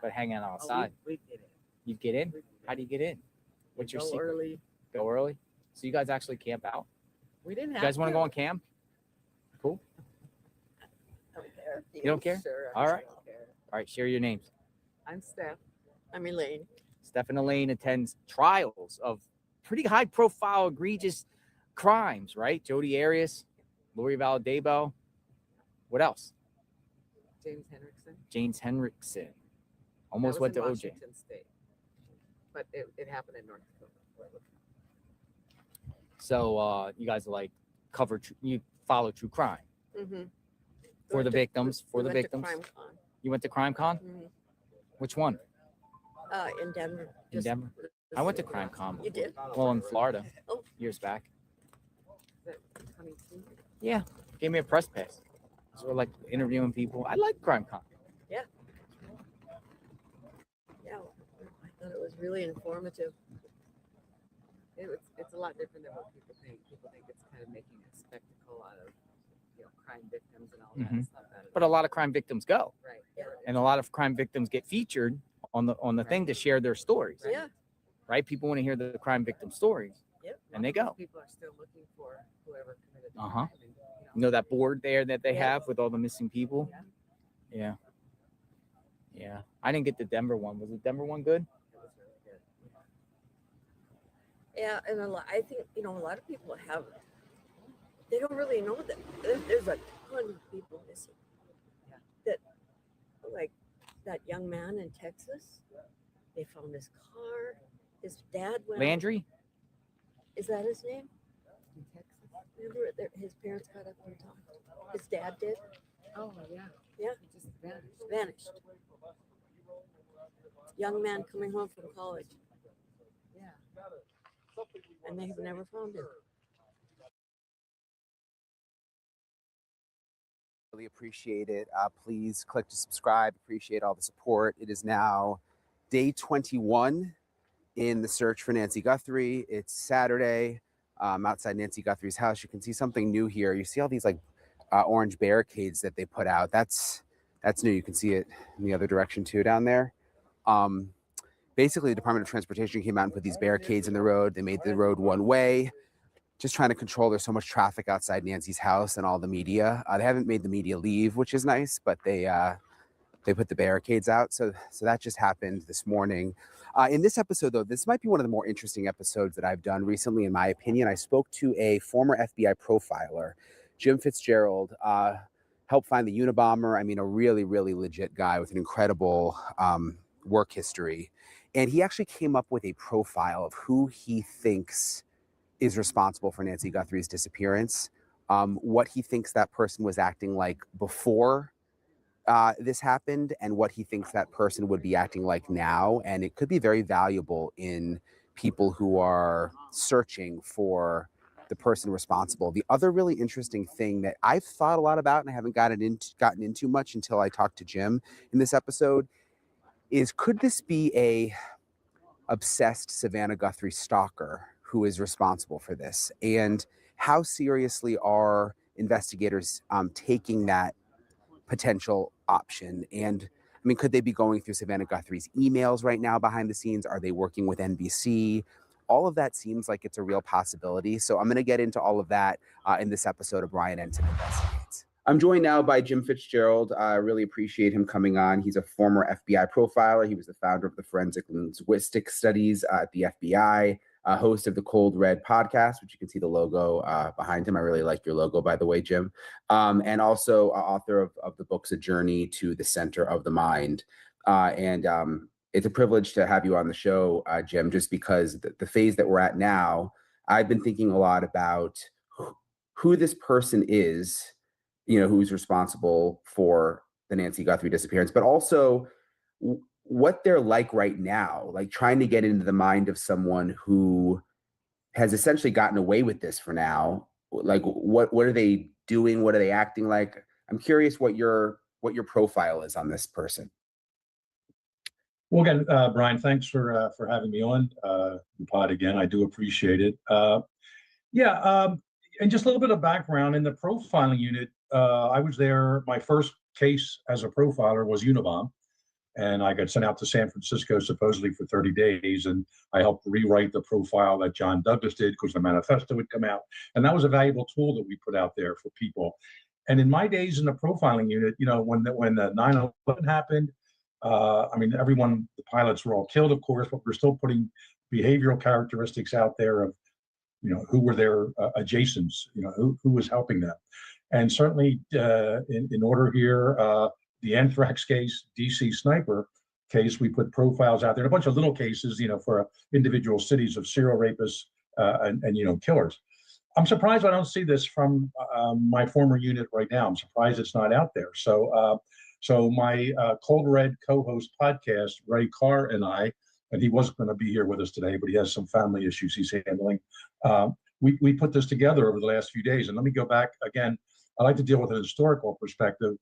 but hanging outside. We get in. You get in? How do you get in? What's your Go secret? early. Go early? So you guys actually camp out? We didn't have You guys want to to. go on camp? Cool. I don't care. You don't care? Sure. All right. Don't care. All right, share your names. I'm Steph. I'm Elaine. Steph and Elaine attends trials of pretty high-profile, egregious crimes, right? Jodi Arias, Lori Valadebo. What else? James Henriksen. James Henriksen. Almost That was went to in OJ. Washington State. But it happened in North Dakota. So you guys like you follow true crime Mm-hmm. for the victims, We went to CrimeCon. You went to CrimeCon? Mhm. Which one? In Denver. In Denver? I went to CrimeCon. You did? Well, in Florida, Oh. years back. Is that 22? Yeah, gave me a press pass. So we're like interviewing people. I like CrimeCon. Yeah, I thought it was really informative. It's a lot different than what people think. People think it's kind of making a spectacle out of crime victims and all that. Mhm. It's not that at But a all. lot of crime victims go, Right. and a lot of crime victims get featured on the thing to share their stories. Yeah. Right? People want to hear the crime victim stories, Yep. and they go. People are still looking for whoever committed the Uh-huh. crime. And, You know that board there that they Yeah. have with all the missing people? Yeah. Yeah. I didn't get the Denver one. Was the Denver one good? it was really good. Yeah, and I think a lot of people they don't really know that there's a ton of people missing. Yeah. That, like that young man in Texas, they found his car. His dad went. Landry? Is that his name? In Texas? Remember, his parents got up and talked. His dad did. Oh, yeah. Yeah. It just vanished. Vanished. Young man coming home from college, Yeah. and they've never found him. Really appreciate it. Please click to subscribe. Appreciate all the support. It is now day 21 in the search for Nancy Guthrie. It's Saturday. Outside Nancy Guthrie's house. You can see something new here. You see all these orange barricades that they put out. That's new. You can see it in the other direction too down there. Basically, the Department of Transportation came out and put these barricades in the road. They made the road one way, just trying to control. There's so much traffic outside Nancy's house and all the media. They haven't made the media leave, which is nice, but they put the barricades out. So that just happened this morning. In this episode, though, this might be one of the more interesting episodes that I've done recently, in my opinion. I spoke to a former FBI profiler, Jim Fitzgerald, helped find the Unabomber. I mean, a really, really legit guy with an incredible work history. And he actually came up with a profile of who he thinks is responsible for Nancy Guthrie's disappearance, what he thinks that person was acting like before this happened, and what he thinks that person would be acting like now. And it could be very valuable in people who are searching for the person responsible. The other really interesting thing that I've thought a lot about and I haven't gotten into much until I talked to Jim in this episode is, could this be a obsessed Savannah Guthrie stalker who is responsible for this? And how seriously are investigators taking that potential option? And I mean, could they be going through Savannah Guthrie's emails right now behind the scenes? Are they working with NBC? All of that seems like it's a real possibility. So I'm going to get into all of that in this episode of Brian Ensign Investigates. I'm joined now by Jim Fitzgerald. I really appreciate him coming on. He's a former FBI profiler. He was the founder of the Forensic Linguistic Studies at the FBI, host of the Cold Red podcast, which you can see the logo behind him. I really like your logo, by the way, Jim. And also author of the books A Journey to the Center of the Mind. It's a privilege to have you on the show, Jim, just because the phase that we're at now, I've been thinking a lot about who this person is, who's responsible for the Nancy Guthrie disappearance, but also what they're like right now, like trying to get into the mind of someone who has essentially gotten away with this for now. Like, what are they doing? What are they acting like? I'm curious what your profile is on this person. Well, again, Brian, thanks for having me on the pod again. I do appreciate it. And just a little bit of background in the profiling unit. I was there. My first case as a profiler was Unabomb. And I got sent out to San Francisco supposedly for 30 days. And I helped rewrite the profile that John Douglas did because the manifesto would come out. And that was a valuable tool that we put out there for people. And in my days in the profiling unit, you know, when the 9/11 happened, I mean, everyone, the pilots were all killed, of course, but we're still putting behavioral characteristics out there of, you know, who were their adjacents, you know, who was helping them. And certainly in order here, the anthrax case, DC sniper case, we put profiles out there, and a bunch of little cases, you know, for individual cities of serial rapists and you know, killers. I'm surprised I don't see this from my former unit right now. I'm surprised it's not out there. So my Cold Red co-host podcast, Ray Carr and I, and he wasn't going to be here with us today, but he has some family issues he's handling. We put this together over the last few days. And let me go back again. I like to deal with an historical perspective.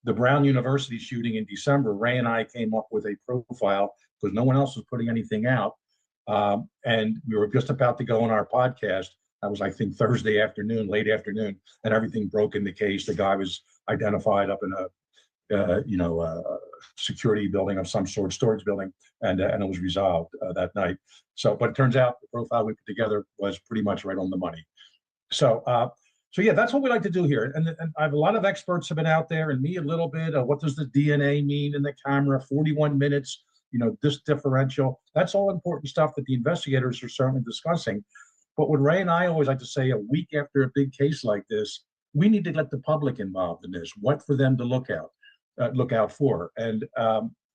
The Brown University shooting in December, Ray and I came up with a profile because no one else was putting anything out. And we were just about to go on our podcast. That was, I think, Thursday afternoon, late afternoon, and everything broke in the case. The guy was identified up in a security building of some sort, storage building, and it was resolved that night. So, but it turns out the profile we put together was pretty much right on the money. So yeah, that's what we like to do here. And I have a lot of experts have been out there, and me a little bit. What does the DNA mean in the camera? 41 minutes, you know, this differential. That's all important stuff that the investigators are certainly discussing. But what Ray and I always like to say, a week after a big case like this, we need to get the public involved in this. What for them to look out for. And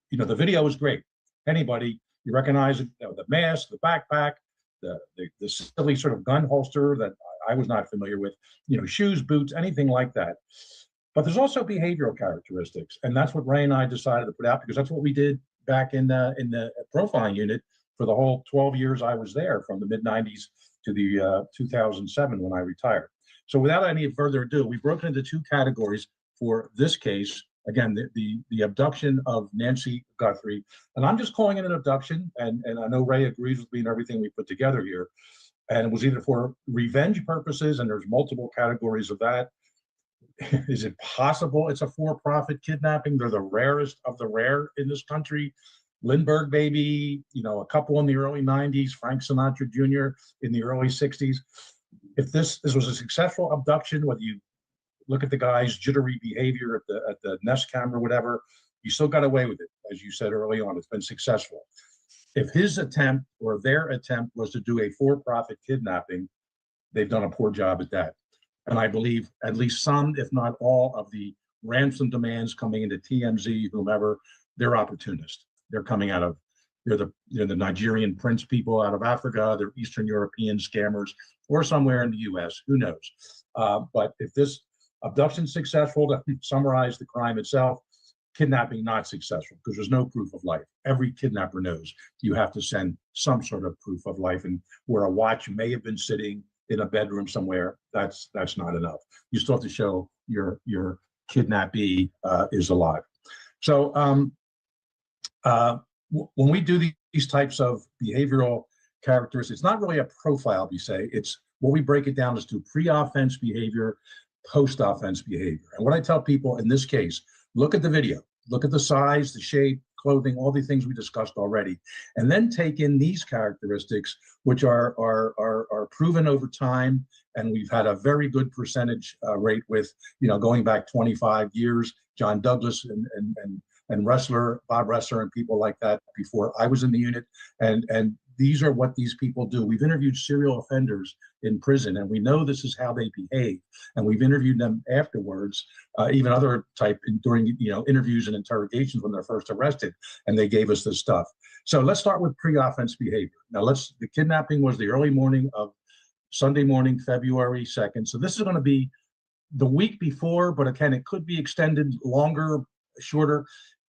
you know, the video is great. Anybody, you recognize it, you know, the mask, the backpack, the silly sort of gun holster that I was not familiar with, you know, shoes, boots, anything like that. But there's also behavioral characteristics, and that's what Ray and I decided to put out, because that's what we did back in the profiling unit for the whole 12 years I was there, from the mid 90s to the 2007 when I retired. So without any further ado, we broke it into two categories for this case. Again, the abduction of Nancy Guthrie, and I'm just calling it an abduction, and I know Ray agrees with me and everything we put together here. And it was either for revenge purposes, and there's multiple categories of that. Is it possible it's a for-profit kidnapping? They're the rarest of the rare in this country. Lindbergh baby, you know, a couple in the early 90s, Frank Sinatra Jr. in the early 60s. If this was a successful abduction, whether you look at the guy's jittery behavior at the Nest camera, whatever, you still got away with it. As you said early on, it's been successful. If his attempt or their attempt was to do a for-profit kidnapping, they've done a poor job at that. And I believe at least some, if not all, of the ransom demands coming into TMZ, whomever, they're opportunists. They're coming out of, they're the Nigerian prince people out of Africa, they're Eastern European scammers, or somewhere in the US, who knows? But if this abduction's successful, to summarize the crime itself, kidnapping not successful, because there's no proof of life. Every kidnapper knows you have to send some sort of proof of life, and where a watch may have been sitting in a bedroom somewhere, that's not enough. You still have to show your kidnappee is alive. So when we do these types of behavioral characteristics, it's not really a profile, we say. It's what we break it down as to pre-offense behavior, post-offense behavior. And what I tell people in this case, look at the video, look at the size, the shape, clothing, all the things we discussed already, and then take in these characteristics, which are proven over time, and we've had a very good percentage rate with, you know, going back 25 years, John Douglas and Bob Ressler and people like that before I was in the unit, and these are what these people do. We've interviewed serial offenders in prison, and we know this is how they behave, and we've interviewed them afterwards, even other type during, you know, interviews and interrogations when they're first arrested, and they gave us this stuff. So let's start with pre-offense behavior. Now the kidnapping was the early morning of Sunday morning, February 2nd. So this is going to be the week before, but again, it could be extended longer, shorter.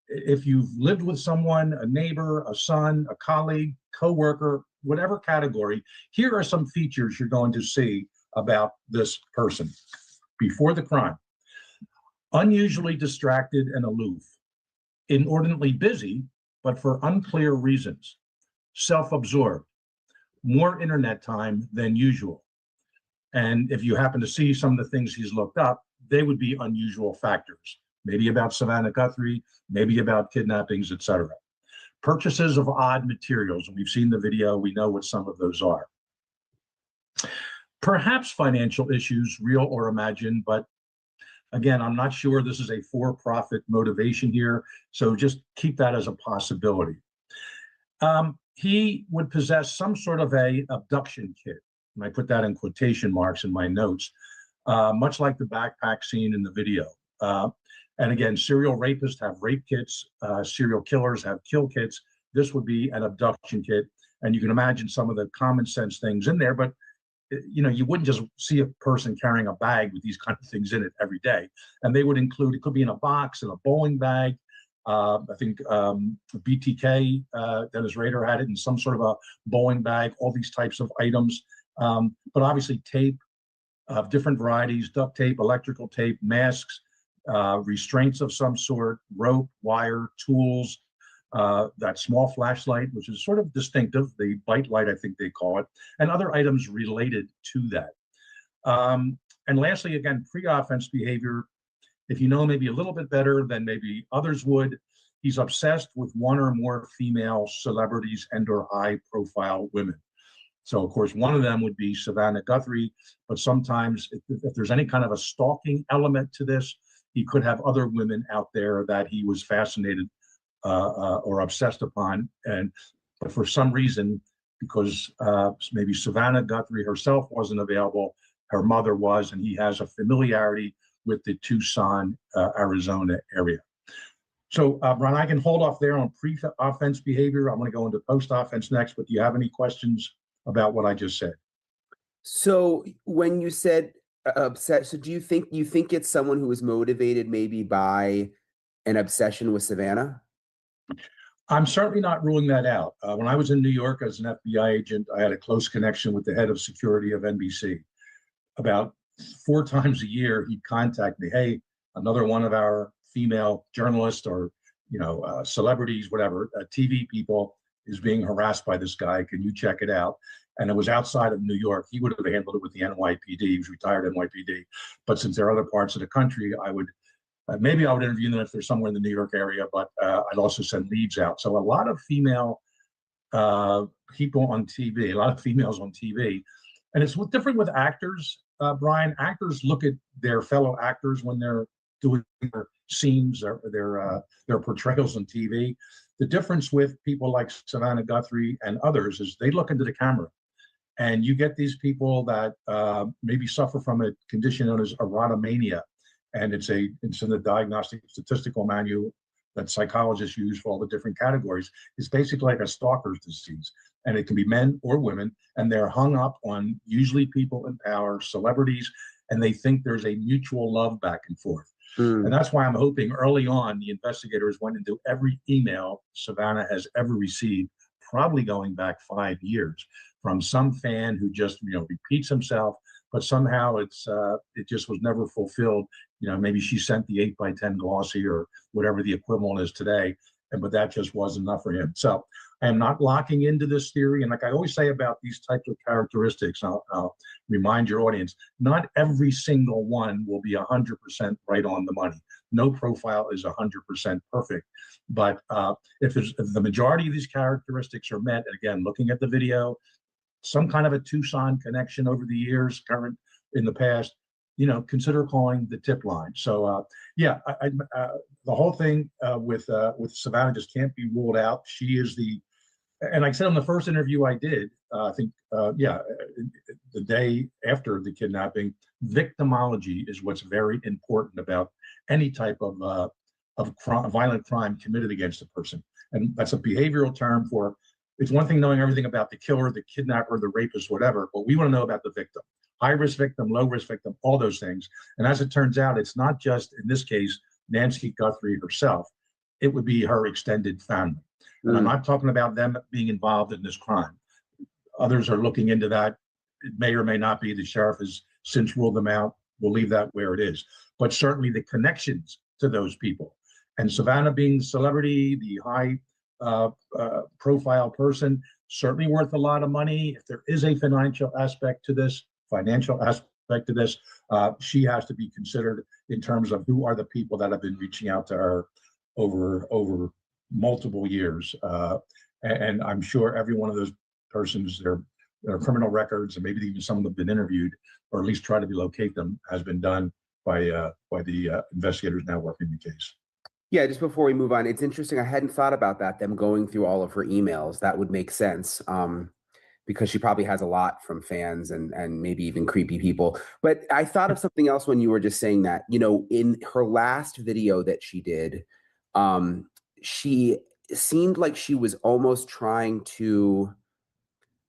If you've lived with someone, a neighbor, a son, a colleague, coworker, whatever category, here are some features you're going to see about this person before the crime. Unusually distracted and aloof, inordinately busy, but for unclear reasons, self-absorbed, more internet time than usual. And if you happen to see some of the things he's looked up, they would be unusual factors. maybe about Savannah Guthrie, maybe about kidnappings, etc. Purchases of odd materials, and we've seen the video, we know what some of those are. Perhaps financial issues, real or imagined, but again, I'm not sure this is a for-profit motivation here, so just keep that as a possibility. He would possess some sort of a abduction kit, and I put that in quotation marks in my notes, much like the backpack scene in the video. And again, serial rapists have rape kits, serial killers have kill kits. This would be an abduction kit, and you can imagine some of the common sense things in there, but you know, you wouldn't just see a person carrying a bag with these kind of things in it every day. And they would include, it could be in a box, in a bowling bag. I think BTK, Dennis Rader, had it in some sort of a bowling bag, all these types of items. But obviously tape of different varieties, duct tape, electrical tape, masks, restraints of some sort, rope, wire, tools, that small flashlight, which is sort of distinctive, the bite light, I think they call it, and other items related to that. And lastly, again, pre-offense behavior. If you know maybe a little bit better than maybe others would, he's obsessed with one or more female celebrities and or high-profile women. So, of course, one of them would be Savannah Guthrie, but sometimes if there's any kind of a stalking element to this, he could have other women out there that he was fascinated or obsessed upon, but for some reason, because maybe Savannah Guthrie herself wasn't available, her mother was, and he has a familiarity with the Tucson, Arizona area. So, Ron, I can hold off there on pre-offense behavior. I'm going to go into post-offense next, but do you have any questions about what I just said? So when you said upset, so do you think it's someone who was motivated maybe by an obsession with Savannah? I'm certainly not ruling that out. When I was in New York as an FBI agent, I had a close connection with the head of security of NBC. About 4 times a year, he'd contact me, hey, another one of our female journalists or, you know, celebrities, whatever, TV people is being harassed by this guy. Can you check it out? And it was outside of New York. He would have handled it with the NYPD. He was retired NYPD. But since there are other parts of the country, I would maybe I would interview them if they're somewhere in the New York area, but I'd also send leads out. So a lot of female people on TV, a lot of females on TV. And it's different with actors, Brian. Actors look at their fellow actors when they're doing their scenes or their portrayals on TV. The difference with people like Savannah Guthrie and others is they look into the camera. And you get these people that maybe suffer from a condition known as erotomania. And it's in the diagnostic statistical manual that psychologists use for all the different categories. It's basically like a stalker's disease. And it can be men or women, and they're hung up on usually people in power, celebrities, and they think there's a mutual love back and forth. And that's why I'm hoping early on the investigators went into every email Savannah has ever received, probably going back 5 years, from some fan who just repeats himself, but somehow it just was never fulfilled. Maybe she sent the 8x10 glossy or whatever the equivalent is today, but that just wasn't enough for him. So I am not locking into this theory. And like I always say about these types of characteristics, I'll remind your audience, not every single one will be 100% right on the money. No profile is 100% perfect. But if the majority of these characteristics are met, again, looking at the video, some kind of a Tucson connection over the years, current, in the past, consider calling the tip line. So the whole thing with Savannah just can't be ruled out. She is and like I said in the first interview I did, I think, the day after the kidnapping, victimology is what's very important about any type of violent crime committed against a person. And that's a behavioral term for, it's one thing knowing everything about the killer, the kidnapper, the rapist, whatever, but we want to know about the victim. High-risk victim, low-risk victim, all those things. And as it turns out, it's not just, in this case, Nancy Guthrie herself. It would be her extended family. And I'm not talking about them being involved in this crime. Others are looking into that. It may or may not be. The sheriff has since ruled them out. We'll leave that where it is. But certainly the connections to those people. And Savannah being the celebrity, the high profile person, certainly worth a lot of money. If there is a financial aspect to this, to this. She has to be considered in terms of who are the people that have been reaching out to her over multiple years. And I'm sure every one of those persons, their criminal records, and maybe even some of them have been interviewed, or at least try to locate them, has been done by the investigators now working the case. Yeah, just before we move on, it's interesting. I hadn't thought about that, them going through all of her emails. That would make sense. Because she probably has a lot from fans and maybe even creepy people. But I thought of something else when you were just saying that, you know, in her last video that she did, she seemed like she was almost trying to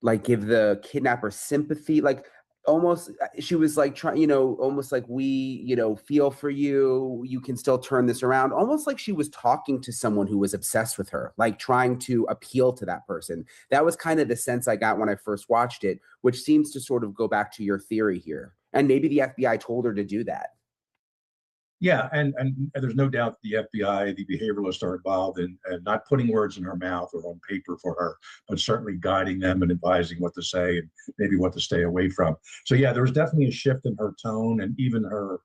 like give the kidnapper sympathy, like almost she was like trying, you know, almost like we, you know, feel for you, you can still turn this around, almost like she was talking to someone who was obsessed with her, like trying to appeal to that person. That was kind of the sense I got when I first watched it, which seems to sort of go back to your theory here. And maybe the FBI told her to do that. Yeah, and there's no doubt the FBI, the behavioralists are involved in not putting words in her mouth or on paper for her, but certainly guiding them and advising what to say and maybe what to stay away from. So yeah, there was definitely a shift in her tone and even her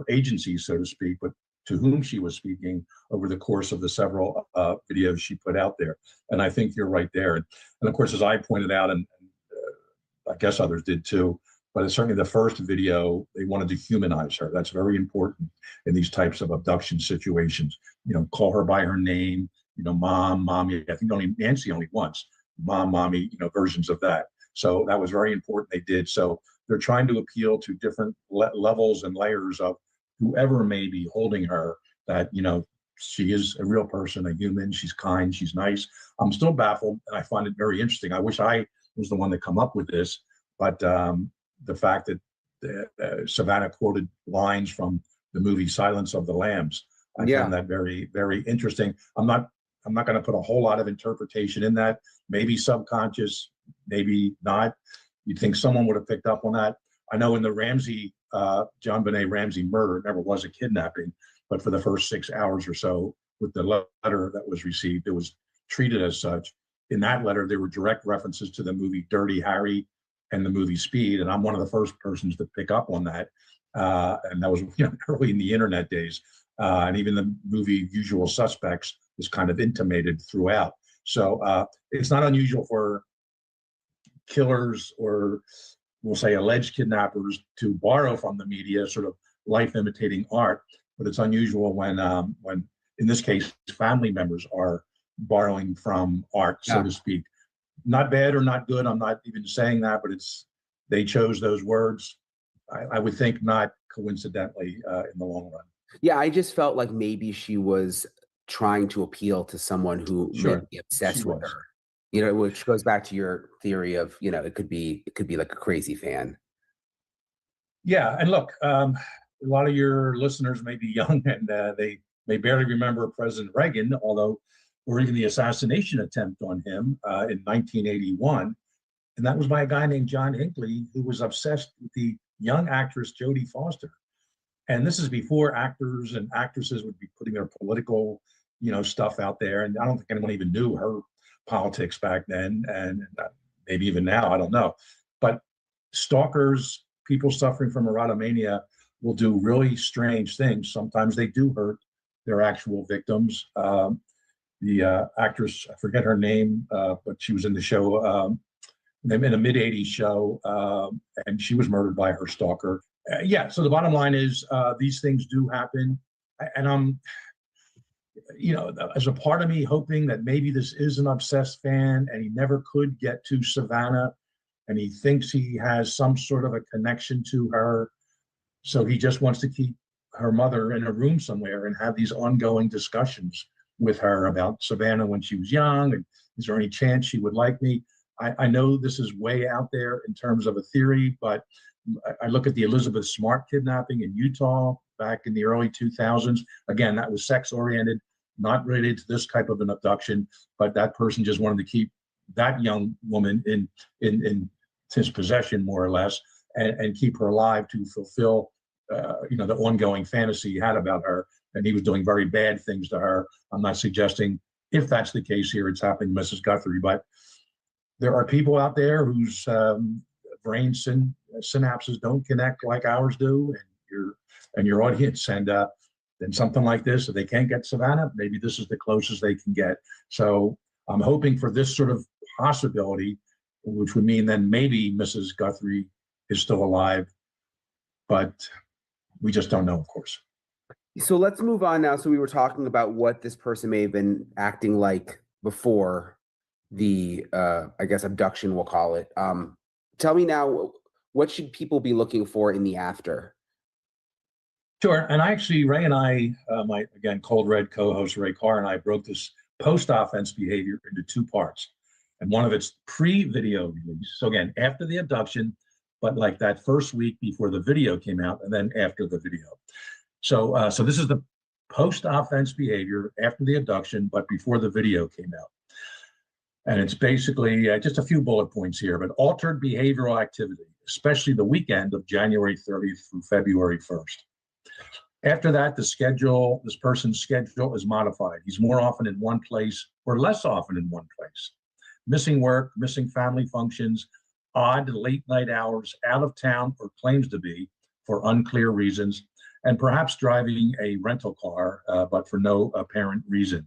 agency, so to speak, but to whom she was speaking over the course of the several videos she put out there. And I think you're right there. And of course, as I pointed out, and I guess others did too, but it's certainly the first video, they wanted to humanize her. That's very important in these types of abduction situations. You know, call her by her name, you know, mom, mommy. I think only Nancy only once, mom, mommy, you know, versions of that. So that was very important they did. So they're trying to appeal to different levels and layers of whoever may be holding her, that, you know, she is a real person, a human, she's kind, she's nice. I'm still baffled, and I find it very interesting. I wish I was the one to come up with this, but the fact that Savannah quoted lines from the movie Silence of the Lambs, I found that very, very interesting. I'm not going to put a whole lot of interpretation in that. Maybe subconscious, maybe not. You'd think someone would have picked up on that. I know in the Ramsey, John Benet Ramsey murder, it never was a kidnapping, but for the first 6 hours or so, with the letter that was received, it was treated as such. In that letter, there were direct references to the movie Dirty Harry and the movie Speed, and I'm one of the first persons to pick up on that. And that was, you know, early in the internet days. And even the movie Usual Suspects was kind of intimated throughout. So it's not unusual for killers, or we'll say alleged kidnappers, to borrow from the media, sort of life imitating art. But it's unusual when in this case, family members are borrowing from art, so to speak. Not bad or not good, I'm not even saying that, but they chose those words, I would think, not coincidentally in the long run. Yeah, I just felt like maybe she was trying to appeal to someone who may be obsessed with her. You know, which goes back to your theory of, you know, it could be like a crazy fan. Yeah, and look, a lot of your listeners may be young and they may barely remember President Reagan, although, or even the assassination attempt on him in 1981. And that was by a guy named John Hinckley, who was obsessed with the young actress Jodie Foster. And this is before actors and actresses would be putting their political, you know, stuff out there. And I don't think anyone even knew her politics back then, and maybe even now, I don't know. But stalkers, people suffering from erotomania, will do really strange things. Sometimes they do hurt their actual victims. The actress, I forget her name, but she was in the show, in a mid-'80s show, and she was murdered by her stalker. Yeah, so the bottom line is these things do happen. And I'm, you know, as a part of me hoping that maybe this is an obsessed fan and he never could get to Savannah and he thinks he has some sort of a connection to her. So he just wants to keep her mother in a room somewhere and have these ongoing discussions with her about Savannah when she was young, and is there any chance she would like me? I know this is way out there in terms of a theory, but I look at the Elizabeth Smart kidnapping in Utah back in the early 2000s. Again, that was sex-oriented, not related to this type of an abduction, but that person just wanted to keep that young woman in his possession, more or less, and keep her alive to fulfill you know, the ongoing fantasy he had about her. And he was doing very bad things to her. I'm not suggesting, if that's the case here, it's happening to Mrs. Guthrie, but there are people out there whose brain synapses don't connect like ours do, and your audience, and then something like this, if they can't get Savannah, maybe this is the closest they can get. So I'm hoping for this sort of possibility, which would mean then maybe Mrs. Guthrie is still alive, but we just don't know, of course. So let's move on now. So we were talking about what this person may have been acting like before the, I guess, abduction, we'll call it. Tell me now, what should people be looking for in the after? Sure. And actually, Ray and I, my, again, Cold Red co-host Ray Carr and I broke this post-offense behavior into two parts. And one of it's pre-video release. So again, after the abduction, but like that first week before the video came out, and then after the video. So, so this is the post-offense behavior after the abduction, but before the video came out. And it's basically just a few bullet points here, but altered behavioral activity, especially the weekend of January 30th through February 1st. After that, this person's schedule is modified. He's more often in one place or less often in one place. Missing work, missing family functions, odd late night hours, out of town or claims to be for unclear reasons, and perhaps driving a rental car, but for no apparent reason.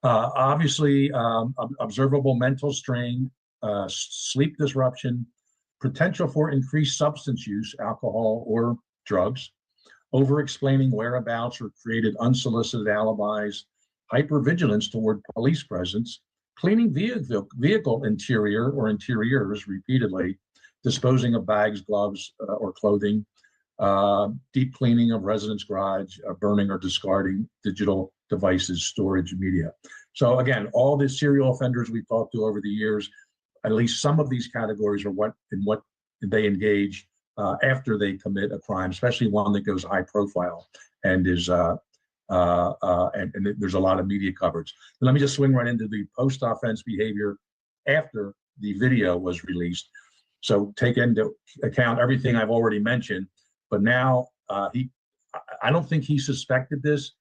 Obviously, observable mental strain, sleep disruption, potential for increased substance use, alcohol or drugs, over-explaining whereabouts or created unsolicited alibis, hypervigilance toward police presence, cleaning vehicle interior or interiors repeatedly, disposing of bags, gloves, or clothing, deep cleaning of residence garage, burning or discarding digital devices, storage, media. So again, all the serial offenders we've talked to over the years, at least some of these categories are what they engage after they commit a crime, especially one that goes high profile and is and there's a lot of media coverage. But let me just swing right into the post-offense behavior after the video was released. So take into account everything I've already mentioned, but now I don't think he suspected this,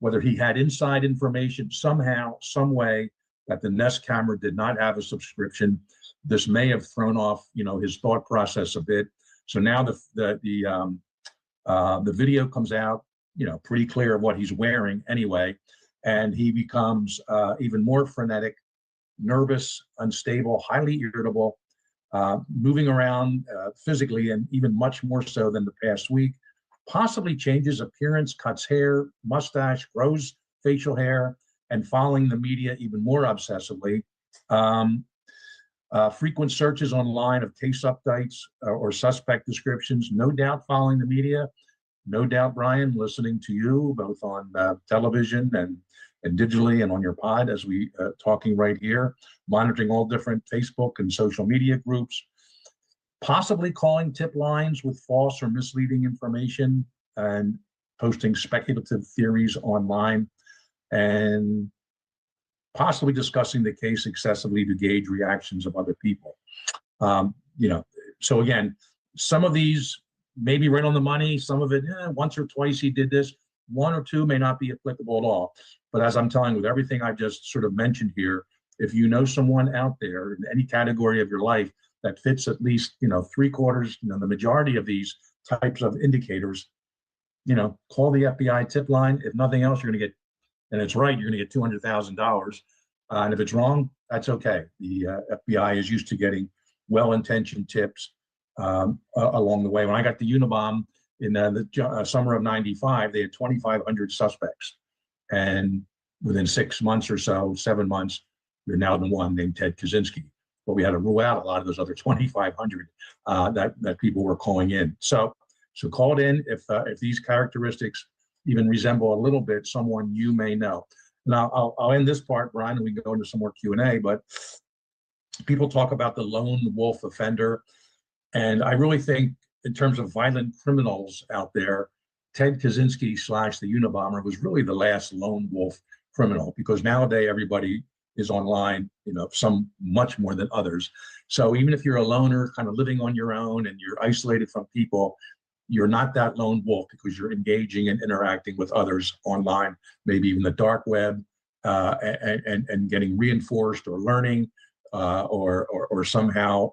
whether he had inside information somehow, some way that the Nest camera did not have a subscription. This may have thrown off, his thought process a bit. So now the video comes out, pretty clear of what he's wearing anyway, and he becomes even more frenetic, nervous, unstable, highly irritable, moving around physically, and even much more so than the past week. Possibly changes appearance, cuts hair, mustache, grows facial hair, and following the media even more obsessively. Frequent searches online of case updates or suspect descriptions, no doubt following the media, no doubt, Brian, listening to you both on television and digitally and on your pod as we talking right here, monitoring all different Facebook and social media groups, possibly calling tip lines with false or misleading information and posting speculative theories online, and possibly discussing the case excessively to gauge reactions of other people. So again, some of these may be right on the money, some of it, once or twice he did this, one or two may not be applicable at all. But as I'm telling you, with everything I've just sort of mentioned here, if you know someone out there in any category of your life that fits at least, 3/4, the majority of these types of indicators, call the FBI tip line. If nothing else, you're going to get, and it's right, you're going to get $200,000. And if it's wrong, that's okay. The FBI is used to getting well-intentioned tips along the way. When I got the Unabomb in the summer of '95, they had 2,500 suspects. And within 6 months or so, 7 months, we're now the one named Ted Kaczynski. But we had to rule out a lot of those other 2,500 that people were calling in. So call it in if these characteristics even resemble a little bit someone you may know. Now, I'll end this part, Brian, and we can go into some more Q&A, but people talk about the lone wolf offender. And I really think in terms of violent criminals out there, Ted Kaczynski / the Unabomber was really the last lone wolf criminal, because nowadays everybody is online, some much more than others. So even if you're a loner kind of living on your own and you're isolated from people, you're not that lone wolf because you're engaging and interacting with others online, maybe even the dark web, and getting reinforced or learning or somehow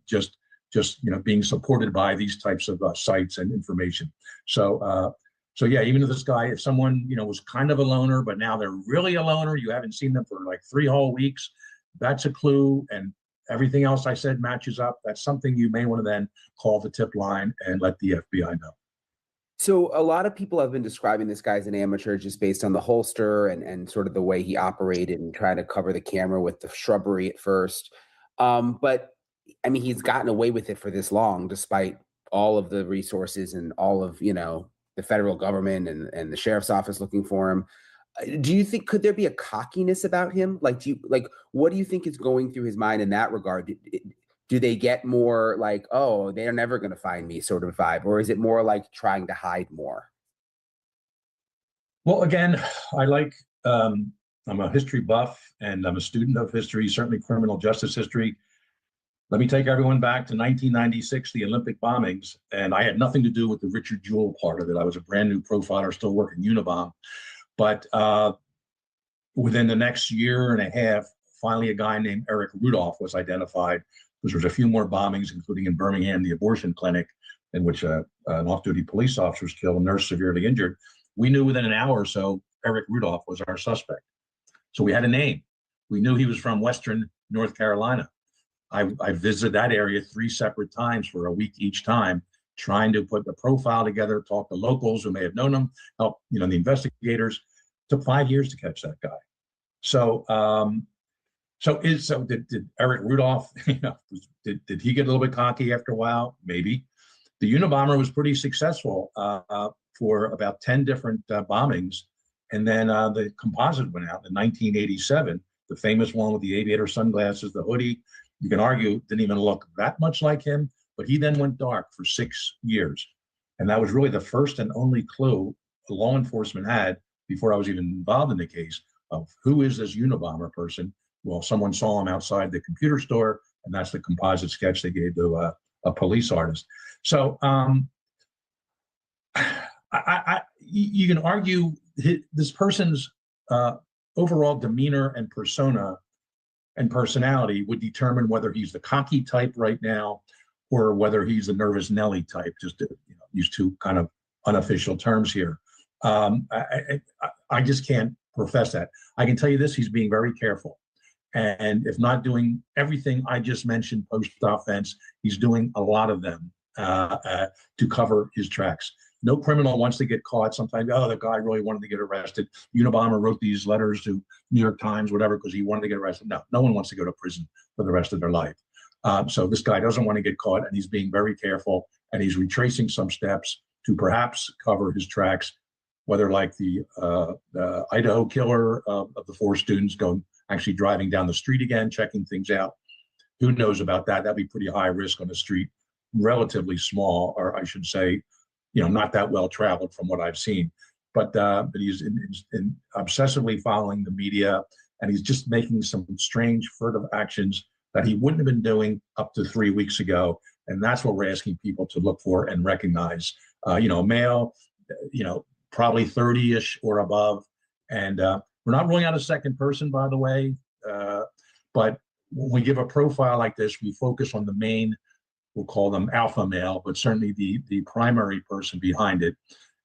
just just being supported by these types of sites and information. So yeah, even if if someone was kind of a loner, but now they're really a loner, you haven't seen them for like 3 whole weeks, that's a clue. And everything else I said matches up. That's something you may want to then call the tip line and let the FBI know. So a lot of people have been describing this guy as an amateur just based on the holster and sort of the way he operated and trying to cover the camera with the shrubbery at first. But I mean, he's gotten away with it for this long, despite all of the resources and all of, the federal government and the sheriff's office looking for him. Do you think, could there be a cockiness about him? Like, what do you think is going through his mind in that regard? Do they get more like, oh, they're never going to find me sort of vibe? Or is it more like trying to hide more? Well, again, I'm a history buff and I'm a student of history, certainly criminal justice history. Let me take everyone back to 1996, the Olympic bombings, and I had nothing to do with the Richard Jewell part of it. I was a brand new profiler, still working Unabomb. But within the next year and a half, finally a guy named Eric Rudolph was identified, because there was a few more bombings, including in Birmingham, the abortion clinic, in which an off-duty police officer was killed, a nurse severely injured. We knew within an hour or so, Eric Rudolph was our suspect. So we had a name. We knew he was from Western North Carolina. I visited that area 3 separate times for a week each time, trying to put the profile together, talk to locals who may have known him, help the investigators. It took 5 years to catch that guy. So did Eric Rudolph? Did he get a little bit cocky after a while? Maybe. The Unabomber was pretty successful for about 10 different bombings, and then the composite went out in 1987. The famous one with the aviator sunglasses, the hoodie. You can argue didn't even look that much like him, but he then went dark for 6 years. And that was really the first and only clue law enforcement had before I was even involved in the case of who is this Unabomber person. Well, someone saw him outside the computer store, and that's the composite sketch they gave to a police artist. So you can argue this person's overall demeanor and persona and personality would determine whether he's the cocky type right now or whether he's the nervous Nelly type, just to use 2 kind of unofficial terms here. I just can't profess that. I can tell you this, he's being very careful. And if not doing everything I just mentioned post-offense, he's doing a lot of them to cover his tracks. No criminal wants to get caught. Sometimes, the guy really wanted to get arrested. Unabomber wrote these letters to New York Times, whatever, because he wanted to get arrested. No one wants to go to prison for the rest of their life. So this guy doesn't want to get caught, and he's being very careful, and he's retracing some steps to perhaps cover his tracks, whether like the Idaho killer of the 4 students actually driving down the street again, checking things out. Who knows about that? That'd be pretty high risk on a street, relatively small, or I should say, not that well traveled from what I've seen. But he's obsessively following the media, and he's just making some strange furtive actions that he wouldn't have been doing up to 3 weeks ago. And that's what we're asking people to look for and recognize. Male, probably 30-ish or above. And we're not ruling out a second person, by the way. But when we give a profile like this, we focus on the main, we'll call them alpha male, but certainly the primary person behind it.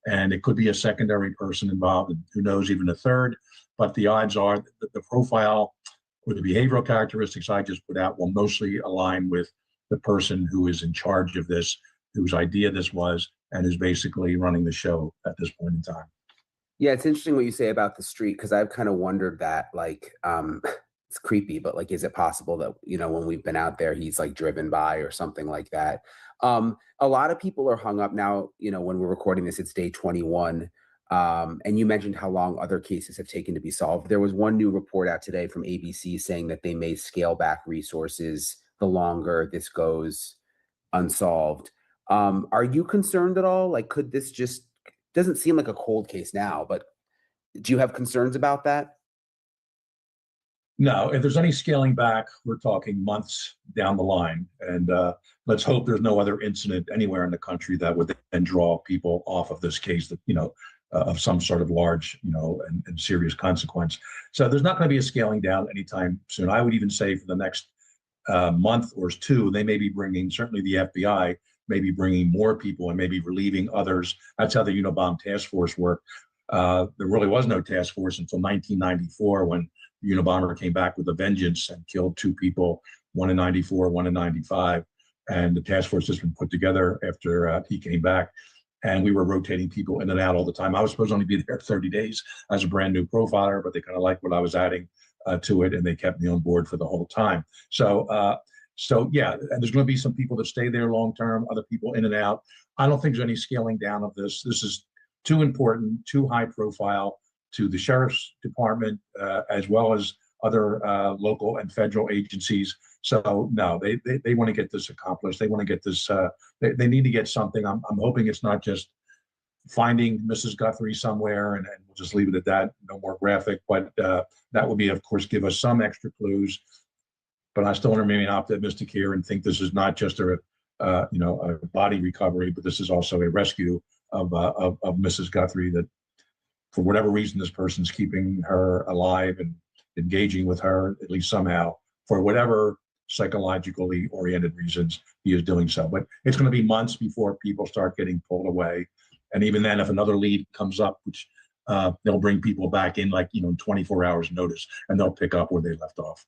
And it could be a secondary person involved, and who knows, even a third. But the odds are that the profile or the behavioral characteristics I just put out will mostly align with the person who is in charge of this, whose idea this was, and is basically running the show at this point in time. Yeah, it's interesting what you say about the street, because I've kind of wondered that, it's creepy, but is it possible that, when we've been out there, he's driven by or something like that? A lot of people are hung up now, when we're recording this, it's day 21. And you mentioned how long other cases have taken to be solved. There was one new report out today from ABC saying that they may scale back resources the longer this goes unsolved. Are you concerned at all? Could this doesn't seem like a cold case now, but do you have concerns about that? No, if there's any scaling back, we're talking months down the line. And let's hope there's no other incident anywhere in the country that would then draw people off of this case that, of some sort of large, and serious consequence. So there's not going to be a scaling down anytime soon. I would even say for the next month or two, they may be bringing, certainly the FBI may be bringing more people and maybe relieving others. That's how the Unabomb task force worked. There really was no task force until 1994 when the Unabomber came back with a vengeance and killed two people, one in 94, one in 95. And the task force has been put together after he came back. And we were rotating people in and out all the time. I was supposed to only be there 30 days as a brand new profiler, but they kind of liked what I was adding to it, and they kept me on board for the whole time. So yeah, and there's going to be some people that stay there long term, other people in and out. I don't think there's any scaling down of this. This is too important, too high profile to the sheriff's department, as well as other local and federal agencies. So no, they want to get this accomplished. They want to get this. They need to get something. I'm hoping it's not just finding Mrs. Guthrie somewhere, and we'll just leave it at that. No more graphic, but that would be, of course, give us some extra clues. But I still want to remain optimistic here and think this is not just a body recovery, but this is also a rescue of Mrs. Guthrie. That for whatever reason, this person's keeping her alive and engaging with her, at least somehow, for whatever psychologically oriented reasons he is doing so. But it's going to be months before people start getting pulled away. And even then, if another lead comes up, which they'll bring people back in 24 hours notice, and they'll pick up where they left off.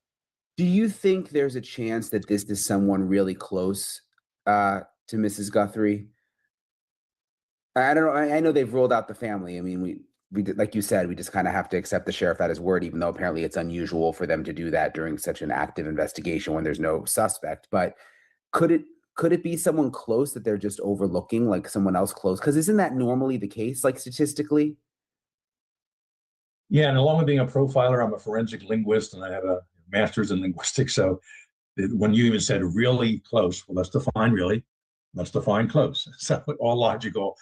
Do you think there's a chance that this is someone really close to Mrs. Guthrie? I don't know. I know they've ruled out the family. I mean, we did, like you said, we just kind of have to accept the sheriff at his word, even though apparently it's unusual for them to do that during such an active investigation when there's no suspect. But could it be someone close that they're just overlooking, like someone else close? Because isn't that normally the case, like statistically? Yeah, and along with being a profiler, I'm a forensic linguist, and I have a master's in linguistics. So when you even said really close, well, let's define really. Let's define close. So all logical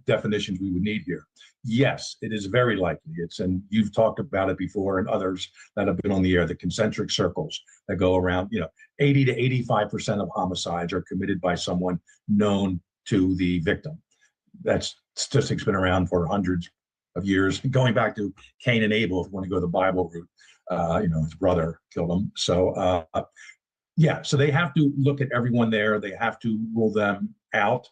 definitions we would need here. Yes, it is very likely. And you've talked about it before, and others that have been on the air, the concentric circles that go around. 80 to 85% of homicides are committed by someone known to the victim. That statistic's been around for hundreds of years, going back to Cain and Abel, if you want to go the Bible route. His brother killed him. So yeah, so they have to look at everyone there. They have to rule them out.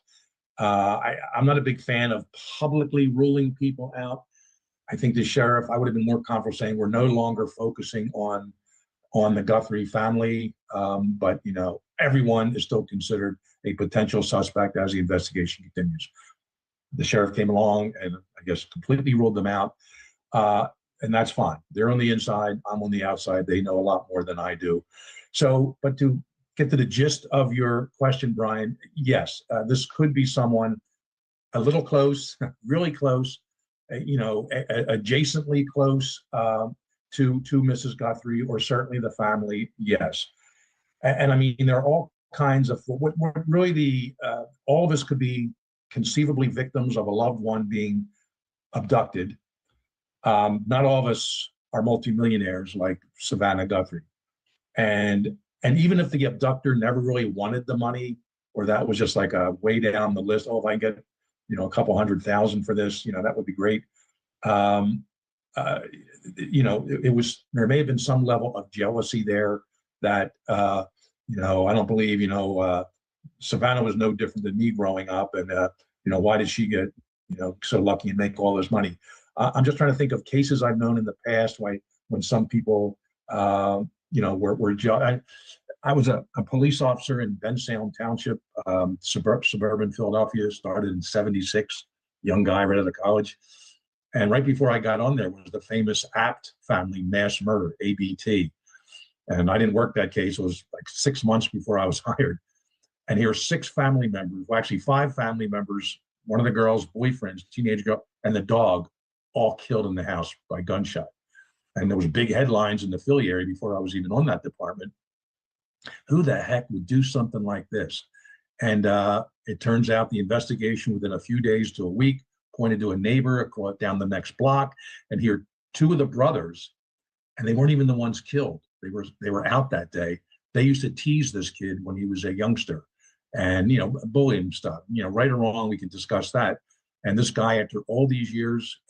I'm not a big fan of publicly ruling people out. I think the sheriff, I would have been more comfortable saying we're no longer focusing on the Guthrie family, but everyone is still considered a potential suspect as the investigation continues. The sheriff came along and I guess completely ruled them out, and that's fine. They're on the inside, I'm on the outside. They know a lot more than I do. So, but to get to the gist of your question, Brian, yes, this could be someone a little close, really close, adjacently close to Mrs. Guthrie, or certainly the family. Yes, and I mean there are all kinds of what really all of us could be conceivably victims of a loved one being abducted. Not all of us are multimillionaires like Savannah Guthrie. And even if the abductor never really wanted the money, or that was just like a way down the list, if I can get, a couple $100,000 for this, that would be great. It was, there may have been some level of jealousy there that, I don't believe, Savannah was no different than me growing up. And, why did she get, so lucky and make all this money? I'm just trying to think of cases I've known in the past when some people, I was a police officer in Ben Salem Township, suburban Philadelphia, started in '76, young guy right out of college. And right before I got on there was the famous Apt family mass murder, ABT. And I didn't work that case. It was like 6 months before I was hired. And here are 6 family members, well, actually 5 family members, one of the girls' boyfriends, teenage girl, and the dog, all killed in the house by gunshot. And there was big headlines in the Philly area before I was even on that department. Who the heck would do something like this? And it turns out the investigation within a few days to a week pointed to a neighbor down the next block. And here, 2 of the brothers, and they weren't even the ones killed. They were out that day. They used to tease this kid when he was a youngster, and bully him stuff. Right or wrong, we can discuss that. And this guy, after all these years,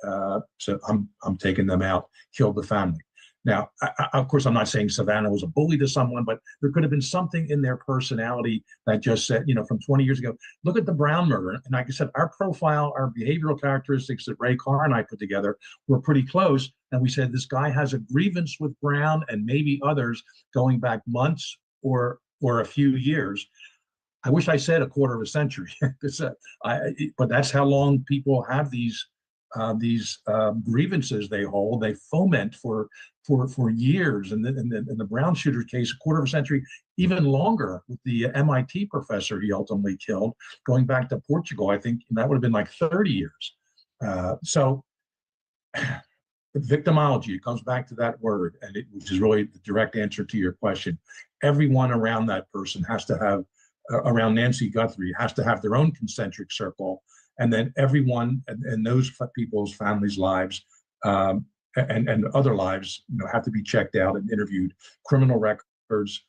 said, "I'm taking them out." Killed the family. Now, of course, I'm not saying Savannah was a bully to someone, but there could have been something in their personality that just said, from 20 years ago, look at the Brown murder. And like I said, our profile, our behavioral characteristics that Ray Carr and I put together were pretty close. And we said, this guy has a grievance with Brown and maybe others going back months or a few years. I wish I said a quarter of a century, but that's how long people have these grievances they hold. They foment for years. And in the Brown shooter case, a quarter of a century, even longer, with the MIT professor he ultimately killed, going back to Portugal. I think that would have been like 30 years. So victimology, it comes back to that word, and which is really the direct answer to your question. Everyone around that person has to have, around Nancy Guthrie, has to have their own concentric circle. And then everyone and those people's families' lives and other lives, have to be checked out and interviewed. Criminal records,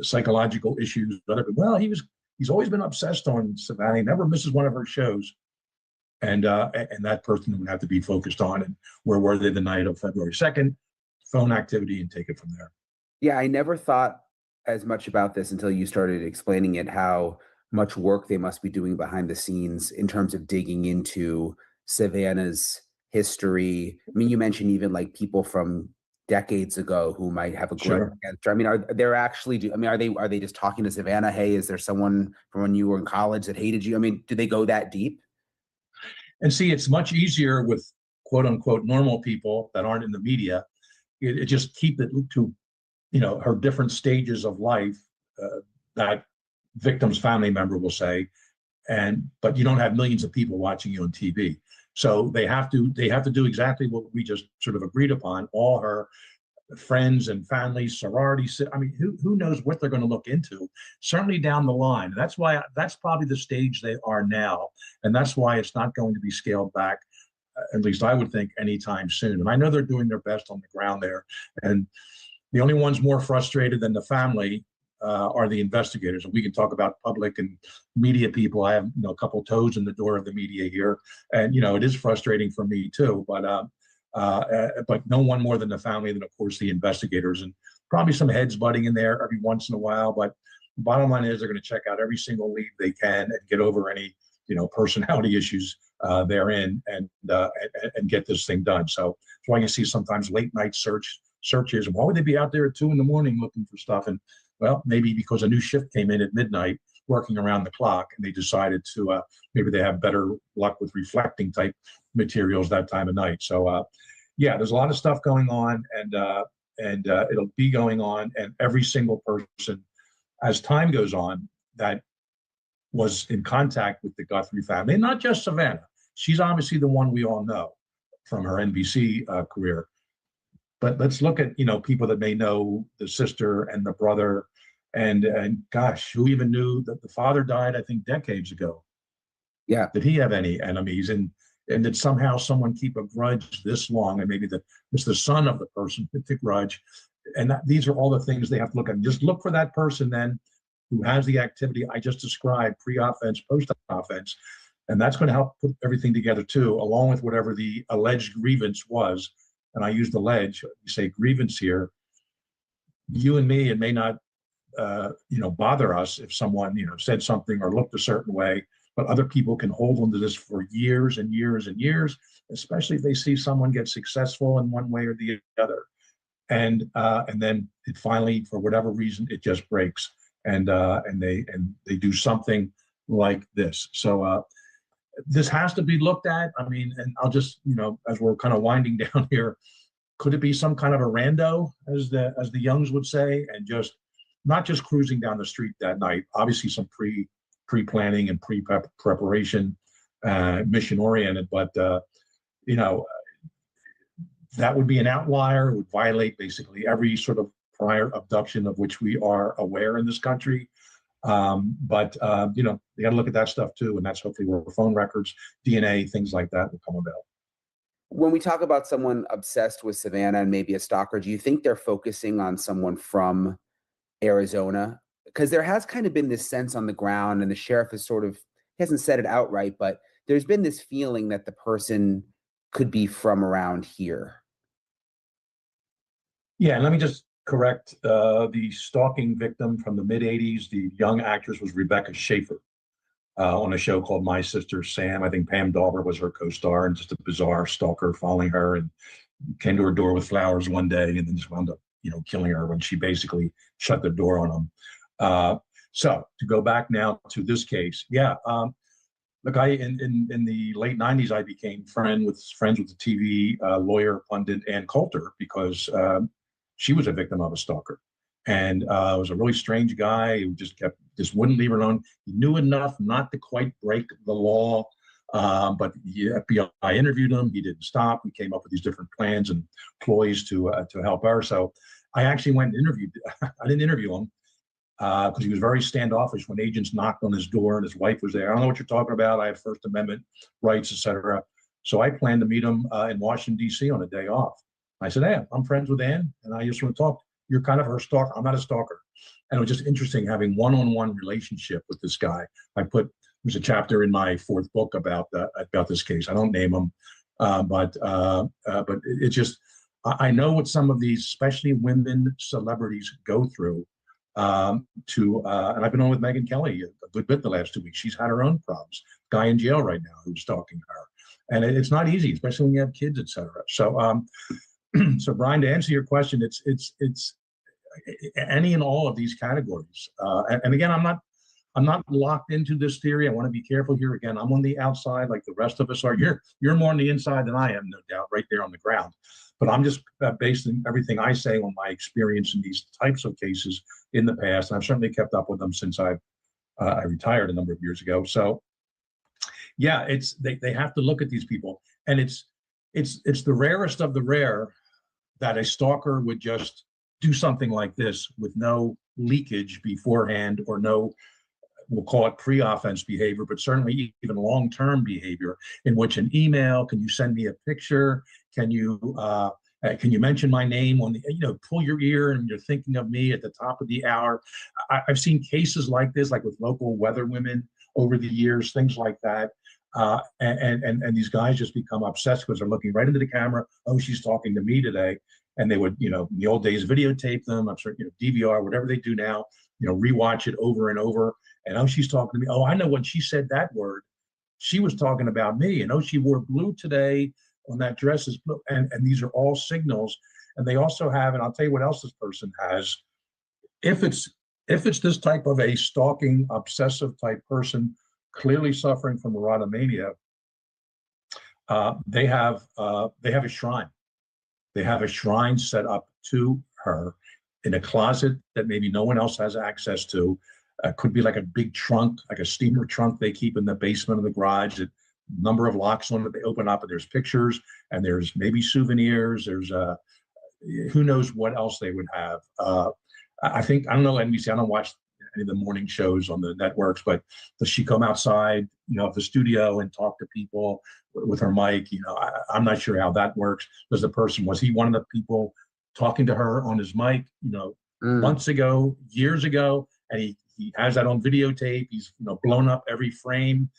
psychological issues, whatever. Well, he's always been obsessed on Savannah. He never misses one of her shows. And that person would have to be focused on. And where were they the night of February 2nd? Phone activity, and take it from there. Yeah, I never thought as much about this until you started explaining it, how much work they must be doing behind the scenes in terms of digging into Savannah's history. I mean, you mentioned even like people from decades ago who might have a grudge Sure. against her. I mean, are they just talking to Savannah? Hey, is there someone from when you were in college that hated you? I mean, do they go that deep? And see, it's much easier with quote unquote normal people that aren't in the media. It just keep it to, her different stages of life that victim's family member will say, but you don't have millions of people watching you on TV. So they have to do exactly what we just sort of agreed upon. All her friends and family, sororities. I mean, who knows what they're going to look into? Certainly down the line. That's probably the stage they are now, and that's why it's not going to be scaled back. At least I would think anytime soon. And I know they're doing their best on the ground there. And the only ones more frustrated than the family are the investigators. And we can talk about public and media people. I have a couple toes in the door of the media here, and it is frustrating for me too. But no one more than the family, than of course the investigators, and probably some heads butting in there every once in a while. But the bottom line is they're going to check out every single lead they can and get over any personality issues therein, and get this thing done. So that's why you see sometimes late night searches. Why would they be out there at 2 a.m. looking for stuff? And well, maybe because a new shift came in at midnight, working around the clock, and they decided to maybe they have better luck with reflecting type materials that time of night. So yeah, there's a lot of stuff going on, and it'll be going on. And every single person, as time goes on, that was in contact with the Guthrie family, and not just Savannah. She's obviously the one we all know from her NBC career. But let's look at people that may know the sister and the brother, and gosh, who even knew that the father died, I think, decades ago? Yeah. Did he have any enemies? And did somehow someone keep a grudge this long? And maybe it's the son of the person with the grudge. And these are all the things they have to look at. And just look for that person then who has the activity I just described, pre-offense, post-offense. And that's going to help put everything together too, along with whatever the alleged grievance was. And I use the alleged, you say grievance here. You and me, it may not, bother us if someone, said something or looked a certain way, but other people can hold on to this for years and years and years, especially if they see someone get successful in one way or the other. And then it finally, for whatever reason, it just breaks, and they do something like this. So this has to be looked at. I mean, and I'll just, as we're kind of winding down here, could it be some kind of a rando, as the Youngs would say, and just not just cruising down the street that night? Obviously, some pre-planning and preparation, mission oriented, but that would be an outlier. It would violate basically every sort of prior abduction of which we are aware in this country. But you got to look at that stuff too, and that's hopefully where phone records, DNA, things like that will come about. When we talk about someone obsessed with Savannah and maybe a stalker, do you think they're focusing on someone from Arizona? Because there has kind of been this sense on the ground, and the sheriff has he hasn't said it outright, but there's been this feeling that the person could be from around here. Yeah, and let me just correct the stalking victim from the mid 80s. The young actress was Rebecca Schaefer on a show called My Sister Sam. I think Pam Dauber was her co-star, and just a bizarre stalker following her and came to her door with flowers one day and then just wound up, killing her when she basically shut the door on him. So to go back now to this case, yeah. Look, in the late '90s, I became friends with the TV lawyer pundit Ann Coulter because she was a victim of a stalker, and was a really strange guy who just wouldn't leave her alone. He knew enough not to quite break the law, but the FBI interviewed him. He didn't stop. We came up with these different plans and ploys to help her. So I actually went and interviewed. I didn't interview him because he was very standoffish when agents knocked on his door and his wife was there. I don't know what you're talking about. I have First Amendment rights, etc. So I planned to meet him in Washington, D.C. on a day off. I said, hey, I'm friends with Ann, and I just want to talk. You're kind of her stalker. I'm not a stalker. And it was just interesting having one-on-one relationship with this guy. There's a chapter in my fourth book about this case. I don't name him, but it just, I know what some of these, especially women celebrities, go through. And I've been on with Megyn Kelly a good bit the last 2 weeks. She's had her own problems. Guy in jail right now who's stalking her, and it's not easy, especially when you have kids, etc. So, so Brian, to answer your question, it's any and all of these categories. And again, I'm not locked into this theory. I want to be careful here. Again, I'm on the outside, like the rest of us are. You're more on the inside than I am, no doubt, right there on the ground. But I'm just basing everything I say on my experience in these types of cases in the past, and I've certainly kept up with them since I retired a number of years ago. So, yeah, they have to look at these people, and it's the rarest of the rare that a stalker would just do something like this with no leakage beforehand or no, we'll call it pre-offense behavior, but certainly even long-term behavior in which an email, can you send me a picture? Can you mention my name on the, pull your ear and you're thinking of me at the top of the hour. I've seen cases like this, like with local weather women over the years, things like that. And these guys just become obsessed because they're looking right into the camera. Oh, she's talking to me today. And they would, in the old days, videotape them. I'm sure, DVR, whatever they do now, rewatch it over and over. And oh, she's talking to me. Oh, I know when she said that word, she was talking about me. And oh, she wore blue today when that dress is blue. And these are all signals. And they also have, and I'll tell you what else this person has. If it's this type of a stalking, obsessive type person, clearly suffering from erotomania, they have a shrine. They have a shrine set up to her in a closet that maybe no one else has access to. Could be like a big trunk, like a steamer trunk they keep in the basement of the garage. A number of locks on it. They open up and there's pictures and there's maybe souvenirs. There's who knows what else they would have. I don't know NBC. I don't watch any of the morning shows on the networks, but does she come outside, of the studio and talk to people with her mic? I'm not sure how that works. Was he one of the people talking to her on his mic, months ago, years ago, and he has that on videotape. He's blown up every frame.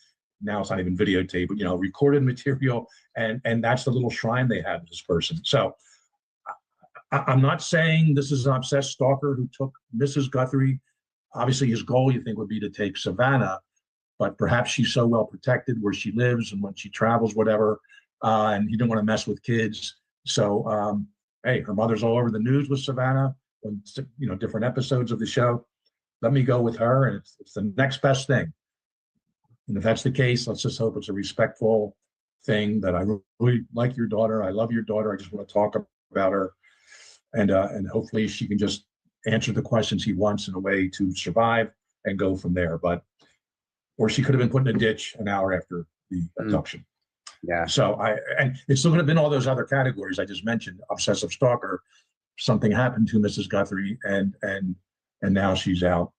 Now it's not even videotape, but recorded material, and that's the little shrine they have with this person. So I'm not saying this is an obsessed stalker who took Mrs. Guthrie. Obviously, his goal, you think, would be to take Savannah, but perhaps she's so well protected where she lives and when she travels, whatever, and he didn't want to mess with kids. So, hey, her mother's all over the news with Savannah, when different episodes of the show. Let me go with her, and it's the next best thing. And if that's the case, let's just hope it's a respectful thing, that I really like your daughter. I love your daughter. I just want to talk about her. And hopefully she can just answer the questions he wants in a way to survive and go from there. Or she could have been put in a ditch an hour after the abduction. Yeah. So and it still could have been all those other categories I just mentioned: obsessive stalker. Something happened to Mrs. Guthrie, and now she's out,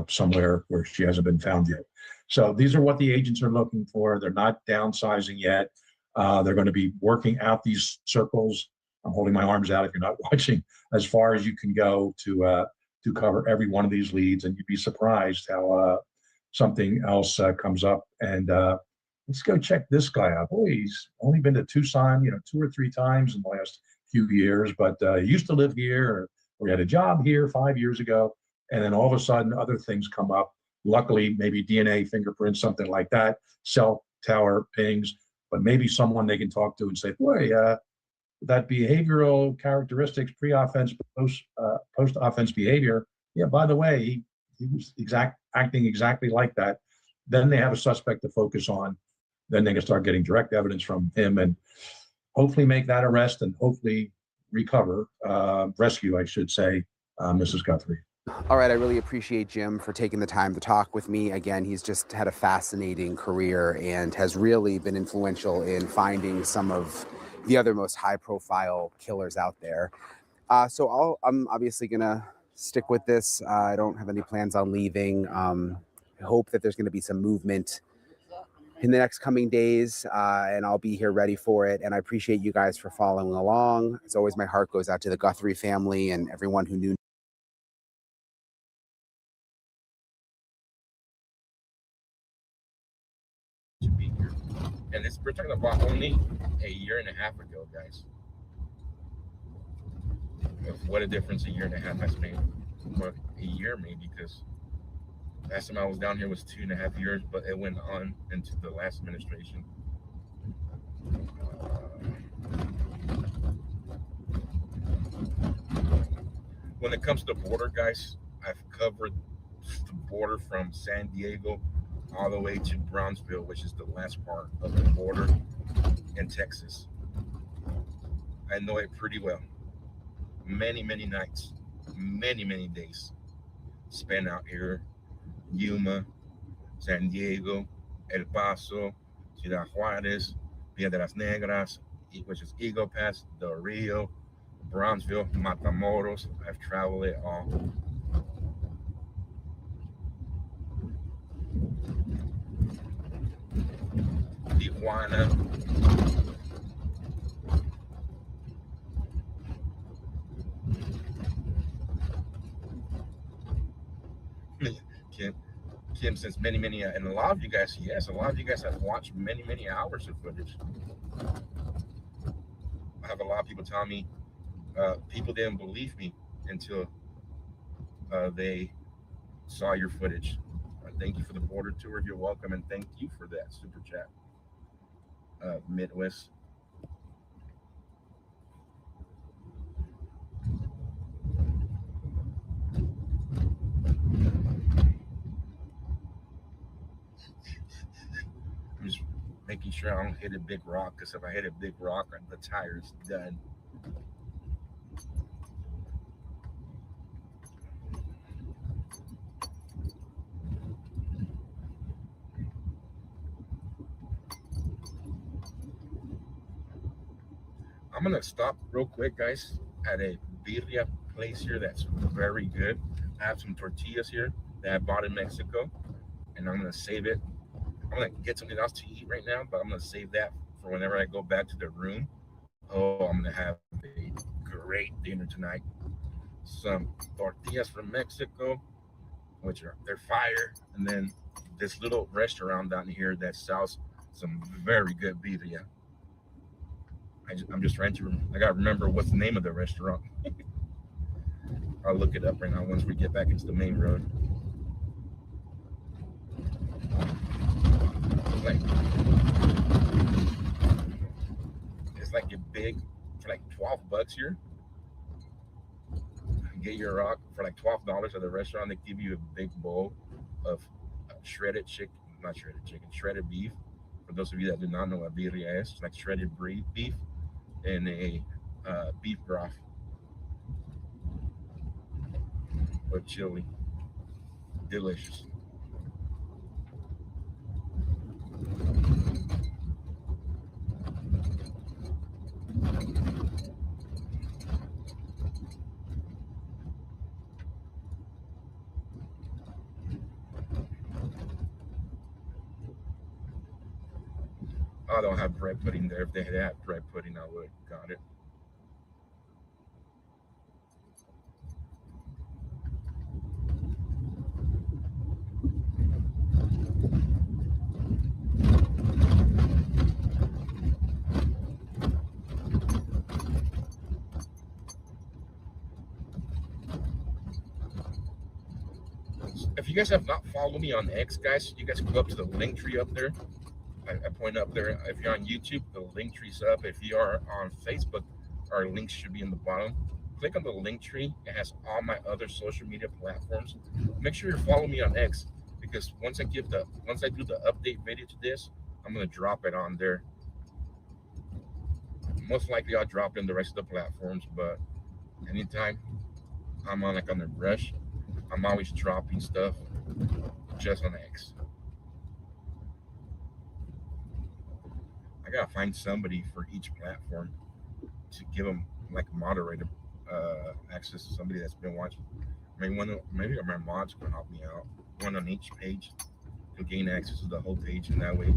somewhere where she hasn't been found yet. So these are what the agents are looking for. They're not downsizing yet. They're going to be working out these circles. I'm holding my arms out if you're not watching, as far as you can go to cover every one of these leads, and you'd be surprised how something else comes up. And let's go check this guy out. Boy, he's only been to Tucson, 2 or 3 times in the last few years, but he used to live here, or he had a job here 5 years ago, and then all of a sudden other things come up. Luckily, maybe DNA, fingerprints, something like that, cell tower pings, but maybe someone they can talk to and say, boy, that behavioral characteristics, pre-offense, post-offense behavior. Yeah, by the way, he was acting exactly like that. Then they have a suspect to focus on. Then they can start getting direct evidence from him and hopefully make that arrest and hopefully rescue, I should say, Mrs. Guthrie. All right, I really appreciate Jim for taking the time to talk with me. Again, he's just had a fascinating career and has really been influential in finding some of the other most high-profile killers out there. So I'm obviously going to stick with this. I don't have any plans on leaving. I hope that there's going to be some movement in the next coming days, and I'll be here ready for it. And I appreciate you guys for following along. As always, my heart goes out to the Guthrie family and everyone who knew. To be here, and we're talking about only a year and a half ago, guys. What a difference a year and a half has made. Well, a year maybe, because last time I was down here was 2.5 years, but it went on into the last administration. When it comes to the border, guys, I've covered the border from San Diego all the way to Brownsville, which is the last part of the border in Texas. I know it pretty well. Many nights, many days spent out here. Yuma, San Diego, El Paso, Ciudad Juarez, Piedras Negras, which is Eagle Pass, Del Rio, Brownsville, Matamoros. I've traveled it all. Tijuana. Kim says many, and a lot of you guys, yes, a lot of you guys have watched many hours of footage. I have a lot of people telling me people didn't believe me until they saw your footage. Thank you for the border tour. You're welcome, and thank you for that super chat, Midwest. I'm just making sure I don't hit a big rock, because if I hit a big rock, the tire's done. I'm gonna stop real quick, guys, at a birria place here that's very good. I have some tortillas here that I bought in Mexico, and I'm gonna save it. I'm gonna get something else to eat right now, but I'm gonna save that for whenever I go back to the room. Oh, I'm gonna have a great dinner tonight. Some tortillas from Mexico, which they're fire, and then this little restaurant down here that sells some very good birria. I'm just trying to. I gotta remember what's the name of the restaurant. I'll look it up right now once we get back into the main road. It's like a big for like $12 here. Get your rock for like $12 at the restaurant. They give you a big bowl of shredded chicken, not shredded chicken, shredded beef. For those of you that do not know what birria is, it's like shredded beef and a beef broth with chili. Delicious. I don't have bread pudding there. If they had bread pudding, I would have got it. If you guys have not followed me on X, guys, you guys go up to the link tree up there. I point up there. If you're on YouTube, the link tree's up. If you are on Facebook, our links should be in the bottom. Click on the link tree. It has all my other social media platforms. Make sure you follow me on X because once I do the update video to this, I'm gonna drop it on there. Most likely I'll drop it in the rest of the platforms, but anytime I'm on the rush, I'm always dropping stuff just on X. I gotta find somebody for each platform to give them like moderator access. Somebody that's been watching. Maybe my mods can help me out. One on each page to gain access to the whole page, and that way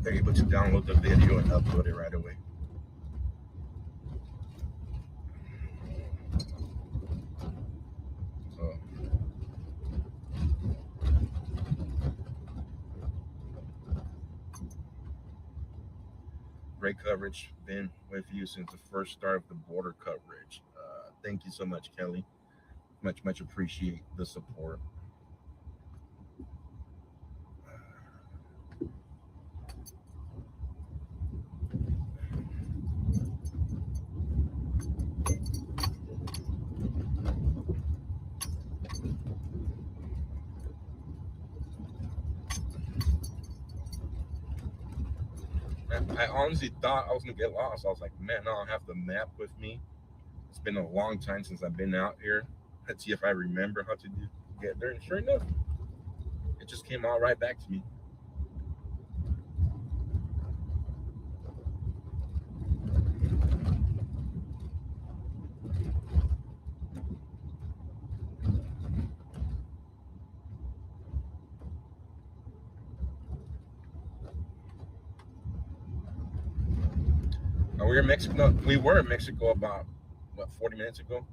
they're able to download the video and upload it right away. So great coverage. Been with you since the first start of the border coverage. Thank you so much, Kelly. Much appreciate the support. I honestly thought I was gonna get lost. I was like, man, I don't have the map with me. It's been a long time since I've been out here. Let's see if I remember how to get there. And sure enough, it just came all right back to me. We were in Mexico about 40 minutes ago,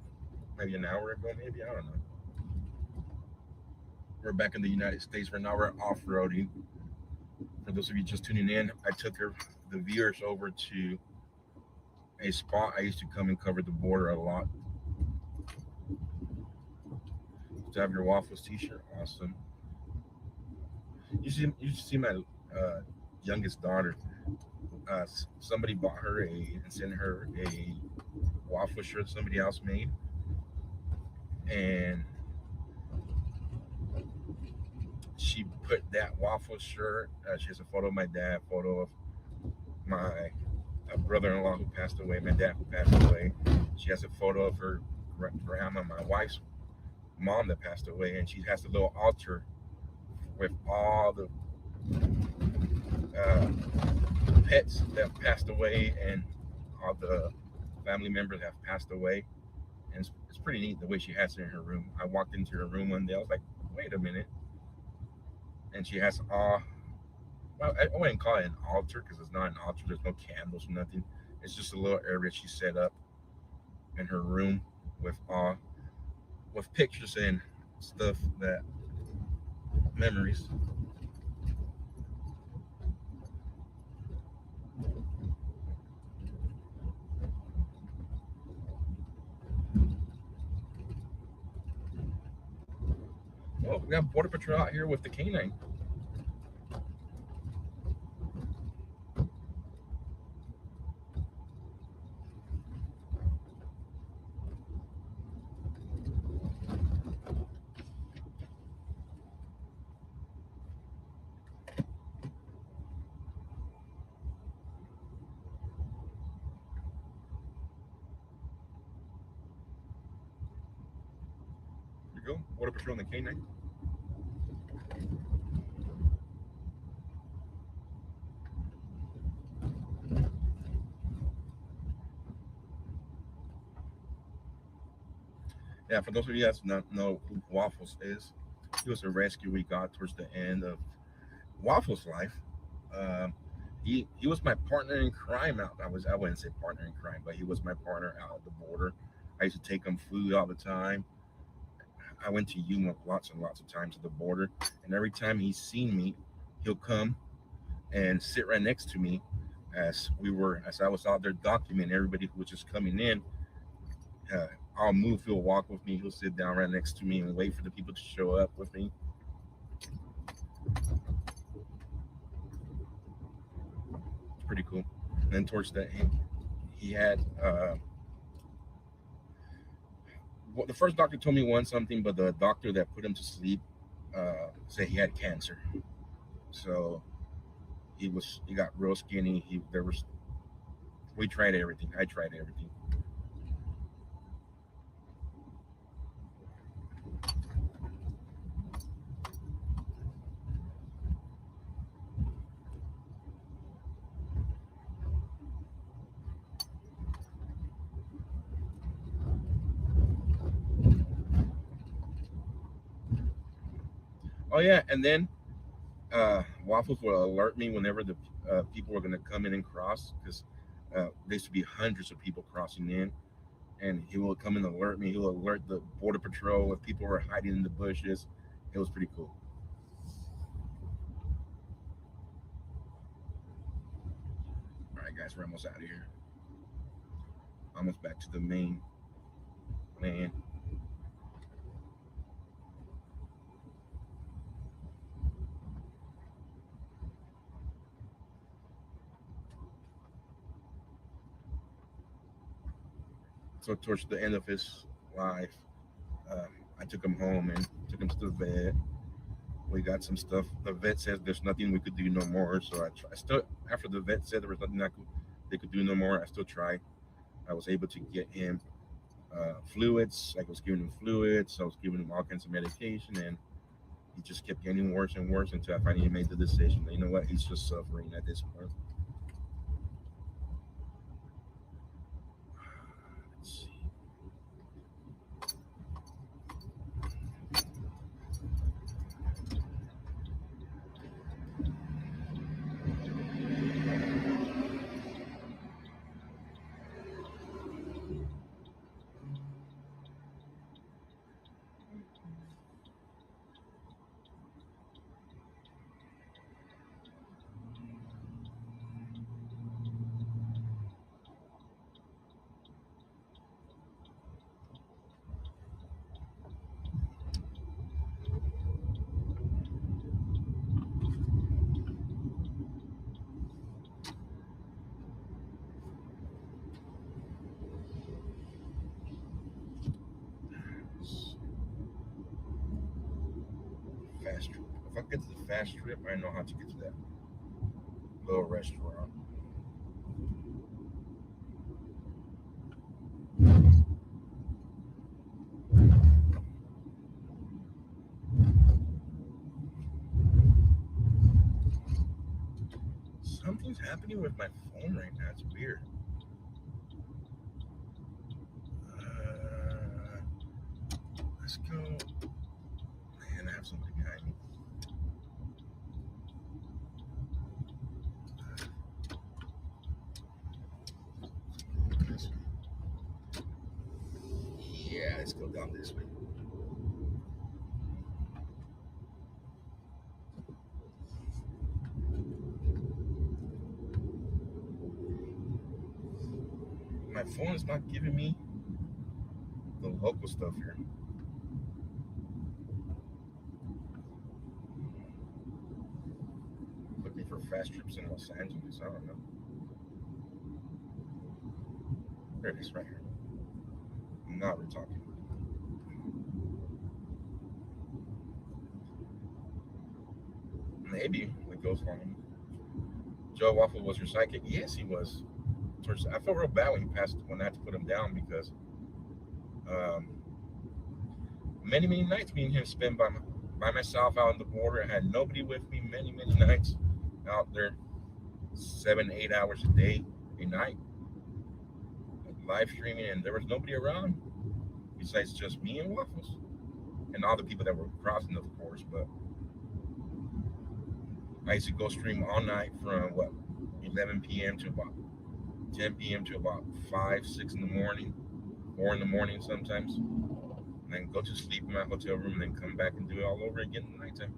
maybe an hour ago, maybe, I don't know. We're back in the United States right now. We're off-roading. For those of you just tuning in, I took the viewers over to a spot I used to come and cover the border a lot. To have your waffles t-shirt, awesome. You should see my youngest daughter. Somebody bought her and sent her a waffle shirt somebody else made, and she put that waffle shirt. She has a photo of my dad, photo of my brother-in-law who passed away, my dad who passed away. She has a photo of her grandma, my wife's mom that passed away, and she has a little altar with all the pets that passed away and all the family members that have passed away. And it's pretty neat the way she has it in her room. I walked into her room one day. I was like, wait a minute. And she has well, I wouldn't call it an altar because it's not an altar. There's no candles or nothing. It's just a little area she set up in her room with pictures and stuff, that memories. Oh, we got Border Patrol out here with the canine. Here we go. Border Patrol and the canine. Yeah, for those of you that don't know who Waffles is, he was a rescue we got towards the end of Waffles' life. He was my partner in crime out. I wouldn't say partner in crime, but he was my partner out at the border. I used to take him food all the time. I went to Yuma lots and lots of times at the border, and every time he's seen me, he'll come and sit right next to me as I was out there documenting everybody who was just coming in. I'll move, he'll walk with me, he'll sit down right next to me and wait for the people to show up with me. It's pretty cool. And then towards the end, he had well, the first doctor told me one something, but the doctor that put him to sleep said he had cancer. So he got real skinny. We tried everything. I tried everything. Oh yeah, and then Waffles will alert me whenever the people were going to come in and cross because there used to be hundreds of people crossing in, and he will come and alert me. He'll alert the border patrol if people were hiding in the bushes. It was pretty cool. All right, guys, we're almost out of here. Almost back to the main land. So towards the end of his life, um, I took him home and took him to the vet. We got some stuff. The vet says there's nothing we could do no more. So I still, after the vet said there was nothing they could do no more, I still tried. I was able to get him fluids. I was giving him fluids. I was giving him all kinds of medication, and he just kept getting worse and worse until I finally made the decision that, you know what, he's just suffering at this point. Let's see. Fast trip. If I get to the fast trip, I know how to get to that little restaurant. Something's happening with my phone right now. It's weird. Let's go. Man, I have something behind me. Yeah, let's go down this way. My phone is not giving me the local stuff here. Looking for fast trips in Los Angeles. I don't know. There it is, right here. Now we're talking. Maybe it goes on. Joe Waffle was your sidekick. Yes, he was. I felt real bad when he passed when I had to put him down because um, many nights me and him spent by myself out on the border. I had nobody with me. Many nights out there, 7-8 hours a day, a night, live streaming, and there was nobody around besides just me and Waffles and all the people that were crossing, of course. But I used to go stream all night from 11 p.m. to about 10 p.m. to about 5, 6 in the morning, 4 in the morning sometimes, and then go to sleep in my hotel room and then come back and do it all over again at nighttime.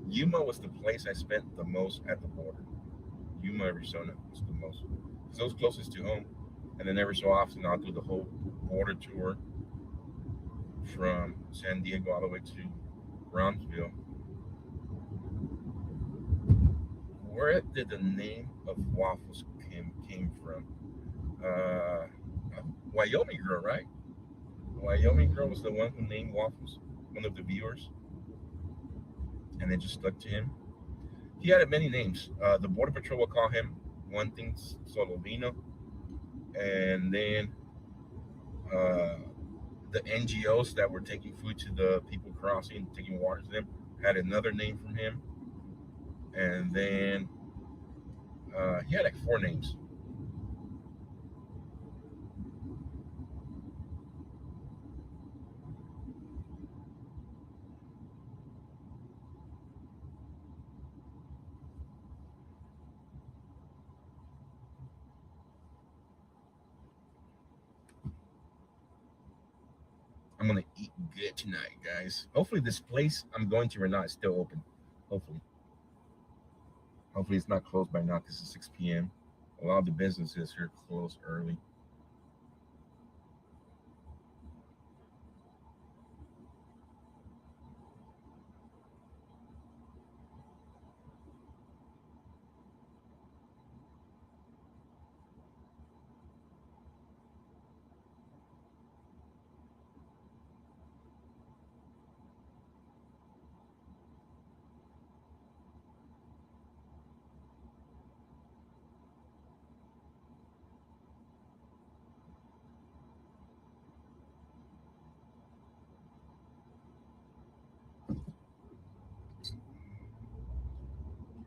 Yuma was the place I spent the most at the border. Yuma, Arizona was the most. Because it was closest to home. And then every so often, I'll do the whole border tour from San Diego all the way to Brownsville. Where did the name of waffles came from? Uh, Wyoming girl, right? Wyoming girl was the one who named waffles. One of the viewers, and it just stuck to him. He had many names. The border patrol will call him one thing Solovino, and then uh, the NGOs that were taking food to the people crossing, taking water to them, had another name from him, and then he had like four names. I'm gonna eat good tonight, guys. Hopefully, this place I'm going to right now is still open. Hopefully, hopefully it's not closed by now because it's 6 p.m. A lot of the businesses here close early.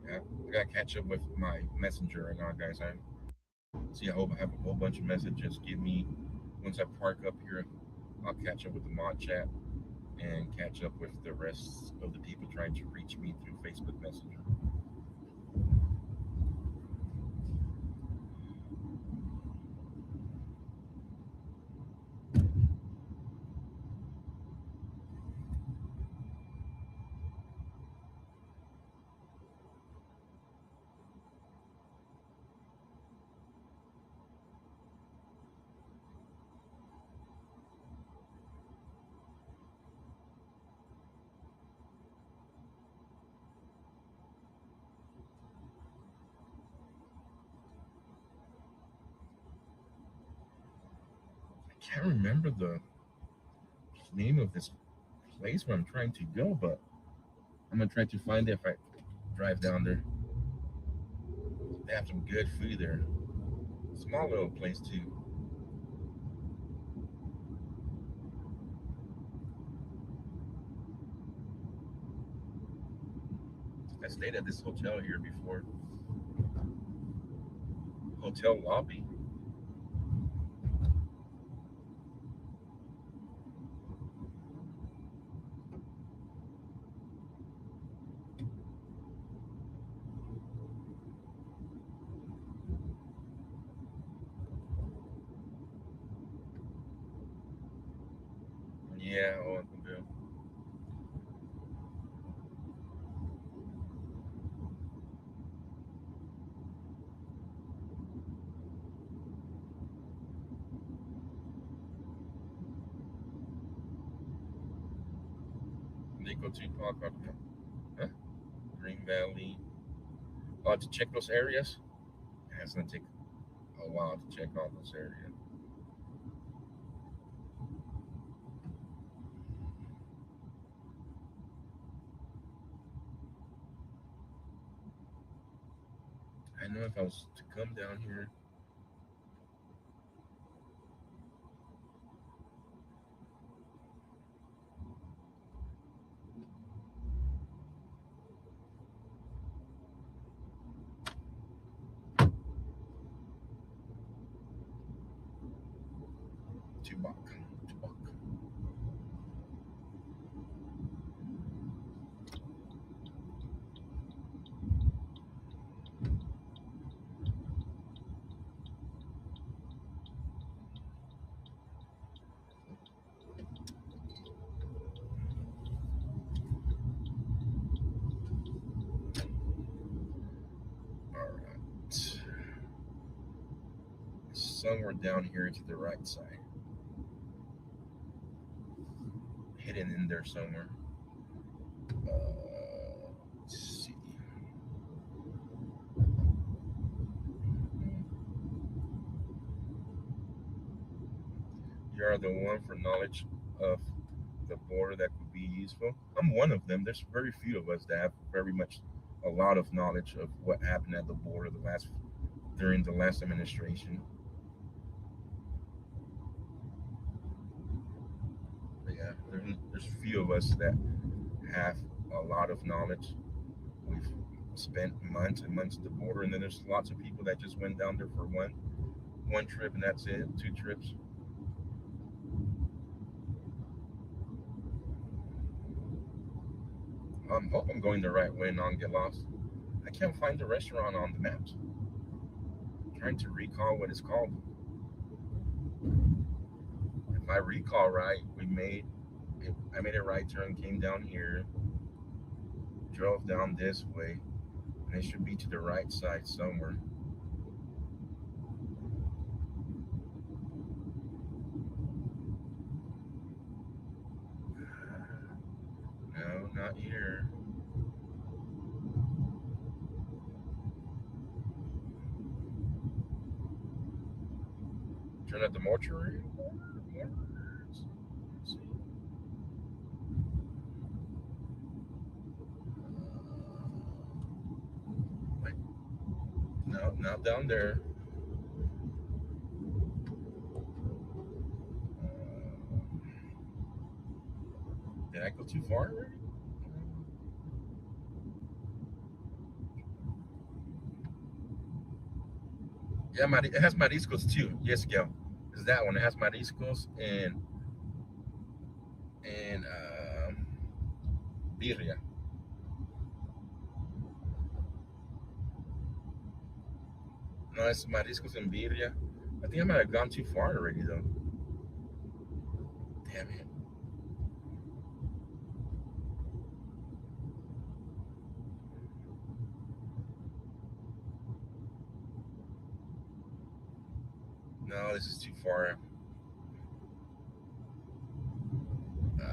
Yeah, I gotta catch up with my messenger right now, guys. I hope I have a whole bunch of messages. Give me once I park up here, I'll catch up with the mod chat and catch up with the rest of the people trying to reach me through Facebook Messenger. I can't remember the name of this place where I'm trying to go, but I'm gonna try to find it if I drive down there. They have some good food there. Small little place too. I stayed at this hotel here before. Hotel lobby. Yeah, Oakville. Nico Tupac. Huh? Green Valley. To check those areas. Yeah, it's gonna take a while to check all those areas. I know if I was to come down here, Tupac. Tupac. All right. somewhere down here to the right side. Hidden in there somewhere. Let's see. You are the one for knowledge of the border that could be useful. I'm one of them. There's very few of us that have very much a lot of knowledge of what happened at the border during the last administration. But yeah, there's few of us that have a lot of knowledge. We've spent months and months at the border, and then there's lots of people that just went down there for one trip and that's it, 2 trips. Hope I'm going the right way and not get lost. I can't find the restaurant on the maps. I'm trying to recall what it's called. If I recall right, I made a right turn, came down here, drove down this way, and it should be to the right side somewhere. No, not here. Turn at the mortuary. Let's see. Wait, no, not down there. Did I go too far already? Yeah, it has mariscos too. Yes, Gail. It's that one. It has mariscos and birria. No, it's mariscos and birria. I think I might have gone too far already though. Damn it. No, this is too far.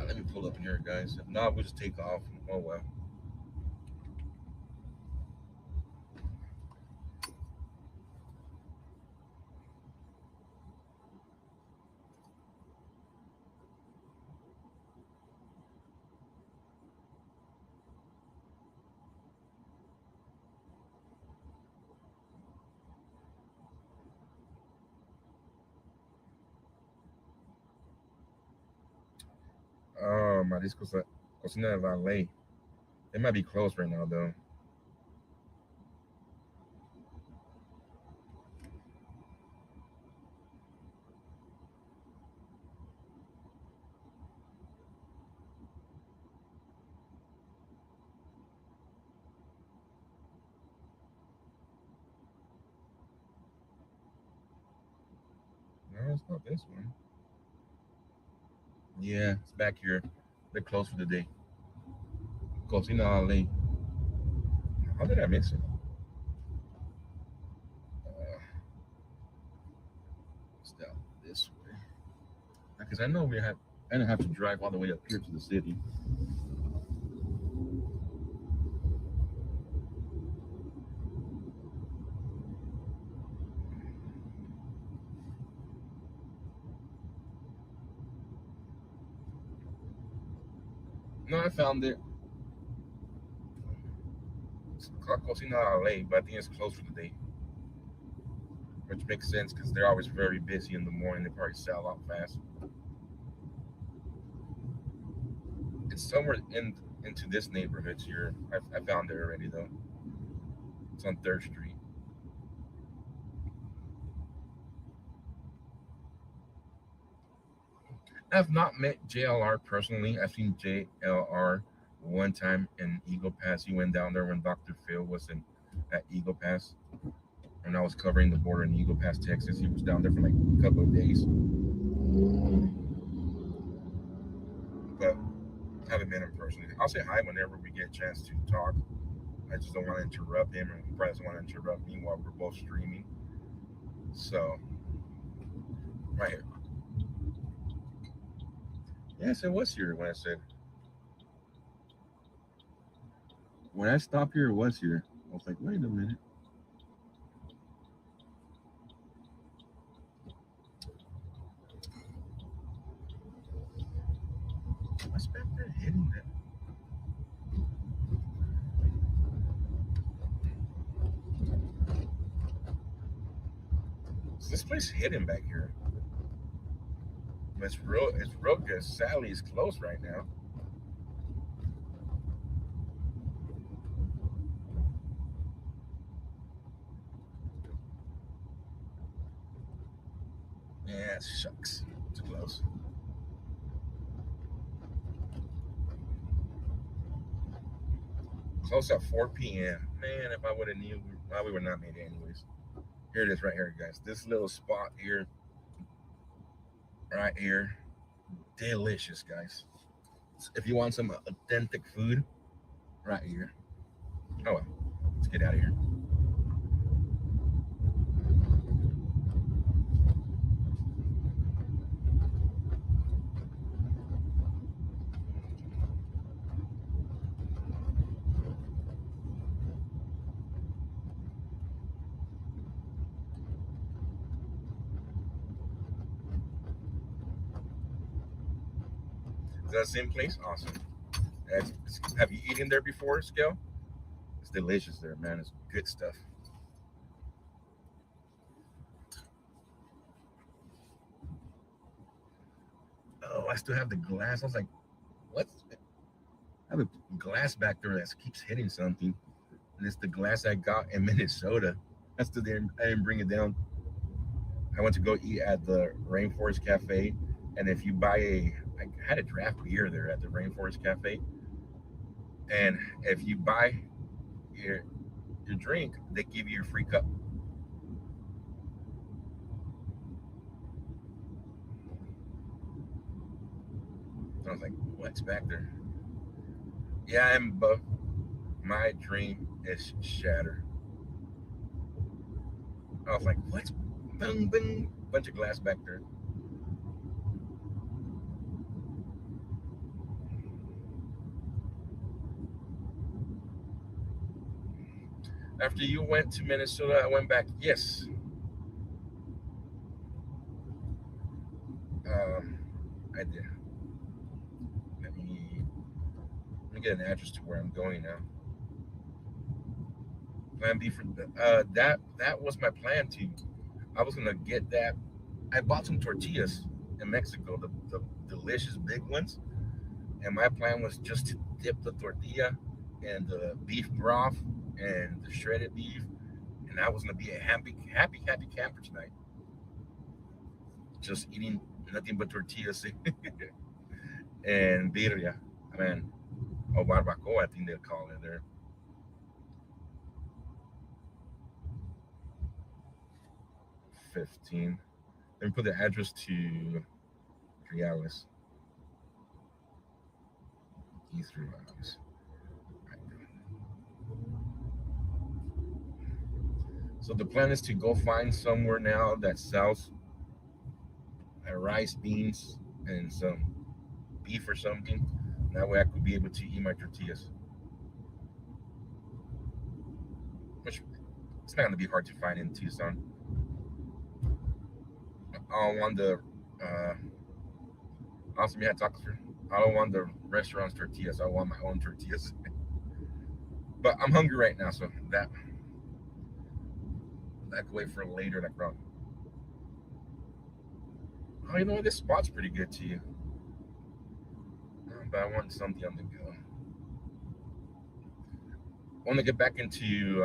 Let me pull up here, guys. If not, we'll just take off. Oh well. Oh, mariscos, cocina de valet. They might be closed right now though. No, it's not this one. Yeah, it's back here. They're closed for the day. Cocina Ale. How did I miss it? It's down this way. Because I know I don't have to drive all the way up here to the city. No, I found it. It's called Cocina Ale, but I think it's closed for the day. Which makes sense because they're always very busy in the morning. They probably sell out fast. It's somewhere into this neighborhood here. I found it already though. It's on 3rd Street. I've not met JLR personally. I've seen JLR one time in Eagle Pass. He went down there when Dr. Phil was at Eagle Pass. And I was covering the border in Eagle Pass, Texas. He was down there for like a couple of days. But I haven't met him personally. I'll say hi whenever we get a chance to talk. I just don't want to interrupt him, and he probably doesn't want to interrupt me while we're both streaming. So, Right here. Yes, it was here when I said. When I stopped here, it was here. I was like, wait a minute. What's back there hitting that? Is this place hidden back here? It's real good. Sally is close right now. Yeah, shucks. It's close. Close at 4 p.m. Man, if I would have knew, well, we would not made it anyways. Here it is right here, guys. This little spot here, right here. Delicious, guys. If you want some authentic food, right here. Oh well, let's get out of here. Is that the same place? Awesome. Have you eaten there before, Scale? It's delicious there, man. It's good stuff. Oh, I still have the glass. I was like, what? I have a glass back there that keeps hitting something. And it's the glass I got in Minnesota. I didn't bring it down. I went to go eat at the Rainforest Cafe. And if you I had a draft beer there at the Rainforest Cafe. And if you buy your, your drink, they give you a free cup. I was like, what's back there? Yeah, I'm buff. My dream is shattered. I was like, what? Bing, bing. Bunch of glass back there. After you went to Minnesota, I went back. Yes. Um, I did. Let me let me get an address to where I'm going now. Plan B for that was my plan to. I was gonna get that. I bought some tortillas in Mexico, the delicious big ones, and my plan was just to dip the tortilla and the beef broth and the shredded beef, and I was gonna be a happy camper tonight, just eating nothing but tortillas and birria. I mean, or barbacoa, I think they call it there. 15. Let me put the address to Reales. Guthrie Reales. So the plan is to go find somewhere now that sells rice, beans, and some beef or something. That way I could be able to eat my tortillas. Which it's not going to be hard to find in Tucson. I don't want the also we had tacos for. I don't want the restaurant's tortillas. I want my own tortillas. But I'm hungry right now, so that could wait for later. Like, bro, oh, you know what? This spot's pretty good to you. But I want something on the go. I want to get back into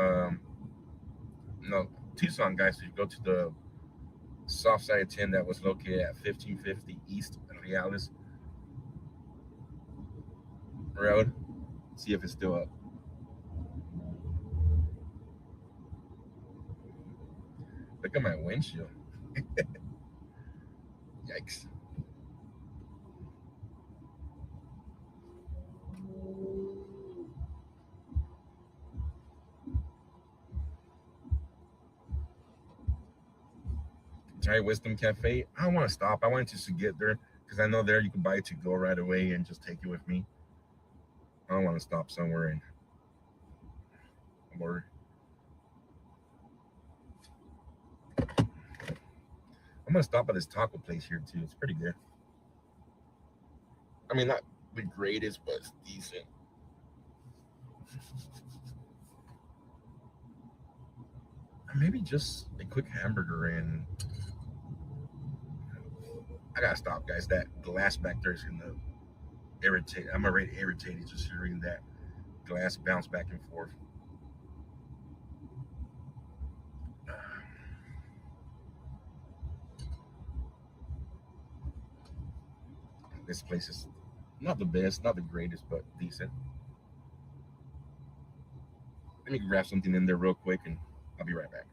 no Tucson, guys. So you go to the soft side of 10 that was located at 1550 East Reales Road. See if it's still up. Look at my windshield. Yikes. Try Wisdom Cafe. I don't want to stop. I want just to get there because I know there you can buy it to go right away and just take it with me. I don't want to stop somewhere and or I'm gonna stop at this taco place here too. It's pretty good. I mean, not the greatest, but it's decent. Maybe just a quick hamburger and I gotta stop, guys. That glass back there is gonna irritate. I'm already irritated just hearing that glass bounce back and forth. This place is not the best, not the greatest, but decent. Let me grab something in there real quick and I'll be right back.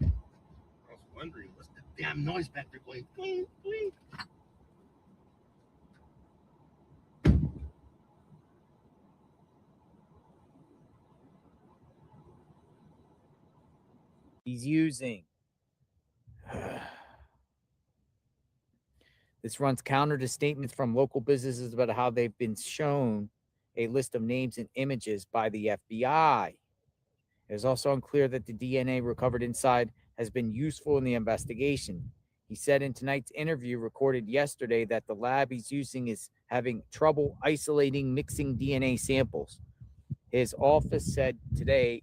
I was wondering what's the damn noise back there going? Cling, cling. He's using. This runs counter to statements from local businesses about how they've been shown a list of names and images by the FBI. It is also unclear that the DNA recovered inside has been useful in the investigation. He said in tonight's interview recorded yesterday that the lab he's using is having trouble isolating mixing DNA samples. His office said today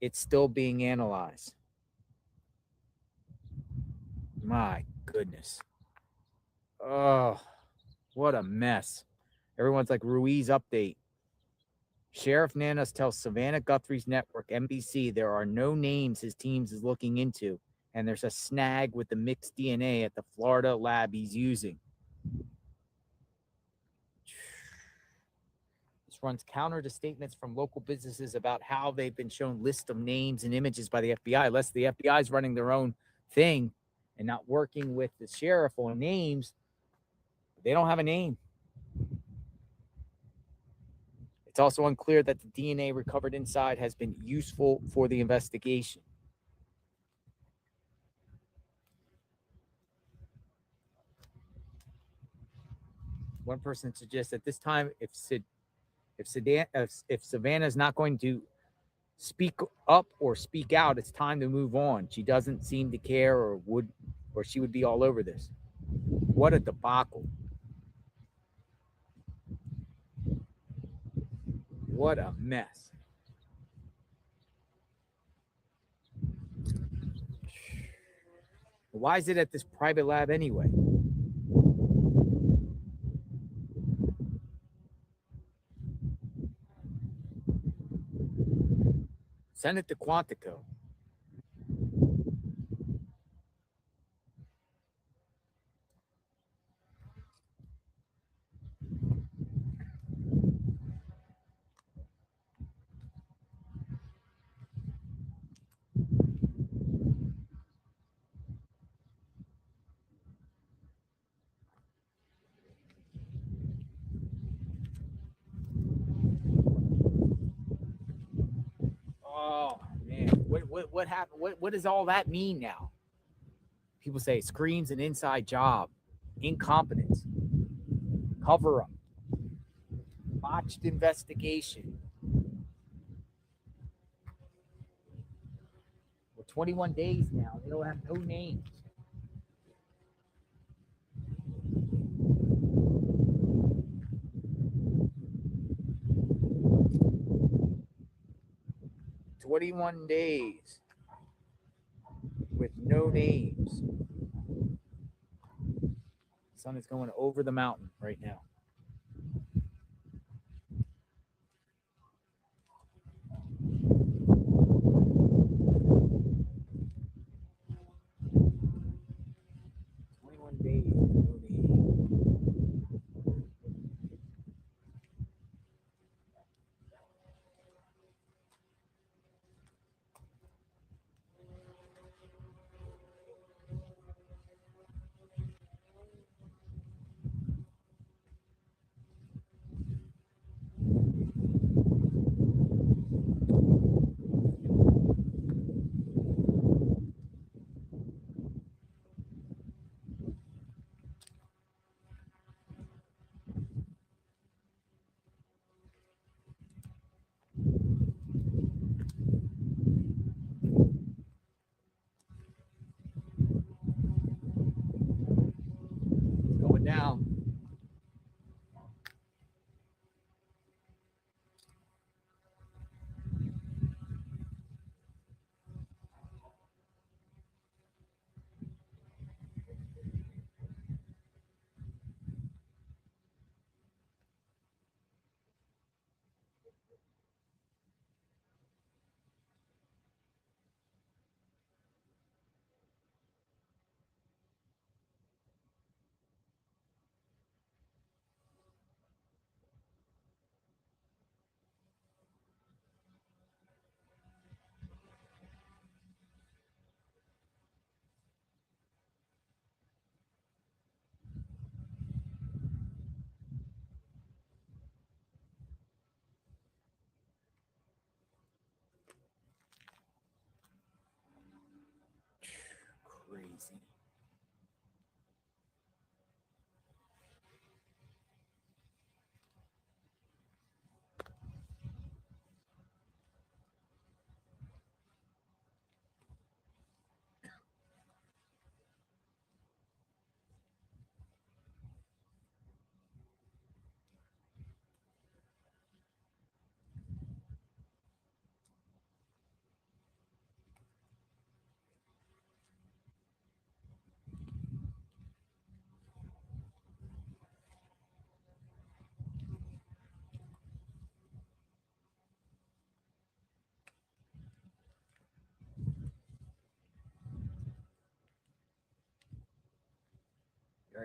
it's still being analyzed. My goodness. Oh, what a mess. Everyone's like Ruiz update. Sheriff Nanas tells Savannah Guthrie's network, NBC, there are no names his teams is looking into, and there's a snag with the mixed DNA at the Florida lab he's using. This runs counter to statements from local businesses about how they've been shown lists of names and images by the FBI. Unless the FBI is running their own thing and not working with the sheriff on names, they don't have a name. It's also unclear that the DNA recovered inside has been useful for the investigation. One person suggests at this time, if Savannah is not going to speak up or speak out, it's time to move on. She doesn't seem to care or she would be all over this. What a debacle. What a mess. Why is it at this private lab anyway? Send it to Quantico. Oh man, what happened? What does all that mean now? People say it screams an inside job, incompetence, cover up, botched investigation. We're 21 days now. They don't have no names. "21 days with no names." The sun is going over the mountain right now.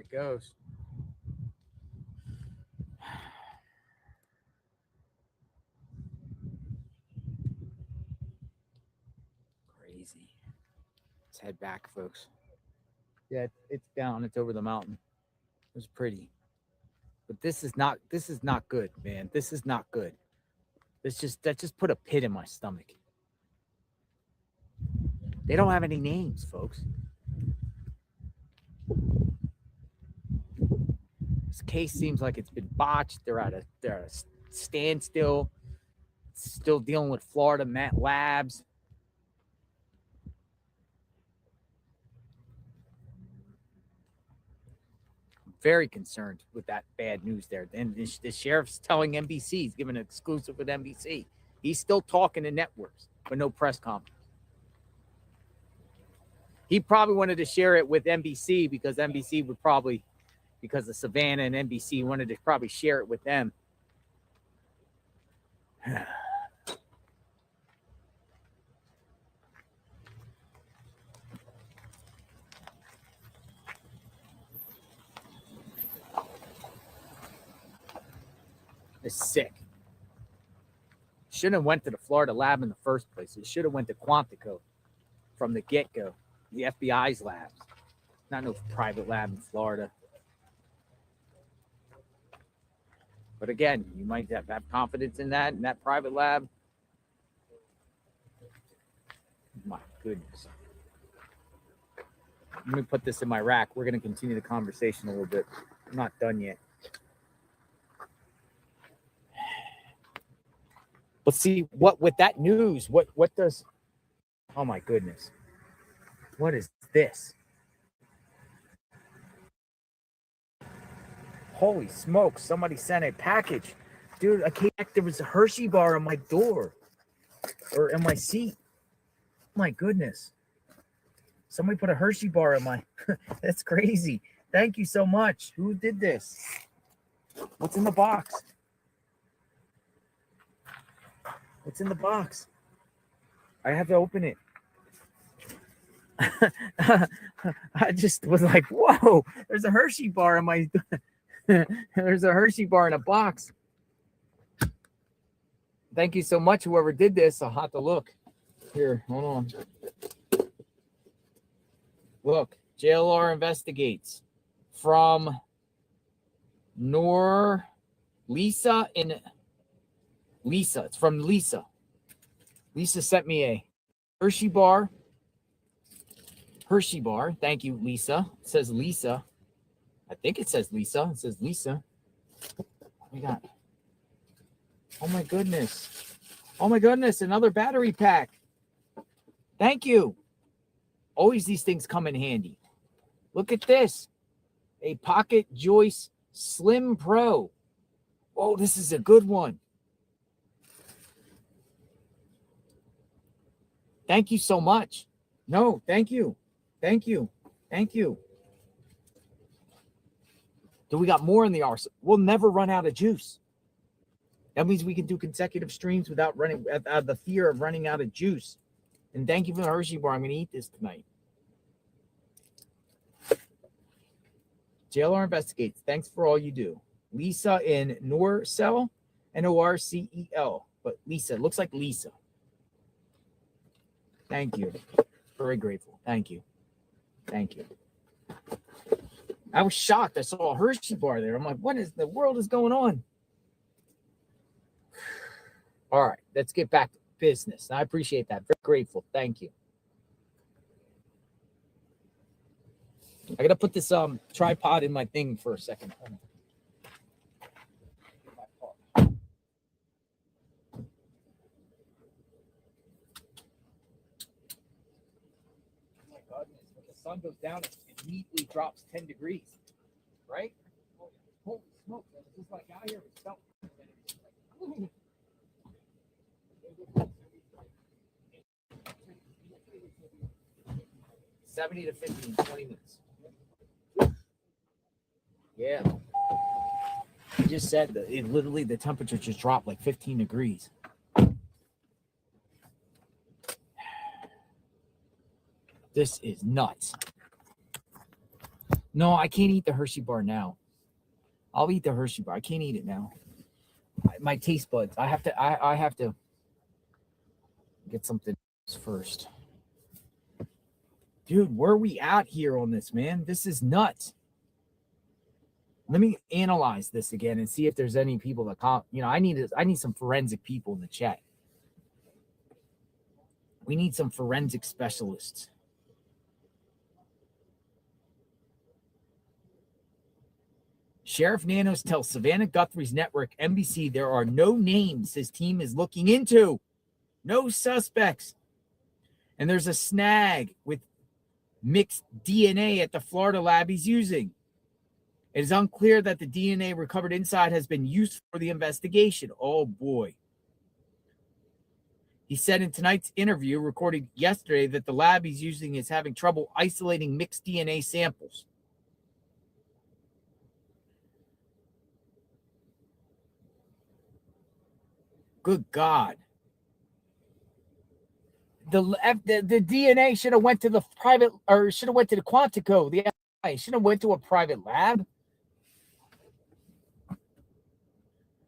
There it goes. Crazy. Let's head back, folks. Yeah, it's down. It's over the mountain. It was pretty. But this is not good, man. This is not good. That just put a pit in my stomach. They don't have any names, folks. This case seems like it's been botched. They're at a standstill. Still dealing with Florida labs. I'm very concerned with that bad news there. And the sheriff's telling NBC, he's giving an exclusive with NBC. He's still talking to networks, but no press conference. He probably wanted to share it with NBC because NBC would probably, because of Savannah and NBC, wanted to probably share it with them. It's sick. Shouldn't have went to the Florida lab in the first place. It should have went to Quantico from the get-go, the FBI's labs, not no private lab in Florida. But again, you might have confidence in that private lab. My goodness. Let me put this in my rack. We're going to continue the conversation a little bit. I'm not done yet. Let's see what with that news, what does, oh my goodness. What is this? Holy smokes, somebody sent a package. Dude, there was a Hershey bar on my door or in my seat. My goodness. Somebody put a Hershey bar in my, that's crazy. Thank you so much. Who did this? What's in the box? What's in the box? I have to open it. I just was like, whoa, there's a Hershey bar in my, there's a Hershey bar in a box. Thank you so much, whoever did this. I'll have to look. Here, hold on. Look, JLR investigates from Lisa in Lisa. It's from Lisa. Lisa sent me a Hershey bar. Hershey bar. Thank you, Lisa. It says Lisa. I think it says Lisa. It says Lisa. What we got? Oh my goodness. Oh my goodness. Another battery pack. Thank you. Always these things come in handy. Look at this. A Pocket Joyce Slim Pro. Oh, this is a good one. Thank you so much. No, thank you. Thank you. Thank you. Do we got more in the arsenal? We'll never run out of juice. That means we can do consecutive streams without running out of the fear of running out of juice. And thank you for the Hershey bar. I'm going to eat this tonight. JLR investigates. Thanks for all you do. Lisa in Norcel, Norcel. But Lisa, looks like Lisa. Thank you. Very grateful. Thank you. Thank you. I was shocked. I saw a Hershey bar there. I'm like, what is the world is going on? All right, let's get back to business. I appreciate that. Very grateful. Thank you. I gotta put this tripod in my thing for a second. Sun goes down, it immediately drops 10 degrees, right? Holy smoke, it was just like out here, it felt 70 to 50 in 20 minutes. Yeah. He just said that it literally, the temperature just dropped like 15 degrees. This is nuts. No, I can't eat the Hershey bar now. I'll eat the Hershey bar. I can't eat it now. My taste buds. I have to get something first. Dude, where are we at here on this, man? This is nuts. Let me analyze this again and see if there's any people that I need some forensic people in the chat. We need some forensic specialists. Sheriff Nanos tells Savannah Guthrie's network, NBC, there are no names his team is looking into. No suspects. And there's a snag with mixed DNA at the Florida lab he's using. It is unclear that the DNA recovered inside has been used for the investigation. Oh, boy. He said in tonight's interview, recorded yesterday, that the lab he's using is having trouble isolating mixed DNA samples. Good God. The DNA should have went to the private, or should have went to the Quantico. The FBI should have went to a private lab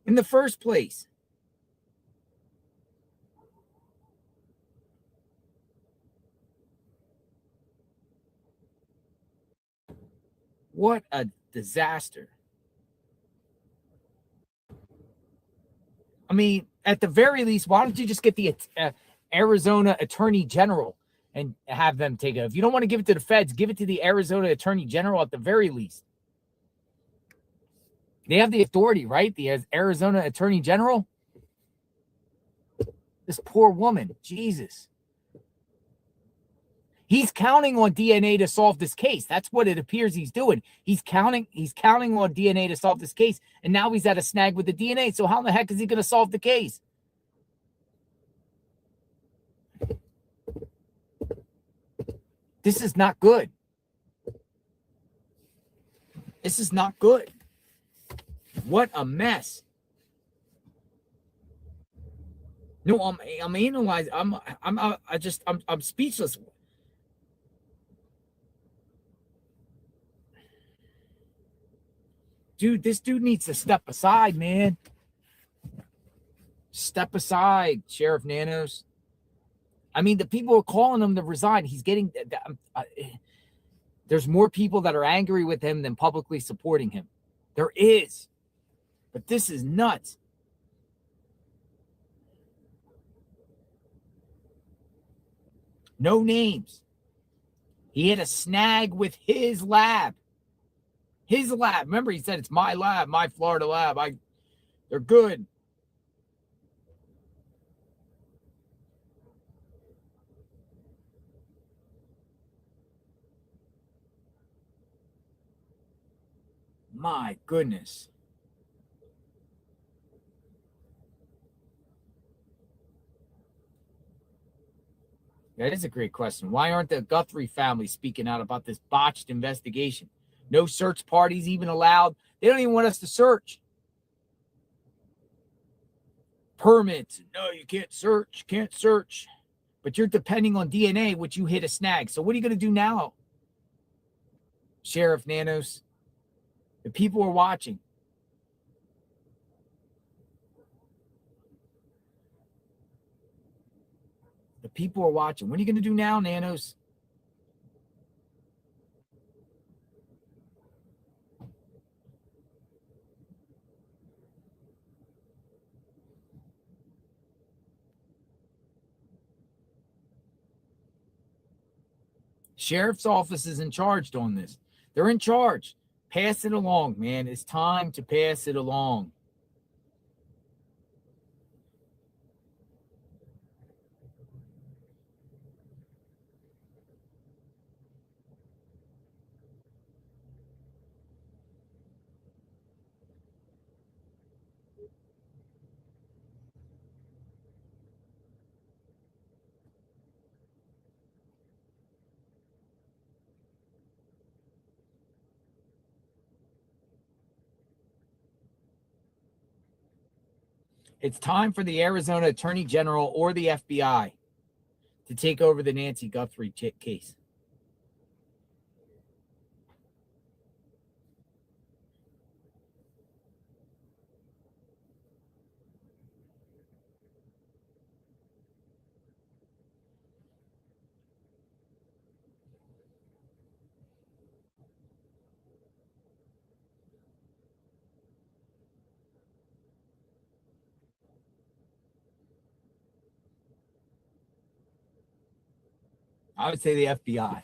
in the first place. What a disaster. I mean, at the very least, why don't you just get the Arizona Attorney General and have them take it? If you don't want to give it to the feds, give it to the Arizona Attorney General at the very least. They have the authority, right? The Arizona Attorney General. This poor woman, Jesus. He's counting on DNA to solve this case. That's what it appears he's doing. He's counting on DNA to solve this case, and now he's at a snag with the DNA. So how in the heck is he going to solve the case? This is not good. This is not good. What a mess. No, I'm analyzing. I'm speechless. Dude, this dude needs to step aside, man. Step aside, Sheriff Nanos. I mean, the people are calling him to resign. He's getting... there's more people that are angry with him than publicly supporting him. There is. But this is nuts. No names. He had a snag with his lab. His lab. Remember, he said it's my lab, my Florida lab. They're good. My goodness. That is a great question. Why aren't the Guthrie family speaking out about this botched investigation? No search parties even allowed. They don't even want us to search. Permits. No, you can't search. Can't search. But you're depending on DNA, which you hit a snag. So what are you going to do now, Sheriff Nanos? The people are watching. The people are watching. What are you going to do now, Nanos? Sheriff's office is in charge on this. They're in charge. Pass it along, man. It's time to pass it along. It's time for the Arizona Attorney General or the FBI to take over the Nancy Guthrie case. I would say the FBI.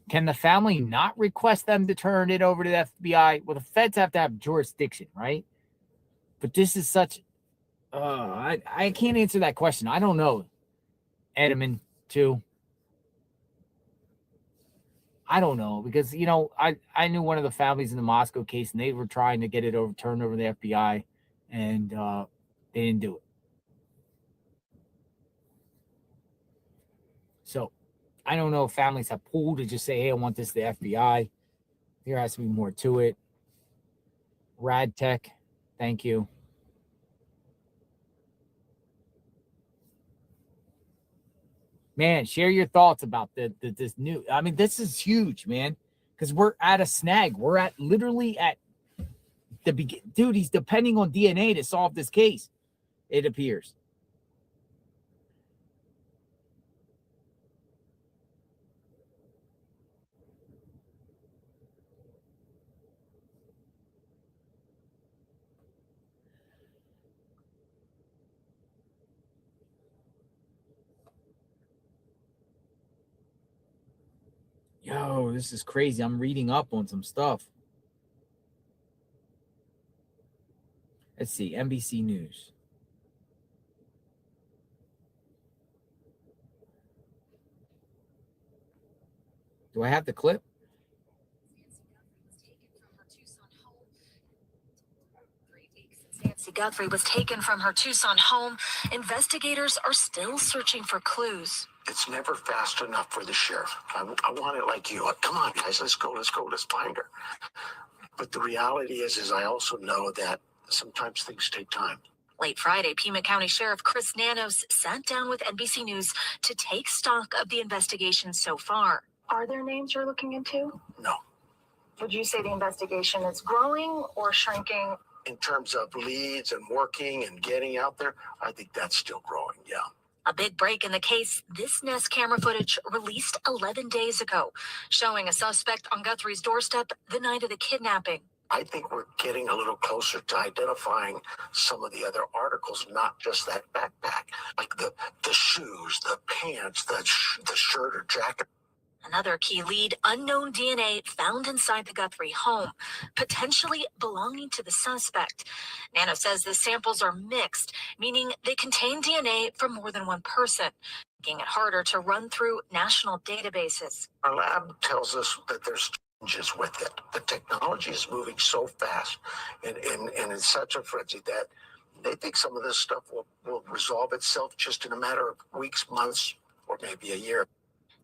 Can the family not request them to turn it over to the FBI? Well, the feds have to have jurisdiction, right? But this is such. I can't answer that question. I don't know. Edelman, too. I don't know because I knew one of the families in the Moscow case, and they were trying to get it turned over to the FBI, and they didn't do it. So I don't know if families have pulled to just say, "Hey, I want this to the FBI." There has to be more to it. Rad Tech, thank you. Man, share your thoughts about this new. I mean, this is huge, man, because we're at a snag. We're at literally at the beginning. Dude, he's depending on DNA to solve this case, it appears. Yo, this is crazy. I'm reading up on some stuff. Let's see, NBC News. Do I have the clip? Nancy Guthrie was taken from her Tucson home. Investigators are still searching for clues. It's never fast enough for the sheriff. I want it like you. Come on, guys, let's go, let's find her. But the reality is I also know that sometimes things take time. Late Friday, Pima County Sheriff Chris Nanos sat down with NBC News to take stock of the investigation so far. Are there names you're looking into? No. Would you say the investigation is growing or shrinking? In terms of leads and working and getting out there, I think that's still growing, yeah. A big break in the case, this Nest camera footage released 11 days ago, showing a suspect on Guthrie's doorstep the night of the kidnapping. I think we're getting a little closer to identifying some of the other articles, not just that backpack, like the shoes, the pants, the shirt or jacket. Another key lead, unknown DNA found inside the Guthrie home, potentially belonging to the suspect. Nano says the samples are mixed, meaning they contain DNA from more than one person, making it harder to run through national databases. Our lab tells us that there's challenges with it. The technology is moving so fast and in such a frenzy that they think some of this stuff will resolve itself just in a matter of weeks, months, or maybe a year.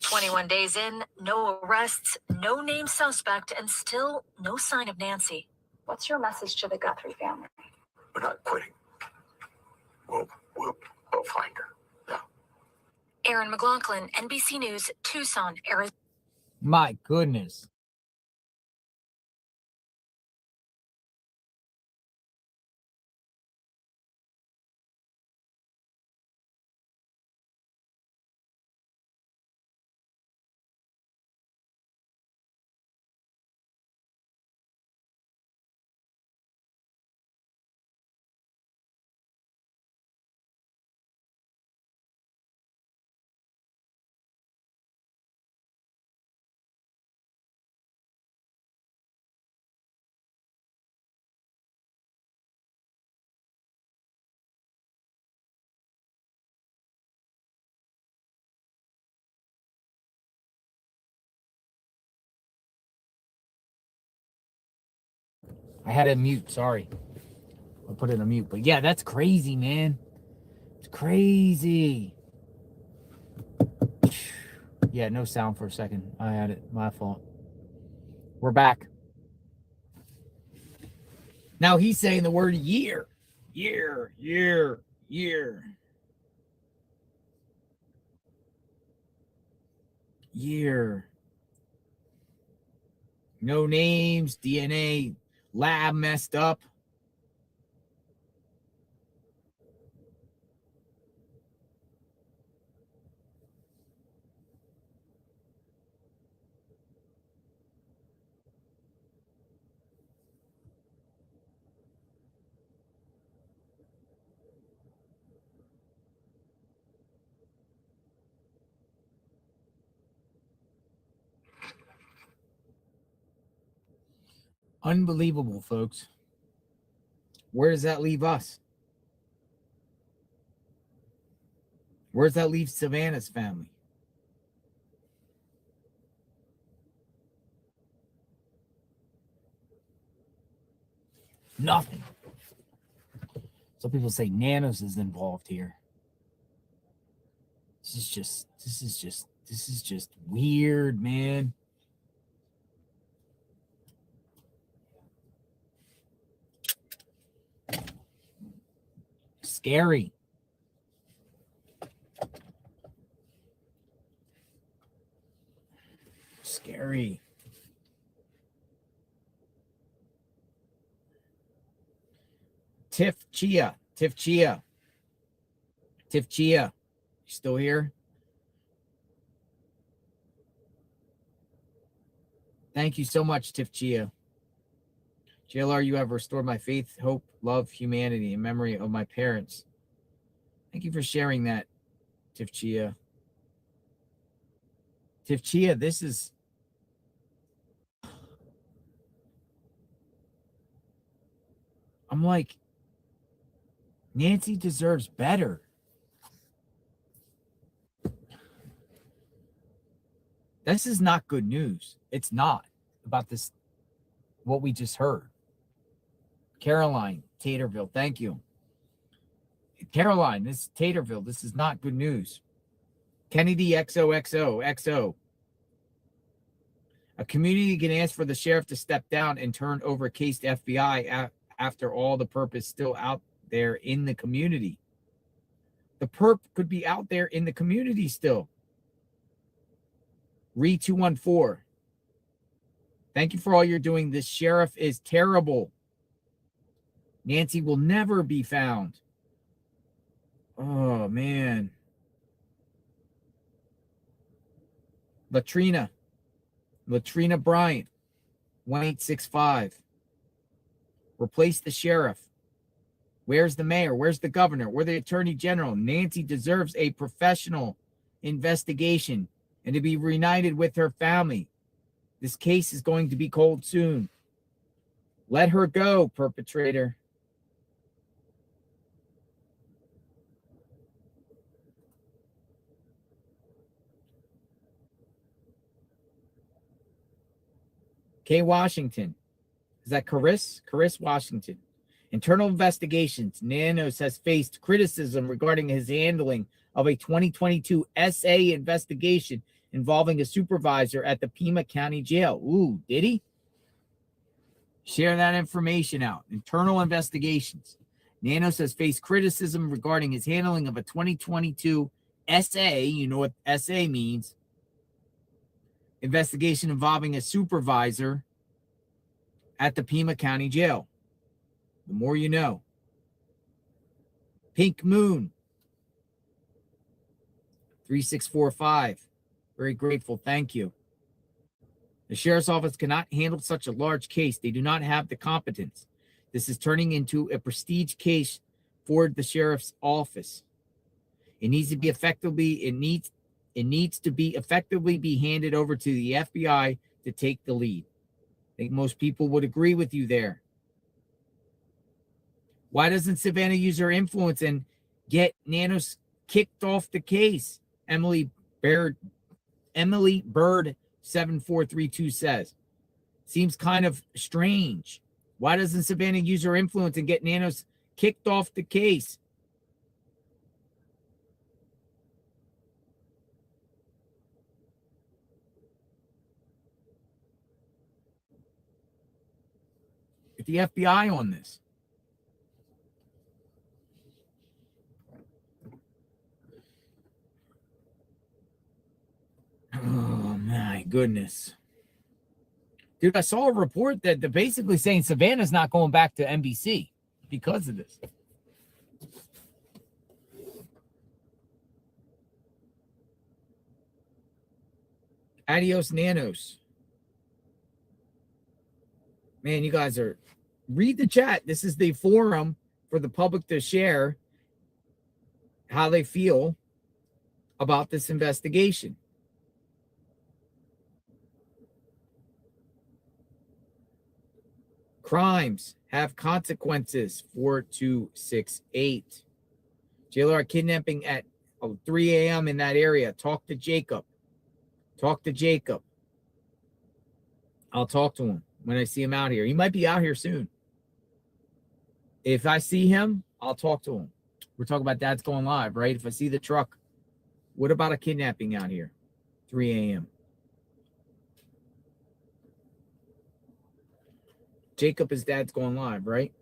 21 days in, no arrests, no named suspect, and still no sign of Nancy. What's your message to the Guthrie family? We're not quitting. We'll find her. Yeah. Aaron McLaughlin, NBC News, Tucson, Arizona. My goodness. I had it mute. Sorry. I put it on mute. But yeah, that's crazy, man. It's crazy. Yeah, no sound for a second. I had it. My fault. We're back. Now he's saying the word year. Year. No names, DNA, lab messed up. Unbelievable, folks. Where does that leave us? Where does that leave Savannah's family? Nothing. Some people say Nanos is involved here. This is just weird, man. Scary. Scary. Tiff Chia. You still here? Thank you so much, Tiff Chia. JLR, you have restored my faith, hope, love, humanity, in memory of my parents. Thank you for sharing that, Tiff Chia. Tiff Chia, this is... I'm like, Nancy deserves better. This is not good news. It's not about this, what we just heard. Caroline, Taterville, thank you. Caroline, this is Taterville. This is not good news. Kennedy XOXO. A community can ask for the sheriff to step down and turn over a case to FBI after all the perp is still out there in the community. The perp could be out there in the community still. Re214. Thank you for all you're doing. This sheriff is terrible. Nancy will never be found. Oh, man. Latrina Bryant, 1865. Replace the sheriff. Where's the mayor? Where's the governor? Where's the attorney general? Nancy deserves a professional investigation and to be reunited with her family. This case is going to be cold soon. Let her go, perpetrator. Kay Washington. Is that Caris? Caris Washington. Internal investigations. Nanos has faced criticism regarding his handling of a 2022 SA investigation involving a supervisor at the Pima County Jail. Ooh, did he? Share that information out. Internal investigations. Nanos has faced criticism regarding his handling of a 2022 SA, you know what SA means, investigation involving a supervisor at the Pima County Jail. The more you know. Pink Moon, 3645. Very grateful. Thank you. The sheriff's office cannot handle such a large case. They do not have the competence. This is turning into a prestige case for the sheriff's office. It needs to be effectively be handed over to the FBI to take the lead. I think most people would agree with you there. Why doesn't Savannah use her influence and get Nanos kicked off the case? Emily Bird 7432 says. Seems kind of strange. Why doesn't Savannah use her influence and get Nanos kicked off the case? Get the FBI on this. Oh, my goodness. Dude, I saw a report that they're basically saying Savannah's not going back to NBC because of this. Adios, Nanos. Man, you guys are... Read the chat. This is the forum for the public to share how they feel about this investigation. Crimes have consequences. 4268. JLR kidnapping at 3 a.m. in that area. Talk to Jacob. Talk to Jacob. I'll talk to him when I see him out here. He might be out here soon. If I see him, I'll talk to him. We're talking about Dad's Going Live, right? If I see the truck, what about a kidnapping out here? 3 a.m. Jacob is Dad's Going Live, right?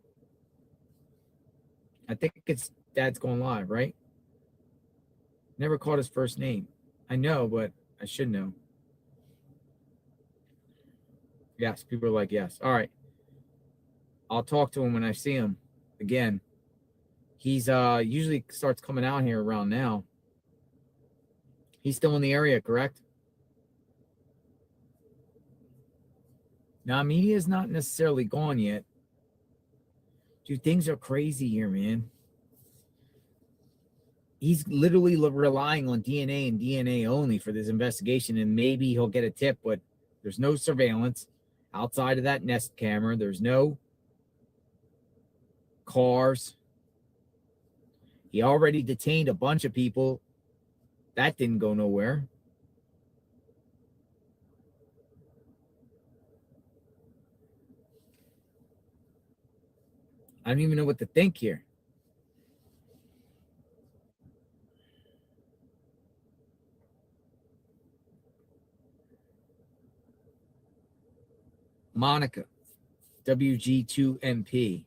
I think it's Dad's Going Live, right? Never caught his first name. I know, but I should know. Yes, people are like, yes. All right. I'll talk to him when I see him again. He's usually starts coming out here around now. He's still in the area, correct? Now, media is not necessarily gone yet. Dude, things are crazy here, man. He's literally relying on DNA and DNA only for this investigation, and maybe he'll get a tip, but there's no surveillance outside of that Nest camera. There's no cars. He already detained a bunch of people. That didn't go nowhere. I don't even know what to think here. Monica, WG2MP.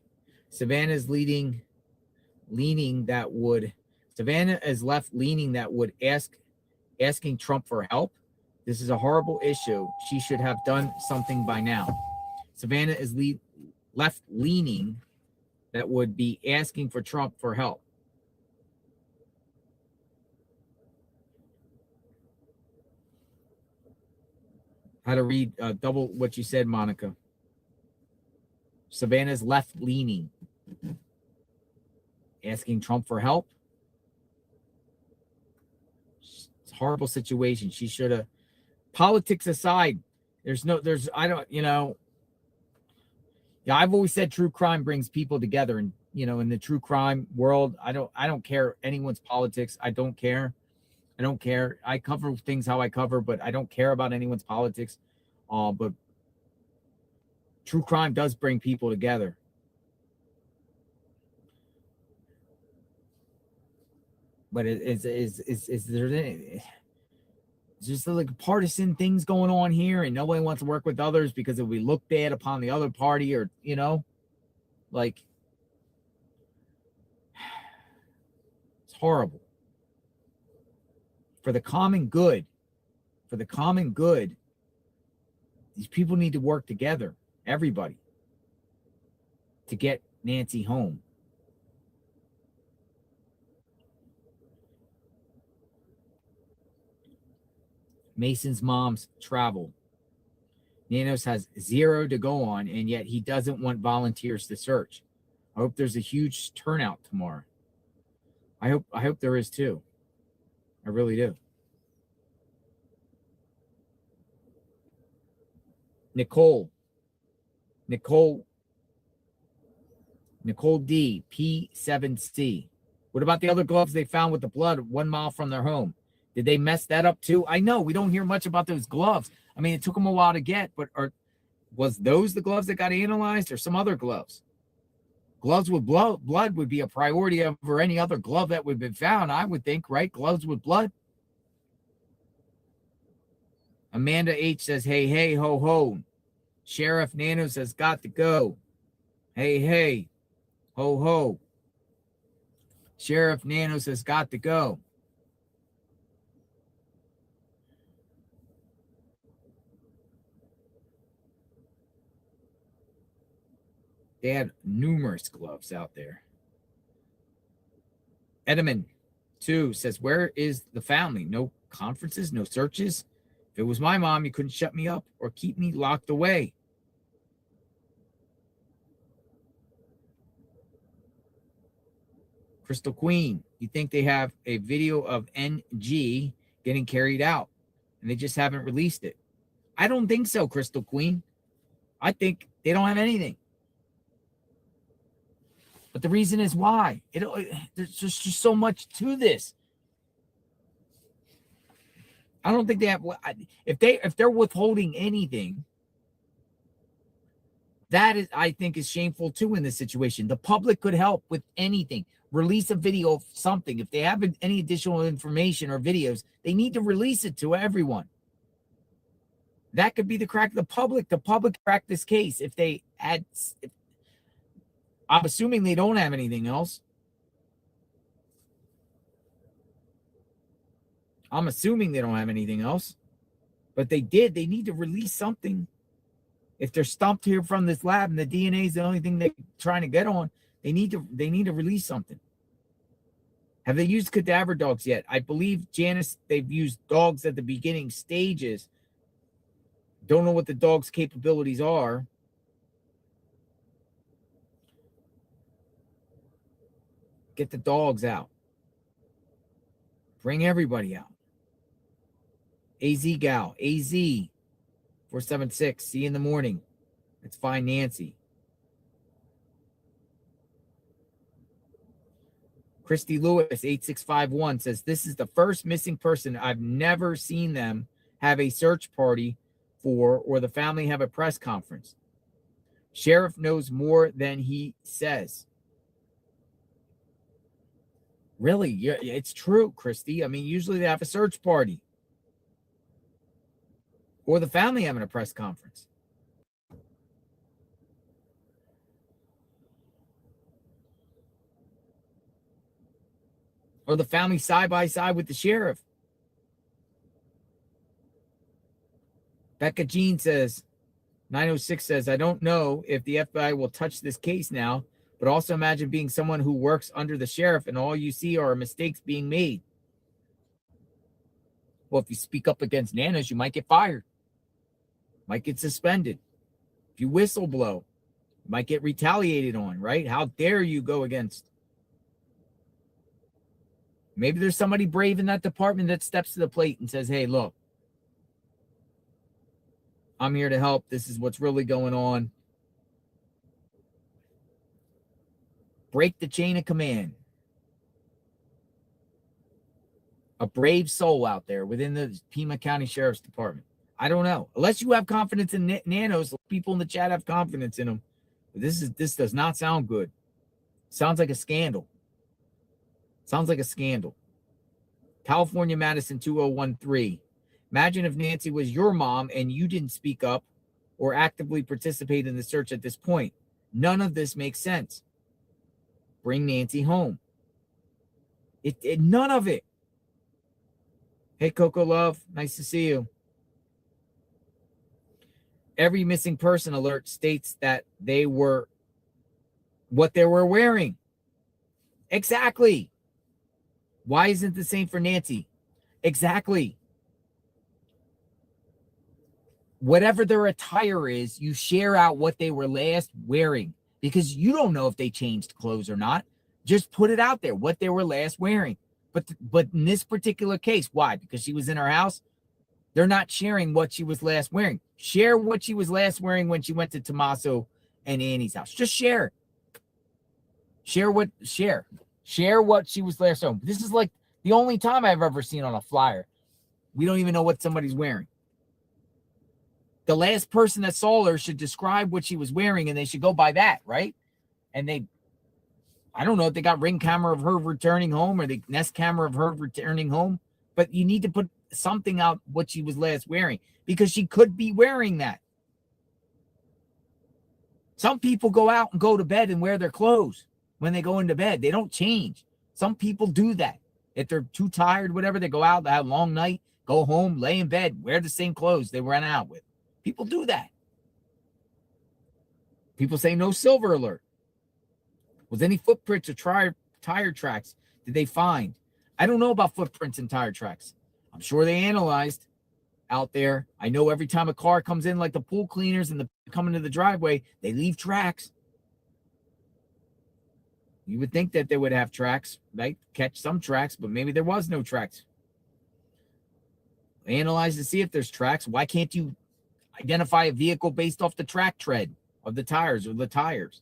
Savannah is leaning that would. Savannah is left leaning that would asking Trump for help. This is a horrible issue. She should have done something by now. Savannah is left leaning that would be asking for Trump for help. How to read double what you said, Monica. Savannah's left leaning. Asking Trump for help. It's a horrible situation. She should have. Politics aside, I don't, yeah, I've always said true crime brings people together. And, in the true crime world, I don't care anyone's politics. I don't care. I cover things how I cover, but I don't care about anyone's politics. But true crime does bring people together. But is there just like partisan things going on here, and nobody wants to work with others because it will be looked bad upon the other party, or like it's horrible. For the common good, these people need to work together, everybody, to get Nancy home. Mason's mom's travel. Nanos has 0 to go on, and yet he doesn't want volunteers to search. I hope there's a huge turnout tomorrow. I hope there is too. I really do. Nicole D, P7C. What about the other gloves they found with the blood 1 mile from their home? Did they mess that up too? I know we don't hear much about those gloves. I mean, it took them a while to get, but was those the gloves that got analyzed, or some other gloves? Gloves with blood would be a priority over any other glove that would have been found, I would think, right? Gloves with blood. Amanda H says, hey, ho, ho. Sheriff Nanos has got to go. Hey, ho, ho. Sheriff Nanos has got to go. They had numerous gloves out there. Edelman 2 says, where is the family? No conferences, no searches. If it was my mom, you couldn't shut me up or keep me locked away. Crystal Queen, you think they have a video of NG getting carried out and they just haven't released it? I don't think so, Crystal Queen. I think they don't have anything. But the reason is why. There's just so much to this. I don't think they have. If they're withholding anything, that is, I think, is shameful too in this situation. The public could help with anything. Release a video of something. If they have any additional information or videos, they need to release it to everyone. That could be the crack. The public crack this case if they had. I'm assuming they don't have anything else. I'm assuming they don't have anything else. But they did. They need to release something. If they're stumped here from this lab and the DNA is the only thing they're trying to get on, they need to release something. Have they used cadaver dogs yet? I believe, Janice, they've used dogs at the beginning stages. Don't know what the dog's capabilities are. Get the dogs out. Bring everybody out. AZ Gal, AZ 476. See you in the morning. It's fine, Nancy. Christy Lewis 8651 says, this is the first missing person. I've never seen them have a search party for or the family have a press conference. Sheriff knows more than he says. Really? Yeah, it's true, Christy. I mean, usually they have a search party or the family having a press conference. Or the family side by side with the sheriff. Becca Jean says, 906 says, I don't know if the FBI will touch this case now, but also imagine being someone who works under the sheriff and all you see are mistakes being made. Well, if you speak up against nanas, you might get fired. Might get suspended. If you whistle blow, you might get retaliated on, right? How dare you go against? Maybe there's somebody brave in that department that steps to the plate and says, hey, look, I'm here to help. This is what's really going on. Break the chain of command. A brave soul out there within the Pima County Sheriff's Department. I don't know. Unless you have confidence in nanos, people in the chat have confidence in them. But this does not sound good. Sounds like a scandal. Sounds like a scandal. California Madison 2013. Imagine if Nancy was your mom and you didn't speak up or actively participate in the search at this point. None of this makes sense. Bring Nancy home. None of it. Hey, Coco Love. Nice to see you. Every missing person alert states that they were what they were wearing. Exactly. Why isn't it the same for Nancy? Exactly. Whatever their attire is, you share out what they were last wearing because you don't know if they changed clothes or not. Just put it out there, what they were last wearing. But in this particular case, why? Because she was in her house? They're not sharing what she was last wearing. Share what she was last wearing when she went to Tommaso and Annie's house. Just share. Share what she was last wearing. This is like the only time I've ever seen on a flyer. We don't even know what somebody's wearing. The last person that saw her should describe what she was wearing, and they should go by that, right? And I don't know if they got ring camera of her returning home or the Nest camera of her returning home, but you need to put something out what she was last wearing because she could be wearing that. Some people go out and go to bed and wear their clothes when they go into bed. They don't change. Some people do that. If they're too tired, whatever, they go out, they have a long night, go home, lay in bed, wear the same clothes they ran out with. People do that. People say no silver alert. Was any footprints or tire tracks did they find? I don't know about footprints and tire tracks. I'm sure they analyzed out there. I know every time a car comes in, like the pool cleaners and come into the driveway, they leave tracks. You would think that they would have tracks, right? Catch some tracks, but maybe there was no tracks. Analyze to see if there's tracks. Why can't you identify a vehicle based off the track tread of the tires or the tires?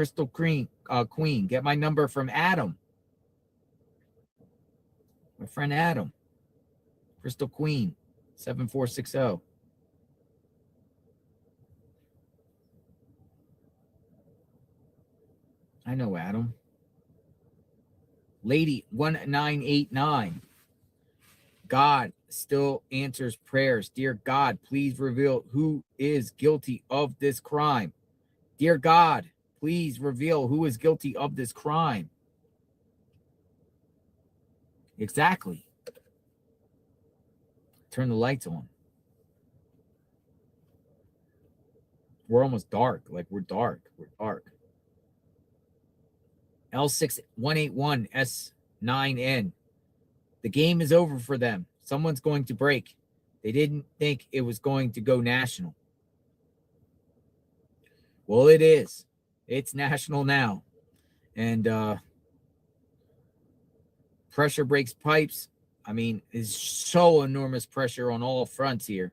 Crystal Queen. Get my number from Adam. My friend Adam. Crystal Queen, 7460. I know Adam. Lady 1989. God still answers prayers. Dear God, please reveal who is guilty of this crime. Dear God, please reveal who is guilty of this crime. Exactly. Turn the lights on. We're almost dark. Like we're dark. We're dark. L6181S9N. The game is over for them. Someone's going to break. They didn't think it was going to go national. Well, it is. It's national now. And pressure breaks pipes. I mean, there's so enormous pressure on all fronts here.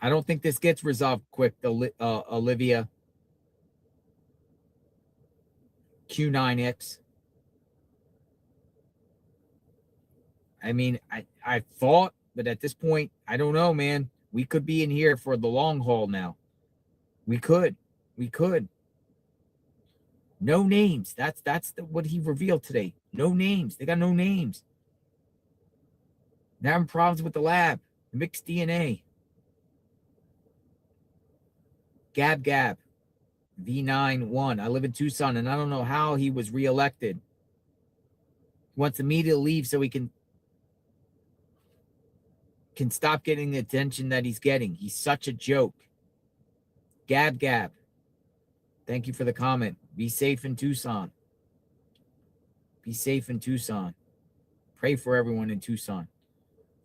I don't think this gets resolved quick, Olivia. Q9X. I mean, I thought, but at this point, I don't know, man. We could be in here for the long haul now. We could. No names. That's what he revealed today. No names. They got no names. They're having problems with the lab. The mixed DNA. Gab. V91. I live in Tucson, and I don't know how he was reelected. He wants the media to leave so he can stop getting the attention that he's getting. He's such a joke. Gab. Thank you for the comment. Be safe in Tucson. Be safe in Tucson. Pray for everyone in Tucson.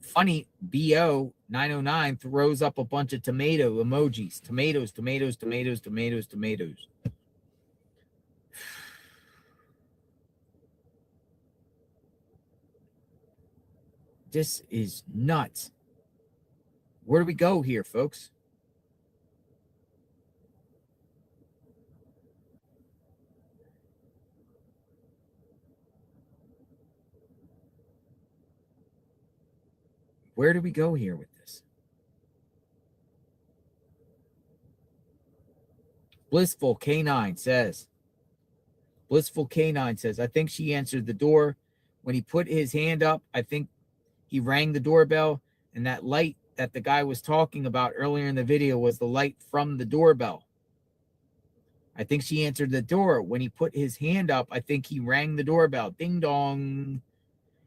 Funny, BO909 throws up a bunch of tomato emojis. Tomatoes. This is nuts. Where do we go here, folks? Where do we go here with this? Blissful K9 says, I think she answered the door. When he put his hand up, I think he rang the doorbell, and that light that the guy was talking about earlier in the video was the light from the doorbell. I think she answered the door. When he put his hand up, I think he rang the doorbell. Ding dong.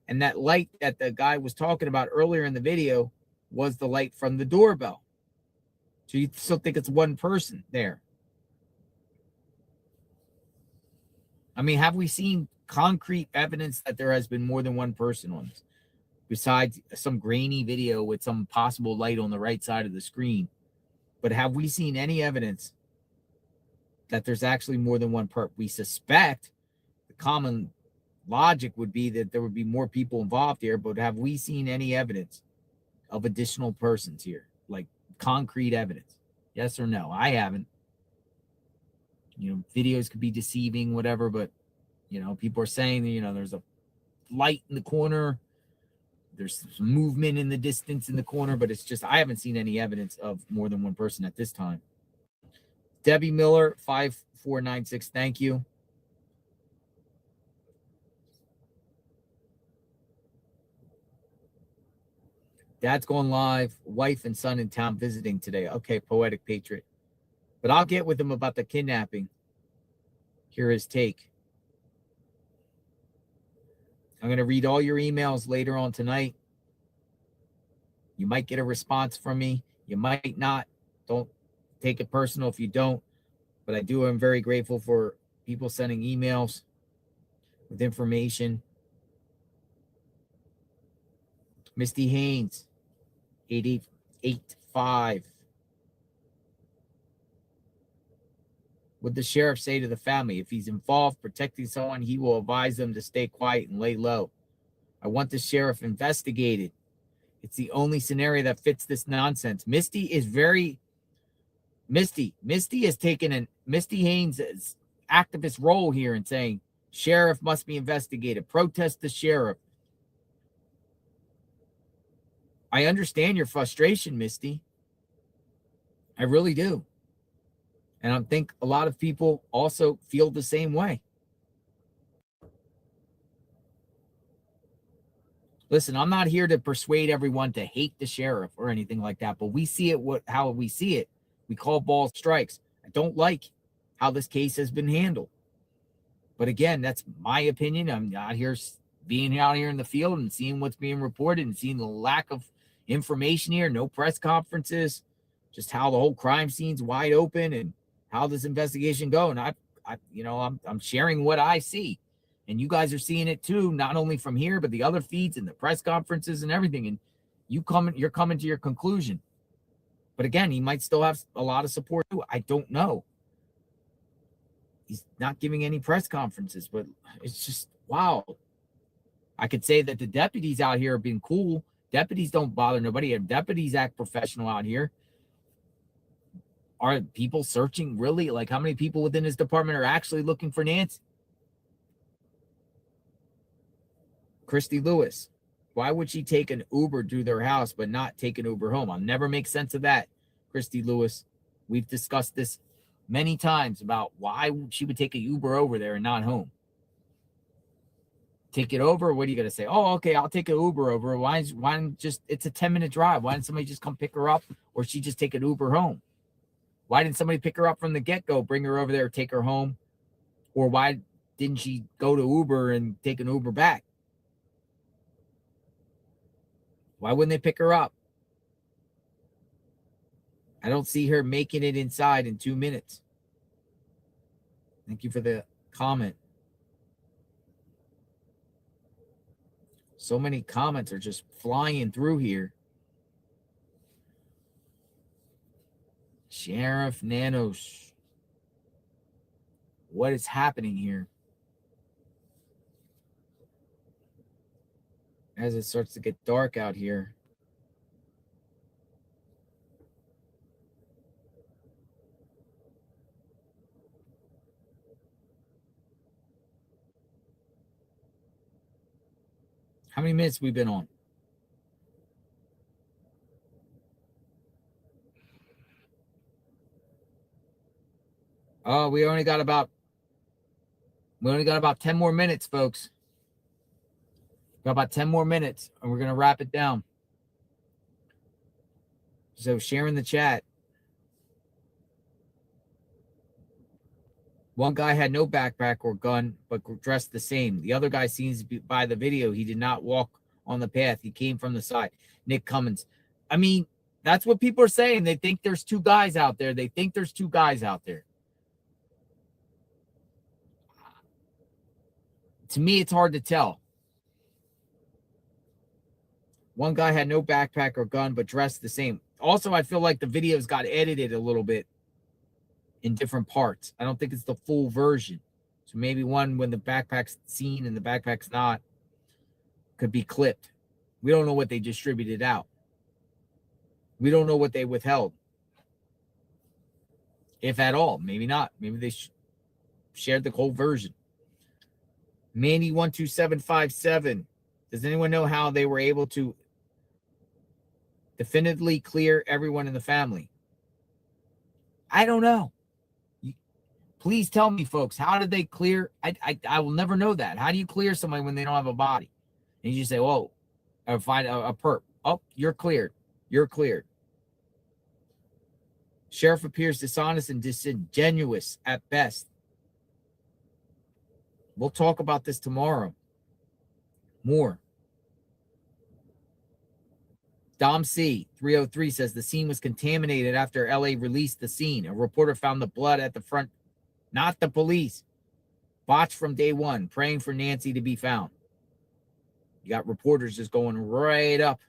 And that light that the guy was talking about earlier in the video was the light from the doorbell. So you still think it's one person there. I mean, have we seen concrete evidence that there has been more than one person on this? Besides some grainy video with some possible light on the right side of the screen. But have we seen any evidence that there's actually more than one person? We suspect the common logic would be that there would be more people involved here, but have we seen any evidence of additional persons here? Like concrete evidence? Yes or no? I haven't. You know, videos could be deceiving, whatever, but, you know, people are saying, you know, there's a light in the corner. There's some movement in the distance in the corner, but it's just, I haven't seen any evidence of more than one person at this time. Debbie Miller, 5496, thank you. Dad's going live. Wife and son in town visiting today. Okay, Poetic Patriot. But I'll get with him about the kidnapping. Hear his take. I'm going to read all your emails later on tonight. You might get a response from me. You might not. Don't take it personal if you don't. But I am very grateful for people sending emails with information. Misty Haynes, 8885. What the sheriff say to the family? If he's involved protecting someone, he will advise them to stay quiet and lay low. I want the sheriff investigated. It's the only scenario that fits this nonsense. Misty has taken Misty Haynes' activist role here in saying sheriff must be investigated. Protest the sheriff. I understand your frustration, Misty. I really do. And I think a lot of people also feel the same way. Listen, I'm not here to persuade everyone to hate the sheriff or anything like that, but we see it how we see it. We call balls strikes. I don't like how this case has been handled. But again, that's my opinion. I'm not here being out here in the field and seeing what's being reported and seeing the lack of information here, no press conferences, just how the whole crime scene's wide open and how this investigation go. And I'm sharing what I see. And you guys are seeing it too, not only from here, but the other feeds and the press conferences and everything. And you're coming to your conclusion. But again, he might still have a lot of support too. I don't know. He's not giving any press conferences, but it's just, wow. I could say that the deputies out here have been cool. Deputies don't bother nobody. Deputies act professional out here. Are people searching really? Like, how many people within his department are actually looking for Nancy? Christy Lewis. Why would she take an Uber to their house but not take an Uber home? I'll never make sense of that, Christy Lewis. We've discussed this many times about why she would take a Uber over there and not home. Take it over? What are you going to say? Oh, okay, I'll take an Uber over. Why just, it's a 10-minute drive. Why didn't somebody just come pick her up, or she just take an Uber home? Why didn't somebody pick her up from the get-go, bring her over there, take her home? Or why didn't she go to Uber and take an Uber back? Why wouldn't they pick her up? I don't see her making it inside in 2 minutes. Thank you for the comment. So many comments are just flying through here. Sheriff Nanos. What is happening here? As it starts to get dark out here. How many minutes we've been on? Oh, we only got about 10 more minutes, folks. Got about 10 more minutes, and we're going to wrap it down. So share in the chat. One guy had no backpack or gun, but dressed the same. The other guy seems to be, by the video, he did not walk on the path. He came from the side. Nick Cummins. I mean, that's what people are saying. They think there's two guys out there. To me, it's hard to tell. One guy had no backpack or gun, but dressed the same. Also, I feel like the videos got edited a little bit in different parts. I don't think it's the full version. So maybe one when the backpack's seen and the backpack's not could be clipped. We don't know what they distributed out. We don't know what they withheld. If at all. Maybe not. Maybe they shared the whole version. Manny12757. Does anyone know how they were able to definitively clear everyone in the family? I don't know. Please tell me, folks, how did they clear? I will never know that. How do you clear somebody when they don't have a body? And you just say, whoa, or find a perp. Oh, you're cleared. You're cleared. Sheriff appears dishonest and disingenuous at best. We'll talk about this tomorrow. More. Dom C 303 says the scene was contaminated after LA released the scene. A reporter found the blood at the front, not the police. Botched from day one, praying for Nancy to be found. You got reporters just going right up.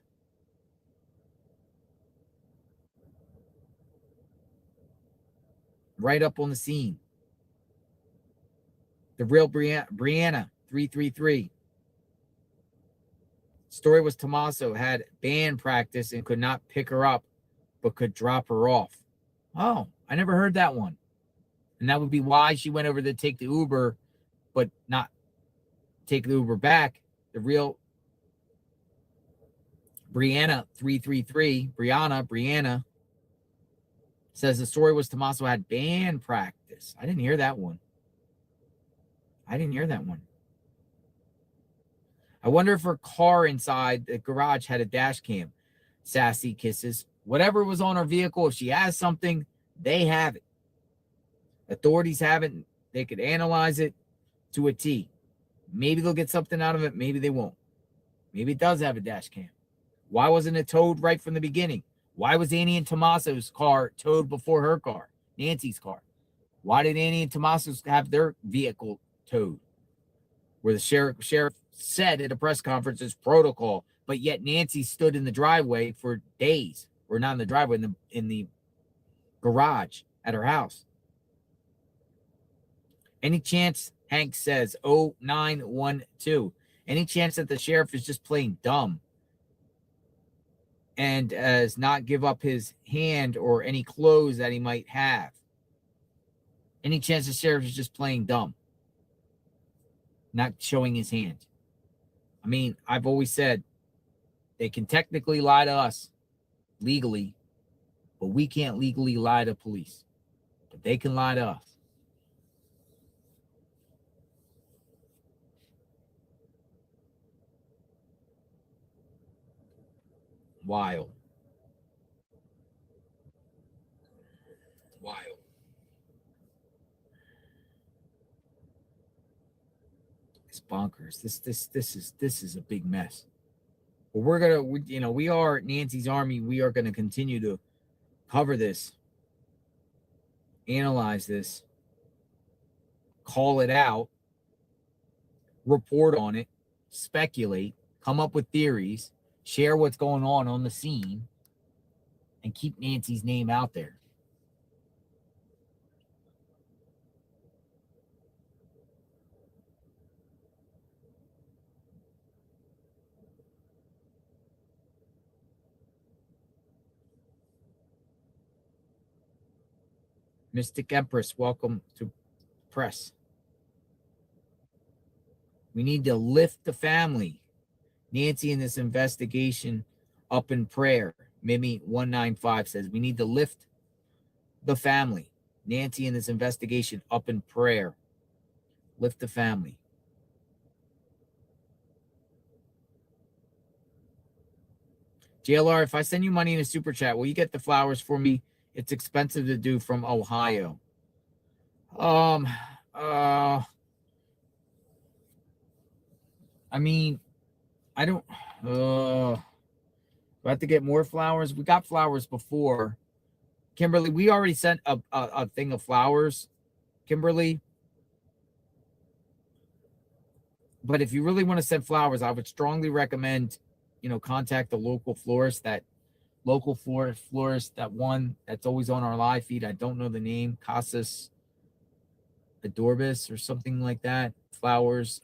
Right up on the scene. The real Brianna 333. Story was Tommaso had band practice and could not pick her up, but could drop her off. Oh, I never heard that one. And that would be why she went over to take the Uber, but not take the Uber back. The real Brianna says the story was Tommaso had band practice. I didn't hear that one. I wonder if her car inside the garage had a dash cam. Sassy kisses. Whatever was on her vehicle, if she has something, they have it. Authorities have it. They could analyze it to a T. Maybe they'll get something out of it. Maybe they won't. Maybe it does have a dash cam. Why wasn't it towed right from the beginning? Why was Annie and Tommaso's car towed before her car, Nancy's car? Why did Annie and Tommaso's have their vehicle towed? Where the sheriff said at a press conference is protocol, but yet Nancy stood in the driveway for days, or not in the driveway, in the garage at her house. Any chance, Hank says, 0912, any chance that the sheriff is just playing dumb and does not give up his hand or any clothes that he might have? Any chance the sheriff is just playing dumb, not showing his hand? I mean, I've always said they can technically lie to us legally, but we can't legally lie to police. But they can lie to us. Wild. It's bonkers. This is a big mess. But we are Nancy's Army. We are gonna continue to cover this, analyze this, call it out, report on it, speculate, come up with theories, share what's going on the scene, and keep Nancy's name out there. Mystic Empress, welcome to press. We need to lift the family. Nancy in this investigation up in prayer. Mimi 195 says we need to lift the family. Nancy in this investigation up in prayer. Lift the family. JLR, if I send you money in a super chat, will you get the flowers for me? It's expensive to do from Ohio. I mean, I don't. Do I have to get more flowers? We got flowers before. Kimberly, we already sent a thing of flowers, Kimberly. But if you really want to send flowers, I would strongly recommend, contact the local florist, that one that's always on our live feed. I don't know the name, Casas Adorbis or something like that. Flowers.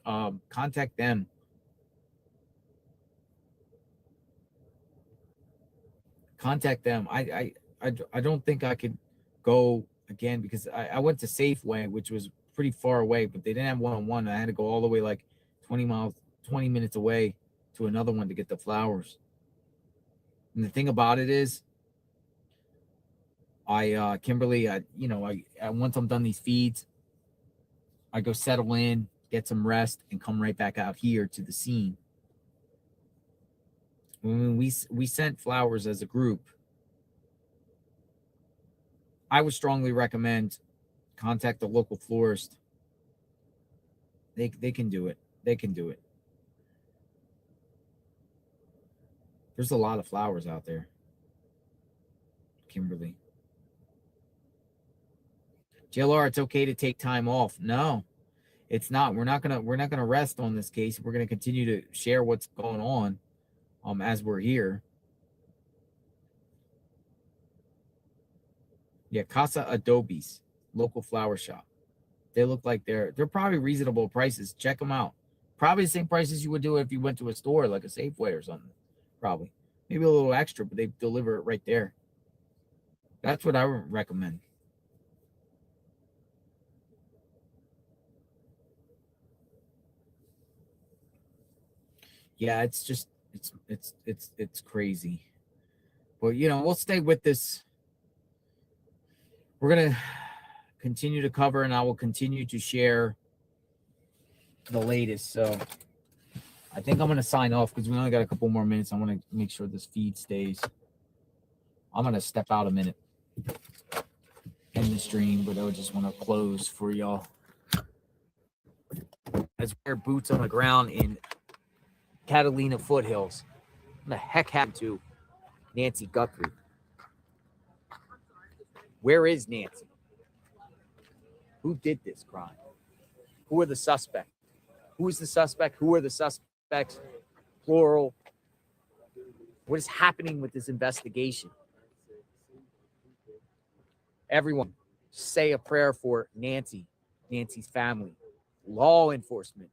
Contact them. I don't think I could go again because I went to Safeway, which was pretty far away, but they didn't have one-on-one. I had to go all the way like 20 minutes away to another one to get the flowers. And the thing about it is, Kimberly, once I'm done these feeds, I go settle in, get some rest, and come right back out here to the scene. When we sent flowers as a group, I would strongly recommend contact the local florist. They can do it. They can do it. There's a lot of flowers out there, Kimberly. JLR, it's okay to take time off. No, it's not. We're not gonna rest on this case. We're gonna continue to share what's going on, as we're here. Yeah, Casa Adobes, local flower shop. They look like they're probably reasonable prices. Check them out. Probably the same prices you would do if you went to a store like a Safeway or something. Probably. Maybe a little extra, but they deliver it right there. That's what I would recommend. Yeah, it's just it's crazy. But you know, we'll stay with this. We're gonna continue to cover, and I will continue to share the latest. So I think I'm gonna sign off because we only got a couple more minutes. I want to make sure this feed stays. I'm gonna step out a minute in the stream, but I just want to close for y'all. As we're boots on the ground in Catalina foothills. What the heck happened to Nancy Guthrie? Where is Nancy? Who did this crime? Who are the suspects? Who is the suspect? Who are the suspects? Plural. What is happening with this investigation? Everyone, say a prayer for Nancy, Nancy's family, law enforcement,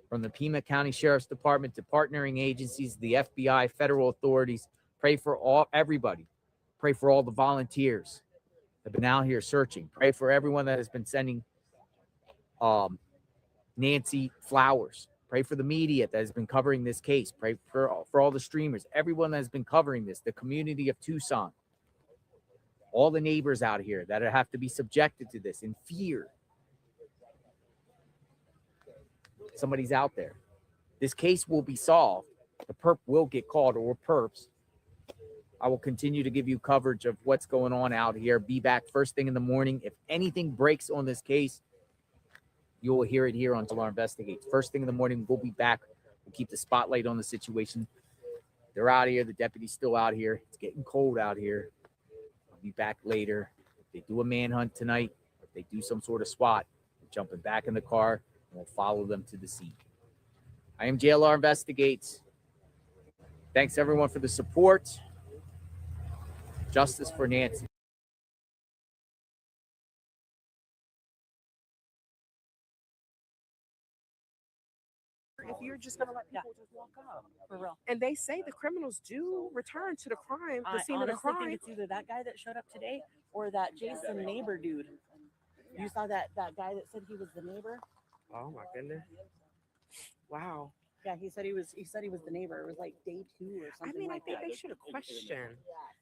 from the Pima County Sheriff's Department to partnering agencies, the FBI, federal authorities. Pray for everybody. Pray for all the volunteers that have been out here searching. Pray for everyone that has been sending Nancy flowers. Pray for the media that has been covering this case. Pray for all the streamers, everyone that has been covering this, the community of Tucson, all the neighbors out here that have to be subjected to this in fear. Somebody's out there. This case will be solved. The perp will get caught, or perps. I will continue to give you coverage of what's going on out here. Be back first thing in the morning. If anything breaks on this case, you will hear it here on Solar Investigates. First thing in the morning, we'll be back. We'll keep the spotlight on the situation. They're out here. The deputy's still out here. It's getting cold out here. I'll be back later. If they do a manhunt tonight, if they do some sort of SWAT, we're jumping back in the car and we'll follow them to the scene. I am JLR Investigates. Thanks everyone for the support. Justice for Nancy. If you're just gonna let people just walk up, For real. and they say the criminals do return to the crime, the I scene of the honestly crime. think it's either that guy that showed up today or that Jason neighbor dude. You saw that guy that said he was the neighbor? Oh my goodness! Wow. Yeah, he said he was the neighbor. It was like day 2 or I something mean, I like think that. they should have questioned.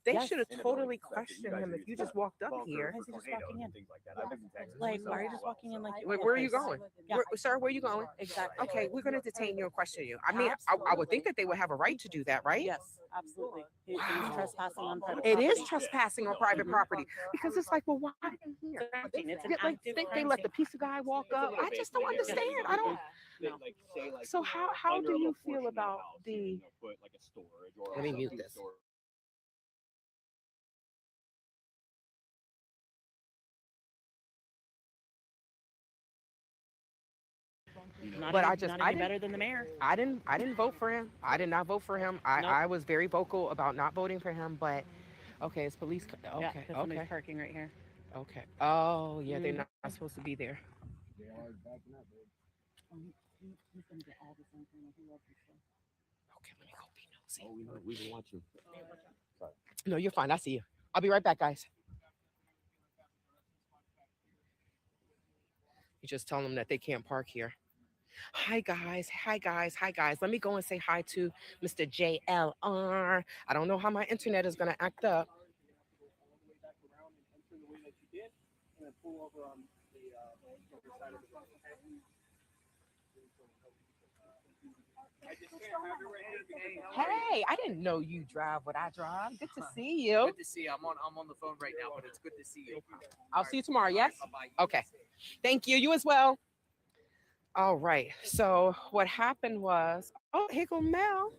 They Yes. should have totally questioned him if you just walked up here. Why is he just walking in? Like, why are you just walking in like Where are you this? going? Yeah. Sir, where are you going? Exactly. Okay, we're going to detain you and question you. I mean, I would think that they would have a right to do that, right? Yes, absolutely. He's Wow. trespassing on private It property. is trespassing on private property because it's like, well, why are they here? It's an Yeah, like, active think they crime let the scene. pizza guy walk up? I just don't understand. I don't. No. So how do you feel about the? Let me mute this. Not But any, I just not I any didn't better than the mayor. I didn't vote for him. I did not vote for him. Nope. I was very vocal about not voting for him. But okay, it's police. Yeah, Okay, because somebody's okay, parking right here. okay. Oh yeah, they're Mhm. not supposed to be there. He's gonna get all this information. He loves this stuff. Okay, let me go be nosy. We've been watching. No, you're fine. I see you. I'll be right back, guys. You just tell them that they can't park here. Hi guys, hi guys, hi guys. Let me go and say hi to Mr. JLR. I don't know how my internet is gonna act up. Hey, I didn't know you drive what I drive. Good to see you. Good to see you. I'm on the phone right now, but it's good to see you. I'll see you tomorrow, yes? Bye-bye. Okay. Thank you. You as well. All right. So what happened was, oh, here go Mel.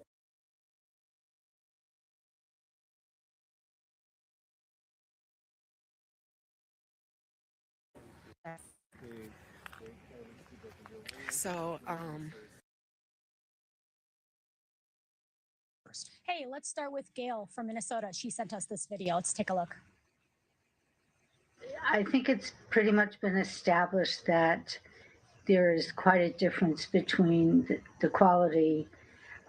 So, Hey, let's start with Gail from Minnesota. She sent us this video. Let's take a look. I think it's pretty much been established that there is quite a difference between the quality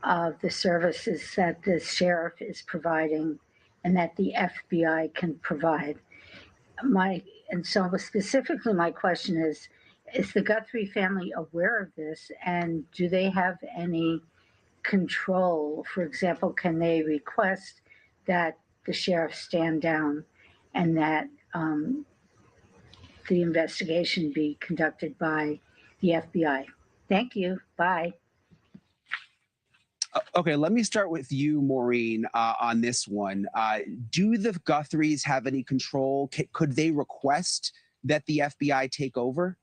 of the services that the sheriff is providing and that the FBI can provide. And so specifically my question is the Guthrie family aware of this, and do they have any control? For example, can they request that the sheriff stand down and that the investigation be conducted by the FBI? Thank you. Bye. Okay, let me start with you, Maureen, on this one. Do the Guthries have any control? Could they request that the FBI take over?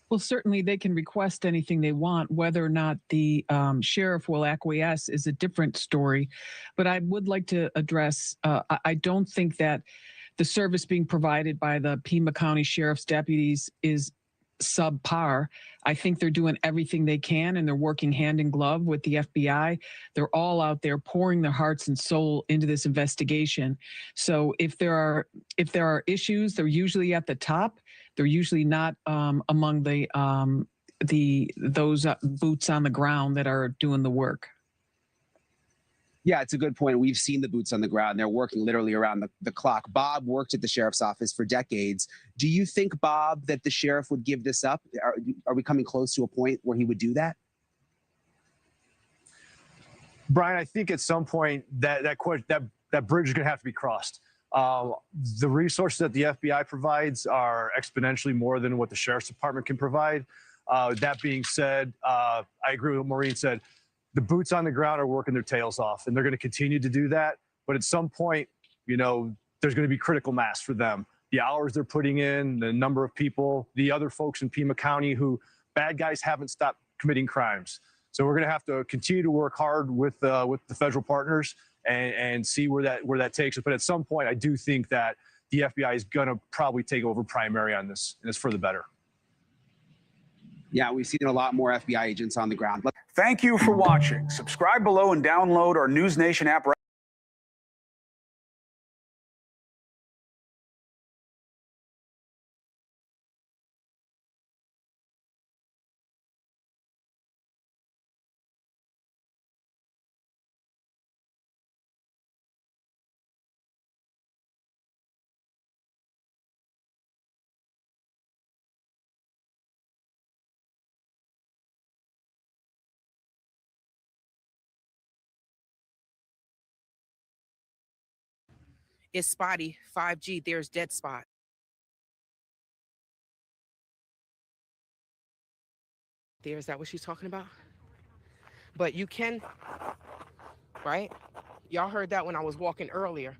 Well, certainly they can request anything they want. Whether or not the sheriff will acquiesce is a different story. But I would like to address, I don't think that the service being provided by the Pima County Sheriff's deputies is subpar. I think they're doing everything they can, and they're working hand in glove with the FBI. They're all out there pouring their hearts and soul into this investigation. So if there are issues, they're usually at the top. They're usually not among those boots on the ground that are doing the work. Yeah, it's a good point. We've seen the boots on the ground. They're working literally around the clock. Bob worked at the sheriff's office for decades. Do you think, Bob, that the sheriff would give this up? Are we coming close to a point where he would do that? Brian, I think at some point that bridge is going to have to be crossed. The resources that the FBI provides are exponentially more than what the sheriff's department can provide. That being said, I agree with what Maureen said. The boots on the ground are working their tails off, and they're going to continue to do that. But at some point, there's going to be critical mass for them. The hours they're putting in, the number of people, the other folks in Pima County who bad guys haven't stopped committing crimes. So we're going to have to continue to work hard with the federal partners and see where that takes us. But at some point, I do think that the FBI is going to probably take over primary on this, and it's for the better. Yeah, we've seen a lot more FBI agents on the ground. Thank you for watching. Subscribe below and download our News Nation app right It's spotty. 5G. There's dead spot. Is that what she's talking about? But you can, right? Y'all heard that when I was walking earlier.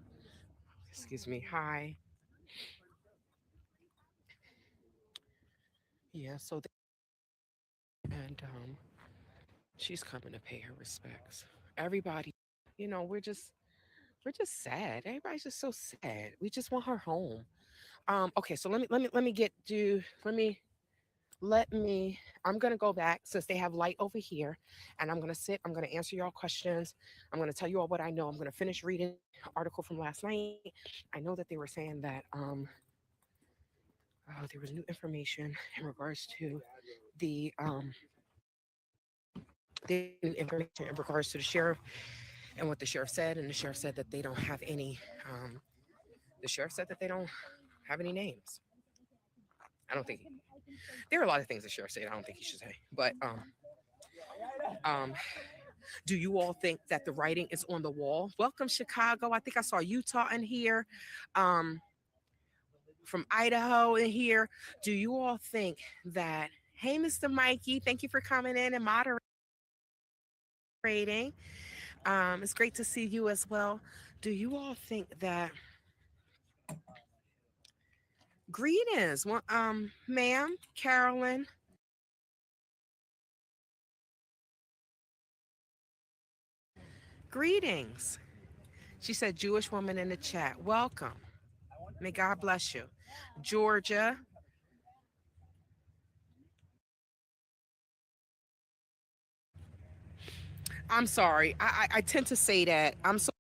Excuse me. Hi. Yeah, so and she's coming to pay her respects. Everybody, we're just sad. Everybody's just so sad. We just want her home. Okay, so let me I'm gonna go back since they have light over here, and I'm gonna answer y'all questions. I'm gonna tell you all what I know. I'm gonna finish reading an article from last night. I know that they were saying that there was new information in regards to the information in regards to the sheriff and what the sheriff said, and the sheriff said that they don't have any names. I don't think there are a lot of things the sheriff said I don't think he should say, but do you all think that the writing is on the wall? Welcome, Chicago. I think I saw Utah in here, from Idaho in here. Do you all think that, hey, Mr. Mikey, thank you for coming in and moderating. It's great to see you as well. Do you all think that, greetings, ma'am, Carolyn. Greetings. She said, Jewish woman in the chat. Welcome. May God bless you. Georgia. I'm sorry. I tend to say that. I'm so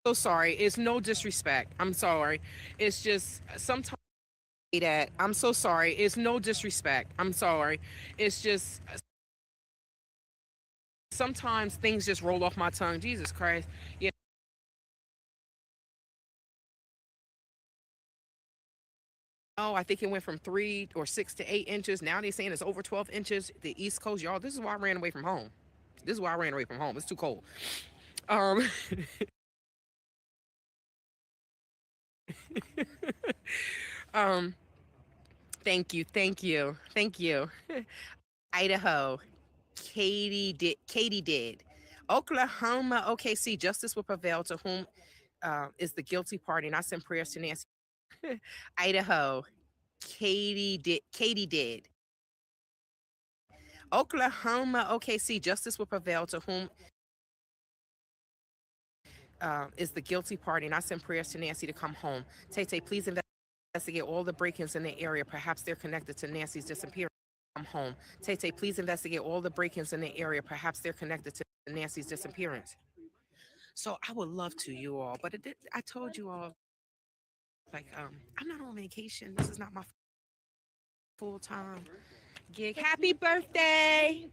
So sorry. It's no disrespect. I'm sorry. It's just sometimes that I'm so sorry. It's no disrespect. I'm sorry. It's just sometimes things just roll off my tongue. Jesus Christ. Yeah. Oh, I think it went from 3 or 6 to 8 inches. Now they're saying it's over 12 inches. The East Coast, y'all. This is why I ran away from home. This is why I ran away from home. It's too cold. Um, um, thank you, thank you, thank you. Idaho, Katie did. Oklahoma, OKC, justice will prevail to whom is the guilty party. And I send prayers to Nancy. Idaho, Katie did. Oklahoma, OKC, justice will prevail to whom is the guilty party. And I send prayers to Nancy to come home. Tay, please investigate all the break-ins in the area. Perhaps they're connected to Nancy's disappearance. Come home. Tay, please investigate all the break-ins in the area. Perhaps they're connected to Nancy's disappearance. So I would love to, you all, but I told you all, like, I'm not on vacation. This is not my full-time gig. Happy birthday!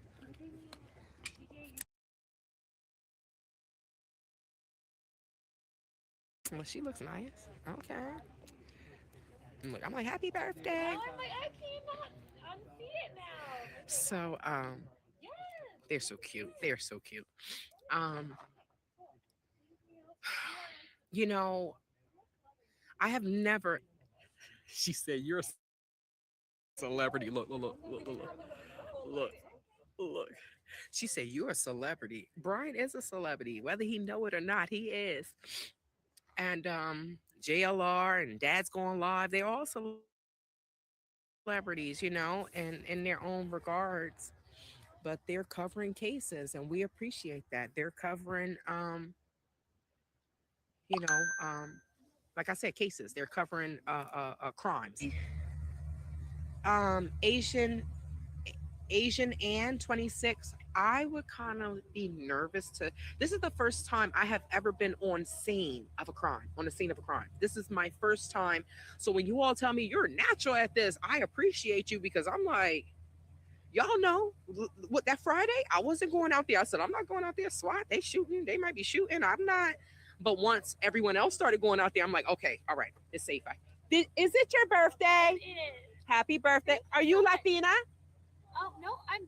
Well, she looks nice. Okay. Look, I'm like, happy birthday. I'm like, I cannot unsee it now. So, they're so cute. They're so cute. You know, I have never. She said, "You're a celebrity." Look. She said, "You're a celebrity." Brian is a celebrity, whether he know it or not. He is. And JLR and Dad's Going Live. They're all celebrities, you know, and in their own regards. But they're covering cases, and we appreciate that. They're covering, you know, like I said, cases. They're covering crimes. Asian and 26. I would kind of be nervous to. This is the first time I have ever been on the scene of a crime. This is my first time. So when you all tell me you're natural at this, I appreciate you, because I'm like, y'all know what, that Friday I wasn't going out there. I said, I'm not going out there. SWAT, they shooting. They might be shooting. I'm not. But once everyone else started going out there, I'm like, okay, all right, it's safe. Is it your birthday? It is. Happy birthday. Are you Latina? Oh no, I'm